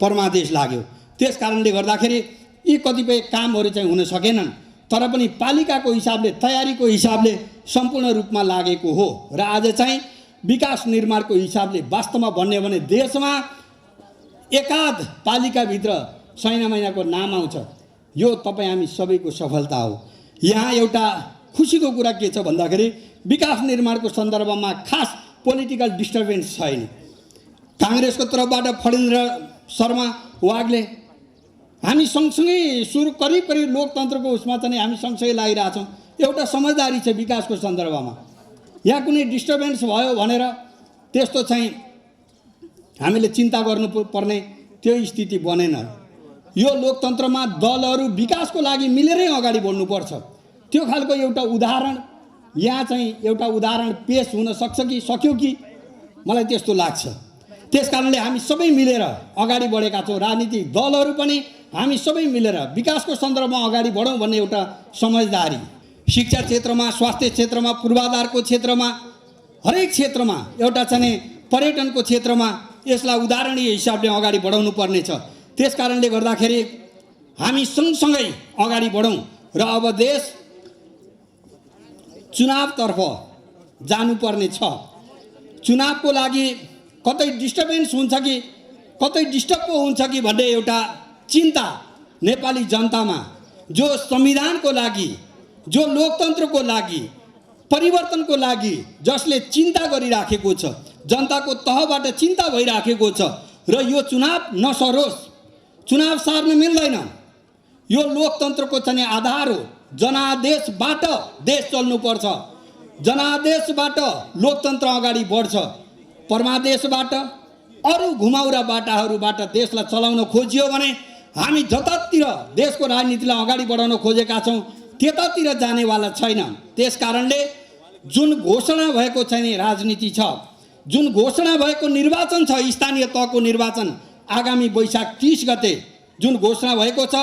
परमादेश लाग्यो। त्यस कारणले गर्दाखेरि यी कतिपय कामहरू चाहिँ हुन सकेनन्। तर पनि पालिकाको हिसाबले, तयारीको हिसाबले सम्पूर्ण रूपमा लागेको हो। र आज चाहिँ विकास निर्माणको हिसाबले वास्तवमा भन्ने भने देशमा एकाध पालिकाभित्र 6 महिनाको नाम आउँछ। यो तपाईँ हामी सबैको सफलता हो। यहाँ एउटा खुसीको कुरा के छ भन्दाखेरि विकास निर्माणको सन्दर्भमा खास पोलिटिकल डिस्टर्बेन्स छैन। काङ्ग्रेसको तर्फबाट फणेन्द्र शर्मा वाग्ले हामी सँगसँगै सुरु करिब करिब लोकतन्त्रको उसमा चाहिँ हामी सँगसँगै लागिरहेछौँ। एउटा समझदारी छ विकासको सन्दर्भमा। यहाँ कुनै डिस्टर्बेन्स भयो भनेर त्यस्तो चाहिँ हामीले चिन्ता गर्नुपर्ने त्यो स्थिति बनेन। यो लोकतन्त्रमा दलहरू विकासको लागि मिलेरै अगाडि बढ्नुपर्छ। त्यो खालको एउटा उदाहरण यहाँ चाहिँ एउटा उदाहरण पेश हुन सक्छ कि सक्यो कि मलाई त्यस्तो लाग्छ। त्यस कारणले हामी सबै मिलेर अगाडि बढेका छौँ। राजनीतिक दलहरू पनि हामी सबै मिलेर विकासको सन्दर्भमा अगाडि बढौँ भन्ने एउटा समझदारी, शिक्षा क्षेत्रमा, स्वास्थ्य क्षेत्रमा, पूर्वाधारको क्षेत्रमा, हरेक क्षेत्रमा, एउटा चाहिँ पर्यटनको क्षेत्रमा यसलाई उदाहरणीय हिसाबले अगाडि बढाउनु पर्ने छ। त्यस कारणले गर्दाखेरि हामी सँगसँगै अगाडि बढौँ र अब देश चुनावतर्फ जानुपर्ने छ। चुनावको लागि कतै डिस्टर्बेन्स हुन्छ कि कतै डिस्टर्ब पो हुन्छ कि भन्ने एउटा चिन्ता नेपाली जनतामा, जो संविधानको लागि, जो लोकतन्त्रको लागि, परिवर्तनको लागि जसले चिन्ता गरिराखेको छ, जनताको तहबाट चिन्ता भइराखेको छ र यो चुनाव नसरोस्, चुनाव सार्न मिल्दैन। यो लोकतन्त्रको चाहिँ आधार हो। जनादेशबाट देश चल्नुपर्छ, जनादेशबाट लोकतन्त्र अगाडि बढ्छ। परमादेशबाट, अरू घुमाउरा बाटाहरूबाट देशलाई चलाउन खोजियो भने हामी जतातिर देशको राजनीतिलाई अगाडि बढाउन खोजेका छौँ त्यतातिर जानेवाला छैन। त्यस कारणले जुन घोषणा भएको चाहिँ राजनीति छ, जुन घोषणा भएको निर्वाचन छ, स्थानीय तहको निर्वाचन आगामी वैशाख 30 गते जुन घोषणा भएको छ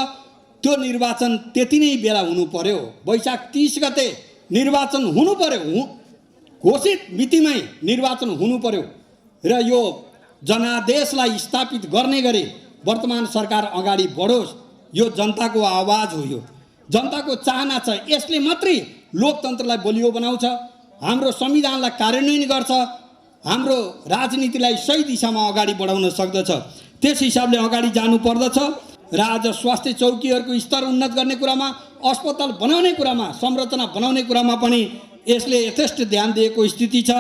त्यो निर्वाचन त्यति नै बेला हुनु पर्यो। वैशाख 30 गते निर्वाचन हुनु पर्यो, घोषित मितिमै निर्वाचन हुनु पर्यो र यो जनादेशलाई स्थापित गर्ने गरी वर्तमान सरकार अगाडि बढोस्। यो जनताको आवाज हो, यो जनताको चाहना छ। यसले मात्रै लोकतन्त्रलाई बलियो बनाउँछ, हाम्रो संविधानलाई कार्यान्वयन गर्छ, हाम्रो राजनीतिलाई सही दिशामा अगाडि बढाउन सक्दछ। त्यस हिसाबले अगाडि जानु पर्दछ र आज स्वास्थ्य चौकीहरूको स्तर उन्नत गर्ने कुरामा, अस्पताल बनाउने कुरामा, संरचना बनाउने कुरामा पनि यसले यथेष्ट ध्यान दिएको स्थिति छ।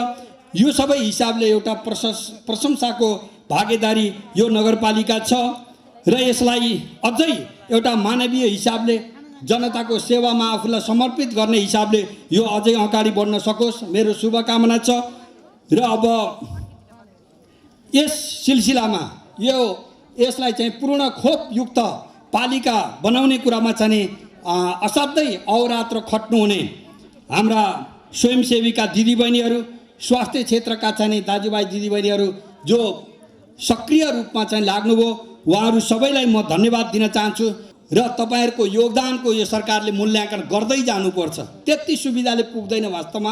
यो सबै हिसाबले एउटा प्रशंसाको भागीदारी यो नगरपालिका छ र यसलाई अझै एउटा मानवीय हिसाबले, जनताको सेवामा आफूलाई समर्पित गर्ने हिसाबले यो अझै अगाडि बढ्न सकोस्, मेरो शुभकामना छ। र अब यस सिलसिलामा यसलाई चाहिँ पूर्ण खोपयुक्त पालिका बनाउने कुरामा चाहिँ असाध्यै अहोरात्र खट्नुहुने हाम्रा स्वयंसेविका दिदीबहिनीहरू, स्वास्थ्य क्षेत्रका चाहिँ दाजुभाइ दिदीबहिनीहरू जो सक्रिय रूपमा चाहिँ लाग्नुभयो, उहाँहरू सबैलाई म धन्यवाद दिन चाहन्छु। र तपाईँहरूको योगदानको यो सरकारले मूल्याङ्कन गर्दै जानुपर्छ। त्यति सुविधाले पुग्दैन वास्तवमा।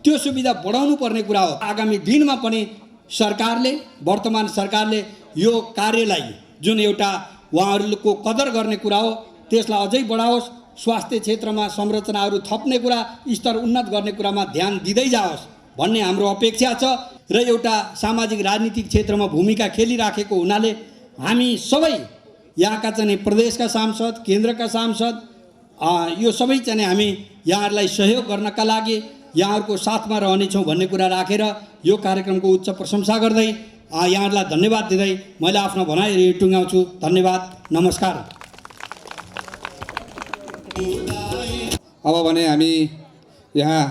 त्यो सुविधा बढाउनु पर्ने कुरा हो। आगामी दिनमा पनि सरकारले, वर्तमान सरकारले यो कार्यलाई जुन एउटा उहाँहरूको कदर गर्ने कुरा हो त्यसलाई अझै बढाओस्। स्वास्थ्य क्षेत्रमा संरचनाहरू थप्ने कुरा, स्तर उन्नत गर्ने कुरामा ध्यान दिँदै जाओस् भन्ने हाम्रो अपेक्षा छ। र एउटा सामाजिक राजनीतिक क्षेत्रमा भूमिका खेलिराखेको हुनाले हामी सबै यहाँका चाहिँ प्रदेशका सांसद, केन्द्रका सांसद, यो सबै चाहिँ हामी यहाँहरूलाई सहयोग गर्नका लागि यहाँहरूको साथमा रहनेछौँ भन्ने कुरा राखेर यो कार्यक्रमको उच्च प्रशंसा गर्दै यहाँहरूलाई धन्यवाद दिँदै मैले आफ्नो भनाइ टुङ्गाउँछु। धन्यवाद, नमस्कार। अब भने हामी यहाँ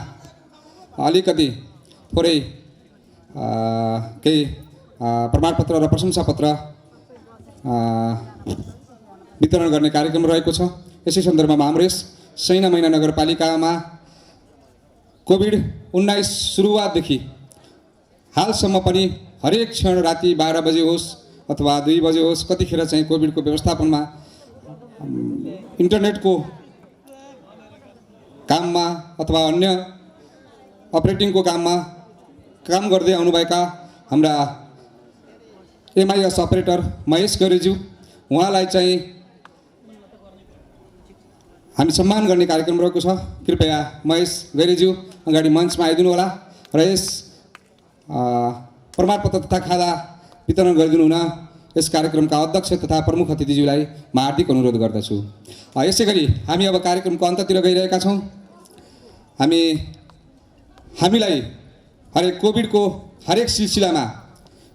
अलिकति थोरै केही प्रमाणपत्र र प्रशंसापत्र वितरण गर्ने कार्यक्रम रहेको छ। यसै सन्दर्भमा हाम्रो यस सैनामैना नगरपालिकामा कोभिड-19 सुरुवातदेखि हालसम्म पनि हरेक क्षण राति 12 बजे होस् अथवा 2 बजे होस्, कतिखेर चाहिँ कोभिडको व्यवस्थापनमा इन्टरनेटको काममा अथवा अन्य अपरेटिङको काममा काम गर्दै आउनुभएका हाम्रा एमआइएस अपरेटर महेश गैरेज्यू, उहाँलाई चाहिँ हामी सम्मान गर्ने कार्यक्रम रहेको छ। कृपया महेश गैरेज्यू अगाडि मञ्चमा आइदिनु होला र यस प्रमाणपत्र तथा खादा वितरण गरिदिनु हुन यस कार्यक्रमका अध्यक्ष तथा प्रमुख अतिथिज्यूलाई म हार्दिक अनुरोध गर्दछु। यसै गरी हामी अब कार्यक्रमको अन्ततिर गइरहेका छौँ। हामीलाई कोभिडको हरेक सिलसिलामा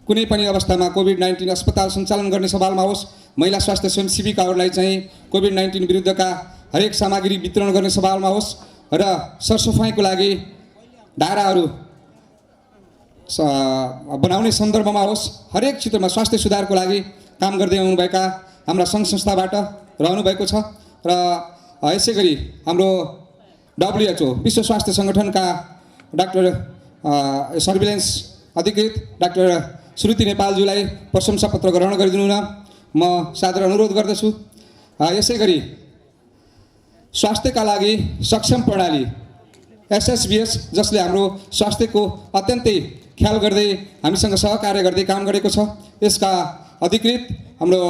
कुनै पनि अवस्थामा कोभिड-19 अस्पताल सञ्चालन गर्ने सवालमा होस्, महिला स्वास्थ्य स्वयंसेविकाहरूलाई चाहिँ कोभिड-19 विरुद्धका हरेक सामग्री वितरण गर्ने सवालमा होस् र सरसफाइको लागि दायराहरू बनाउने सन्दर्भमा होस्, हरेक क्षेत्रमा स्वास्थ्य सुधारको लागि काम गर्दै आउनुभएका हाम्रा सङ्घ संस्थाबाट रहनुभएको छ। र यसै गरी हाम्रो WHO विश्व स्वास्थ्य सङ्गठनका डाक्टर सर्भिलेन्स अधिकृत डाक्टर श्रुति नेपालज्यूलाई प्रशंसापत्र ग्रहण गरिदिनु हुन म सादर अनुरोध गर्दछु। यसै गरी स्वास्थ्यका लागि सक्षम प्रणाली SSBS, जसले हाम्रो स्वास्थ्यको अत्यन्तै ख्याल गर्दै हामीसँग सहकार्य गर्दै काम गरेको छ, यसका अधिकृत हाम्रो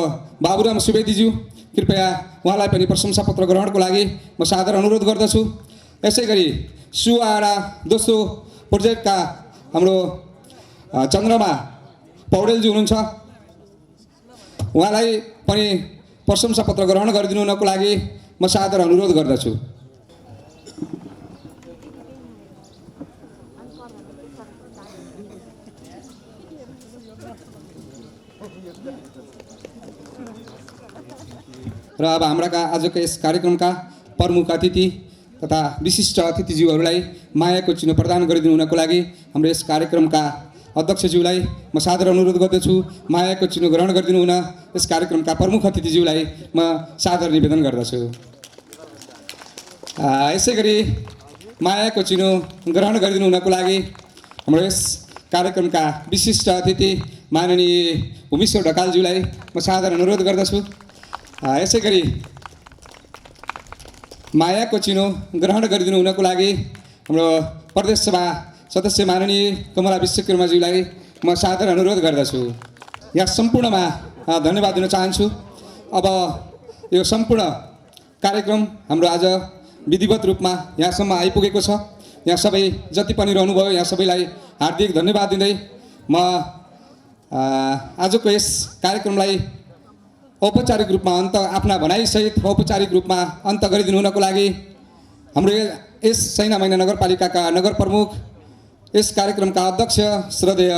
बाबुराम सुवेदीज्यू, कृपया उहाँलाई पनि प्रशंसापत्र ग्रहणको लागि म सादर अनुरोध गर्दछु। यसै गरी सुवाडा दोस्रो प्रोजेक्टका हाम्रो चन्द्रमा पौडेलजी हुनुहुन्छ, उहाँलाई पनि प्रशंसापत्र ग्रहण गरिदिनु हुनको लागि म सादर अनुरोध गर्दछु। र अब हाम्रा आजको यस कार्यक्रमका प्रमुख अतिथि तथा विशिष्ट अतिथिज्यूहरूलाई मायाको चिनो प्रदान गरिदिनु हुनको लागि हाम्रो यस कार्यक्रमका अध्यक्षज्यूलाई म सादर अनुरोध गर्दछु। मायाको चिनो ग्रहण गरिदिनु हुन यस कार्यक्रमका प्रमुख अतिथिज्यूलाई म सादर निवेदन गर्दछु। यसै गरी मायाको चिनो ग्रहण गरिदिनु हुनको लागि हाम्रो यस कार्यक्रमका विशिष्ट अतिथि माननीय भूमेश्वर ढकालज्यूलाई म सादर अनुरोध गर्दछु। यसै गरी मायाको चिनो ग्रहण गरिदिनु हुनको लागि हाम्रो प्रदेश सभा सदस्य माननीय कमला विश्वकर्माज्यूलाई म सादर अनुरोध गर्दछु। यहाँ सम्पूर्णमा धन्यवाद दिन चाहन्छु। अब यो सम्पूर्ण कार्यक्रम हाम्रो आज विधिवत रूपमा यहाँसम्म आइपुगेको छ। यहाँ सबै जति पनि रहनुभयो यहाँ सबैलाई हार्दिक धन्यवाद दिँदै म आजको यस कार्यक्रमलाई औपचारिक रूपमा आफ्ना भनाइसहित औपचारिक रूपमा अन्त गरिदिनु हुनको लागि हाम्रो यस सैनामैना नगरपालिकाका नगर प्रमुख, यस कार्यक्रमका अध्यक्ष श्रद्धेय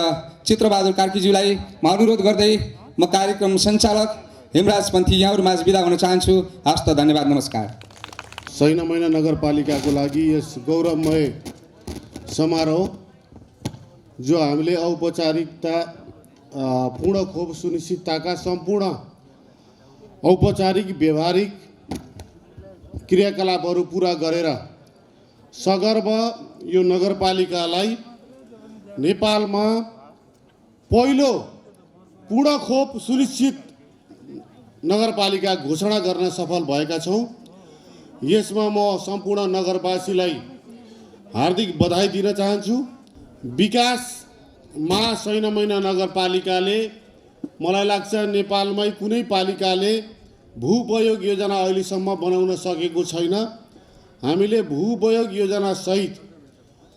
चित्रबहादुर कार्कीज्यूलाई म अनुरोध गर्दै म कार्यक्रम सञ्चालक हेमराज पन्थी यहाँहरूमाझ बिदा हुन चाहन्छु। हस्त, धन्यवाद, नमस्कार। सैनामैना नगरपालिकाको लागि यस गौरवमय समारोह जो हामीले औपचारिकता पूर्ण खोप सुनिश्चितताका सम्पूर्ण औपचारिक व्यवहारिक क्रियाकलापहरू पुरा गरेर सगर्व यो नगरपालिकालाई नेपालमा पहिलो पूर्ण खोप सुनिश्चित नगरपालिका घोषणा गर्न सफल भएका छौँ। यसमा म सम्पूर्ण नगरवासीलाई हार्दिक बधाई दिन चाहन्छु। विकासमा सैना मैना नगरपालिकाले मलाई लाग्छ नेपालमै कुनै पालिकाले भूउपयोग योजना अहिलेसम्म बनाउन सकेको छैन। हामीले भूउपयोग योजना सहित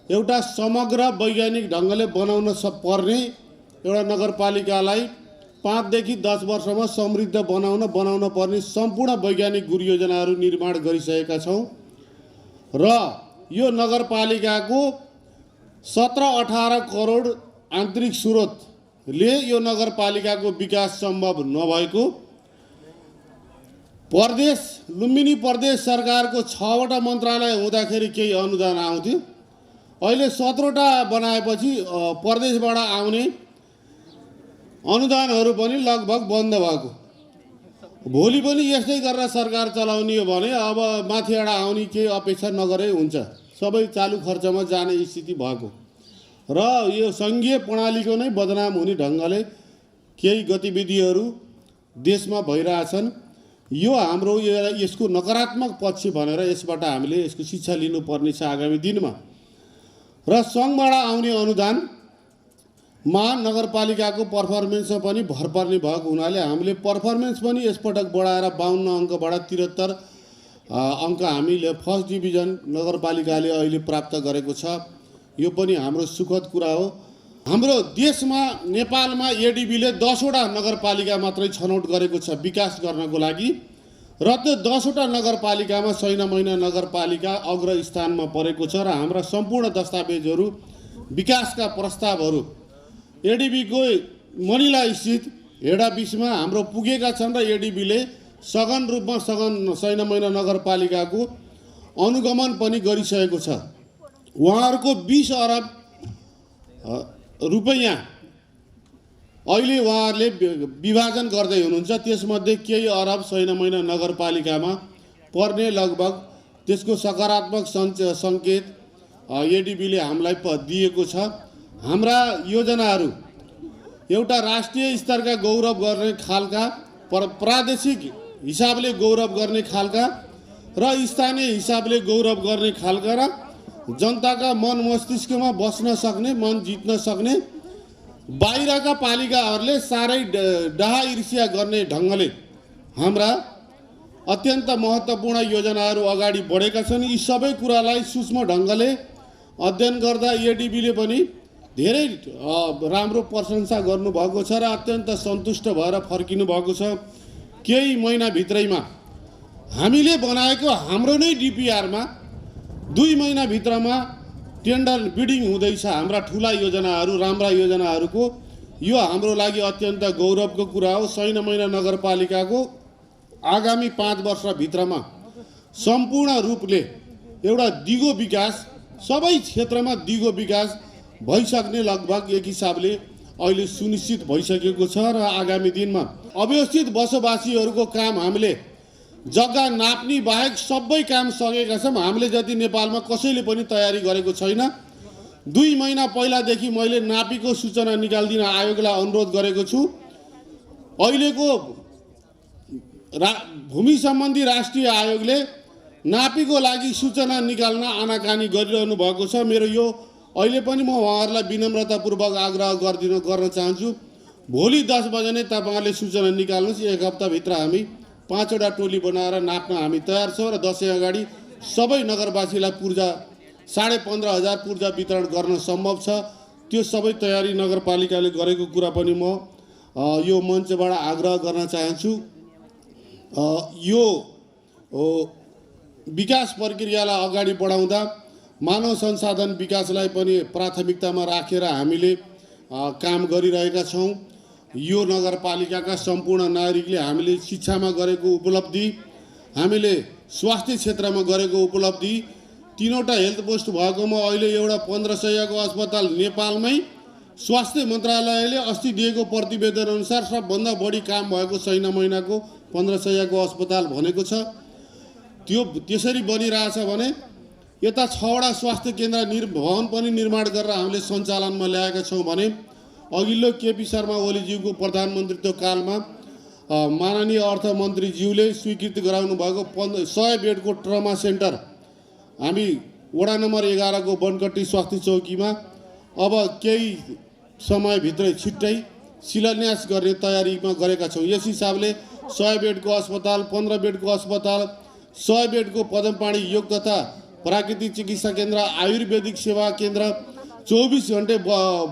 एउटा समग्र वैज्ञानिक ढङ्गले बनाउन पर्ने एउटा नगरपालिकालाई 5 देखि 10 वर्षमा समृद्ध बनाउन पर्ने सम्पूर्ण वैज्ञानिक गुरु योजनाहरू निर्माण गरिसकेका छौँ र यो नगरपालिकाको 17-18 करोड आन्तरिक स्रोतले यो नगरपालिकाको विकास सम्भव नभएको लुम्बिनी प्रदेश सरकारको 6वटा मन्त्रालय हुँदाखेरि केही अनुदान आउँथ्यो। अहिले 17वटा बनाएपछि प्रदेशबाट आउने अनुदानहरू पनि लगभग बन्द भएको। भोलि पनि यस्तै गरेर सरकार चलाउने हो भने अब माथिबाट आउने केही अपेक्षा नगरे हुन्छ। सबै चालु खर्चमा जाने स्थिति भएको र यो सङ्घीय प्रणालीको नै बदनाम हुने ढङ्गले केही गतिविधिहरू देशमा भइरहेछन्। यो हाम्रो यसको नकारात्मक पक्ष भनेर यसबाट हामीले यसको शिक्षा लिनुपर्ने छ आगामी दिनमा। र सङ्घबाट आउने अनुदानमा नगरपालिकाको पर्फर्मेन्समा पनि भर पर्ने भएको हुनाले हामीले पर्फर्मेन्स पनि यसपटक बढाएर 52 अङ्कबाट 73 अङ्क हामीले फर्स्ट डिभिजन नगरपालिकाले अहिले प्राप्त गरेको छ। यो पनि हाम्रो सुखद कुरा हो। हाम्रो देशमा नेपालमा एडिबीले 10वटा नगरपालिका मात्रै छनौट गरेको छ विकास गर्नको लागि र त्यो 10वटा नगरपालिकामा सैना मैना नगरपालिका अग्र स्थानमा परेको छ र हाम्रा सम्पूर्ण दस्तावेजहरू विकासका प्रस्तावहरू एडिबीको मनिला स्थित हेड अफिसमा हाम्रो पुगेका छन् र एडिबीले सघन रूपमा सैना मैना नगरपालिकाको अनुगमन पनि गरिसकेको छ। उहाँहरूको 20 अरब रुपैयाँ अहिले उहाँहरूले विभाजन गर्दै हुनुहुन्छ। त्यसमध्ये केही अरब सैना मैना नगरपालिकामा पर्ने लगभग त्यसको सकारात्मक सङ्केत एडिबीले हामीलाई दिएको छ। हाम्रा योजनाहरू एउटा राष्ट्रिय स्तरका गौरव गर्ने खालका प्रादेशिक हिसाबले गौरव गर्ने खालका र स्थानीय हिसाबले गौरव गर्ने खालका र जनताका मन मस्तिष्कमा बस्न सक्ने मन जित्न सक्ने बाहिरका पालिकाहरूले साह्रै डाहा ईर्ष्या गर्ने ढङ्गले हाम्रा अत्यन्त महत्त्वपूर्ण योजनाहरू अगाडि बढेका छन्। यी सबै कुरालाई सूक्ष्म ढङ्गले अध्ययन गर्दा एडिबीले पनि धेरै राम्रो प्रशंसा गर्नुभएको छ र अत्यन्त सन्तुष्ट भएर फर्किनु भएको छ। केही महिनाभित्रैमा हामीले बनाएको हाम्रो नै डिपिआरमा 2 महिनाभित्रमा टेन्डर बिडिङ हुँदैछ। हाम्रा ठुला योजनाहरू राम्रा योजनाहरूको यो हाम्रो लागि अत्यन्त गौरवको कुरा हो। सैना मैना नगरपालिकाको आगामी 5 वर्षभित्रमा सम्पूर्ण रूपले एउटा दिगो विकास सबै क्षेत्रमा दिगो विकास भइसक्ने लगभग एक हिसाबले अहिले सुनिश्चित भइसकेको छ र आगामी दिनमा अव्यवस्थित बसोबासीहरूको काम हामीले जग्गा नाप्ने बाहेक सबै काम सकेका छौँ। हामीले जति नेपालमा कसैले पनि तयारी गरेको छैन। 2 महिना पहिलादेखि मैले नापीको सूचना निकाल्दिन आयोगलाई अनुरोध गरेको छु। अहिलेको भूमि सम्बन्धी राष्ट्रिय आयोगले नापीको लागि सूचना निकाल्न आनाकानी गरिरहनु भएको छ। मेरो यो अहिले पनि म उहाँहरूलाई विनम्रतापूर्वक आग्रह गर्न चाहन्छु, भोलि 10 बजे नै तपाईँहरूले सूचना निकाल्नुहोस्। 1 हप्ताभित्र हामी 5वटा टोली बनाएर नाप्न हामी तयार छौँ र दसैँ अगाडि सबै नगरवासीलाई पूर्जा 15,500 पूर्जा वितरण गर्न सम्भव छ। त्यो सबै तयारी नगरपालिकाले गरेको कुरा पनि म यो मञ्चबाट आग्रह गर्न चाहन्छु। यो विकास प्रक्रियालाई अगाडि बढाउँदा मानव संसाधन विकासलाई पनि प्राथमिकतामा राखेर हामीले काम गरिरहेका छौँ। यो नगरपालिकाका सम्पूर्ण नागरिकले हामीले शिक्षामा गरेको उपलब्धि, हामीले स्वास्थ्य क्षेत्रमा गरेको उपलब्धि, 3वटा हेल्थ पोस्ट भएकोमा अहिले एउटा 1500 को अस्पताल नेपालमै स्वास्थ्य मन्त्रालयले अस्ति दिएको प्रतिवेदन अनुसार सबभन्दा बढी काम भएको सैना मैनाको 1500 को अस्पताल भनेको छ। त्यो त्यसरी बनिरहेछ भने यता 6वटा स्वास्थ्य केन्द्र भवन पनि निर्माण गरेर हामीले सञ्चालनमा ल्याएका छौँ भने अघिल्लो केपी शर्मा ओलीज्यूको प्रधानमन्त्रीत्व कालमा माननीय अर्थमन्त्रीज्यूले स्वीकृति गराउनु भएको 100 बेडको ट्रमा सेन्टर हामी वडा नम्बर 11 को बनकट्टी स्वास्थ्य चौकीमा अब केही समयभित्रै छिट्टै शिलान्यास गर्ने तयारीमा गरेका छौँ। यस हिसाबले 100 बेडको अस्पताल, 15 बेडको अस्पताल, 100 बेडको पदमपाडी योग तथा प्राकृतिक चिकित्सा केन्द्र, आयुर्वेदिक सेवा केन्द्र, 24 घन्टे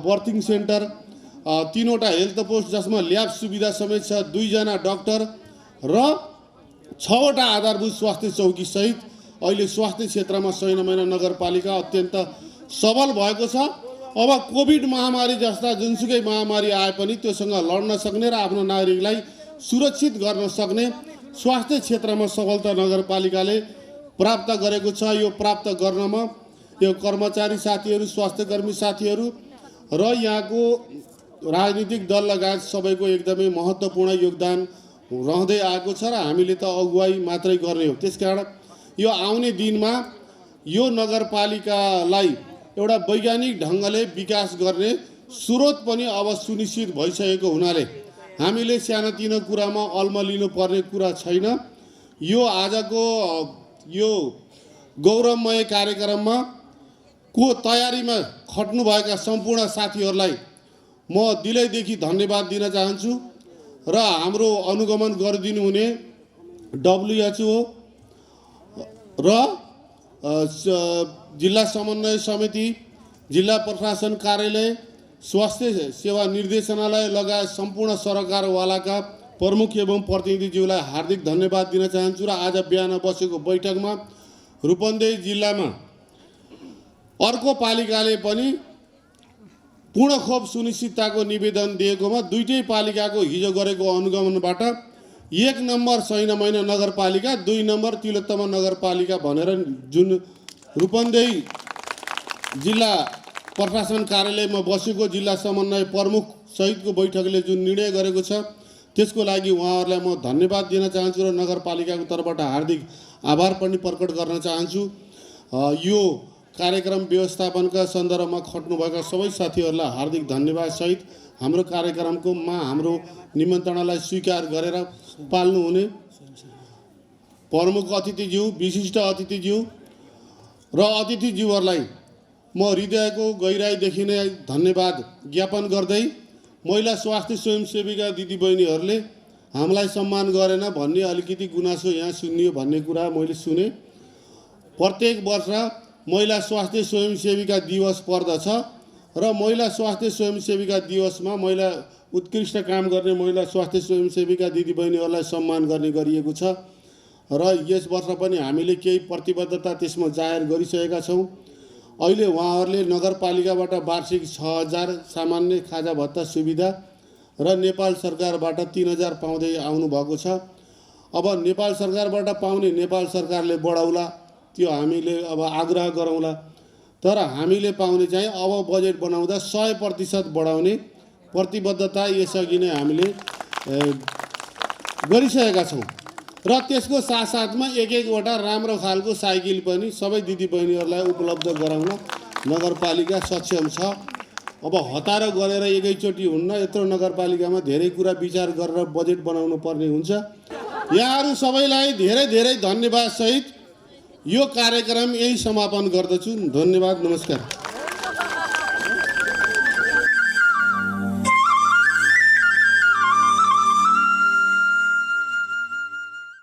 बर्थिङ सेन्टर, 3वटा हेल्थ पोस्ट जसमा ल्याब सुविधा समेत छ, 2 जना डाक्टर र 6वटा आधारभूत स्वास्थ्य चौकी सहित अहिले स्वास्थ्य क्षेत्रमा सैना मैना नगरपालिका अत्यन्त सबल भएको छ। अब कोभिड महामारी जस्ता जुनसुकै महामारी आए पनि त्योसँग लड्न सक्ने र आफ्नो नागरिकलाई सुरक्षित गर्न सक्ने स्वास्थ्य क्षेत्रमा सफलता नगरपालिकाले प्राप्त गरेको छ। यो प्राप्त गर्नमा यो कर्मचारी साथीहरू, स्वास्थ्यकर्मी साथीहरू र यहाँको राजनीतिक दल लगायत सबैको एकदमै महत्त्वपूर्ण योगदान रहँदै आएको छ र हामीले त अगुवाई मात्रै गर्ने हो। त्यसकारण यो आउने दिनमा यो नगरपालिकालाई एउटा वैज्ञानिक ढङ्गले विकास गर्ने स्रोत पनि अब सुनिश्चित भइसकेको हुनाले हामीले सानोतिनो कुरामा अल्मलिनु पर्ने कुरा छैन। यो आजको यो गौरवमय कार्यक्रममा को तयारीमा खट्नुभएका सम्पूर्ण साथीहरूलाई म दिलैदेखि धन्यवाद दिन चाहन्छु र हाम्रो अनुगमन गरिदिनु हुने WHO र जिल्ला समन्वय समिति, जिल्ला प्रशासन कार्यालय, स्वास्थ्य सेवा निर्देशनालय लगायत सम्पूर्ण सरकारवालाका प्रमुख एवं प्रतिनिधिज्यूलाई हार्दिक धन्यवाद दिन चाहन्छु र आज बिहान बसेको बैठकमा रूपन्देही जिल्लामा अर्को पालिकाले पनि पूर्ण खोप सुनिश्चितताको निवेदन दिएकोमा दुईटै पालिकाको हिजो गरेको अनुगमनबाट 1 नम्बर सैना मैना नगरपालिका, 2 नम्बर तिलोत्तमा नगरपालिका भनेर जुन रूपन्देही जिल्ला प्रशासन कार्यालयमा बसेको जिल्ला समन्वय प्रमुख सहितको बैठकले जुन निर्णय गरेको छ त्यसको लागि उहाँहरूलाई म धन्यवाद दिन चाहन्छु र नगरपालिकाको तर्फबाट हार्दिक आभार पनि प्रकट गर्न चाहन्छु। यो कार्यक्रम व्यवस्थापनका सन्दर्भमा खट्नुभएका सबै साथीहरूलाई हार्दिक धन्यवाद सहित हाम्रो कार्यक्रमकोमा हाम्रो निमन्त्रणालाई स्वीकार गरेर पाल्नुहुने प्रमुख अतिथिज्यू, विशिष्ट अतिथिज्यू र अतिथिज्यूहरूलाई म हृदयको गहिराईदेखि नै धन्यवाद ज्ञापन गर्दै महिला स्वास्थ्य स्वयंसेविका दिदीबहिनीहरूले हामीलाई सम्मान गरेन भन्ने अलिकति गुनासो यहाँ सुनियो भन्ने कुरा मैले सुने। प्रत्येक वर्ष महिला स्वास्थ्य स्वयंसेविका दिवस पर्दछ र महिला स्वास्थ्य स्वयंसेविका दिवसमा महिला उत्कृष्ट काम गर्ने महिला स्वास्थ्य स्वयंसेविका दिदीबहिनीहरूलाई सम्मान गर्ने गरिएको छ र यस वर्ष पनि हामीले केही प्रतिबद्धता त्यसमा जाहेर गरिसकेका छौँ। अहिले उहाँहरूले नगरपालिकाबाट वार्षिक 6000 सामान्य खाजा भत्ता सुविधा र नेपाल सरकारबाट 3000 पाउँदै आउनुभएको छ। अब नेपाल सरकारबाट पाउने नेपाल सरकारले बढाउला, त्यो हामीले अब आग्रह गरौँला, तर हामीले पाउने चाहिँ अब बजेट बनाउँदा 100% बढाउने प्रतिबद्धता यसअघि नै हामीले गरिसकेका छौँ र त्यसको साथसाथमा एक-एकवटा राम्रो खालको साइकल पनि सबै दिदीबहिनीहरूलाई उपलब्ध गराउन नगरपालिका सक्षम छ। अब हतार गरेर एकैचोटि हुन्न, यत्रो नगरपालिकामा धेरै कुरा विचार गरेर बजेट बनाउनु पर्ने हुन्छ। यहाँहरू सबैलाई धेरै धेरै धन्यवाद सहित यो कार्यक्रम यही समापन गर्दछु। धन्यवाद, नमस्कार।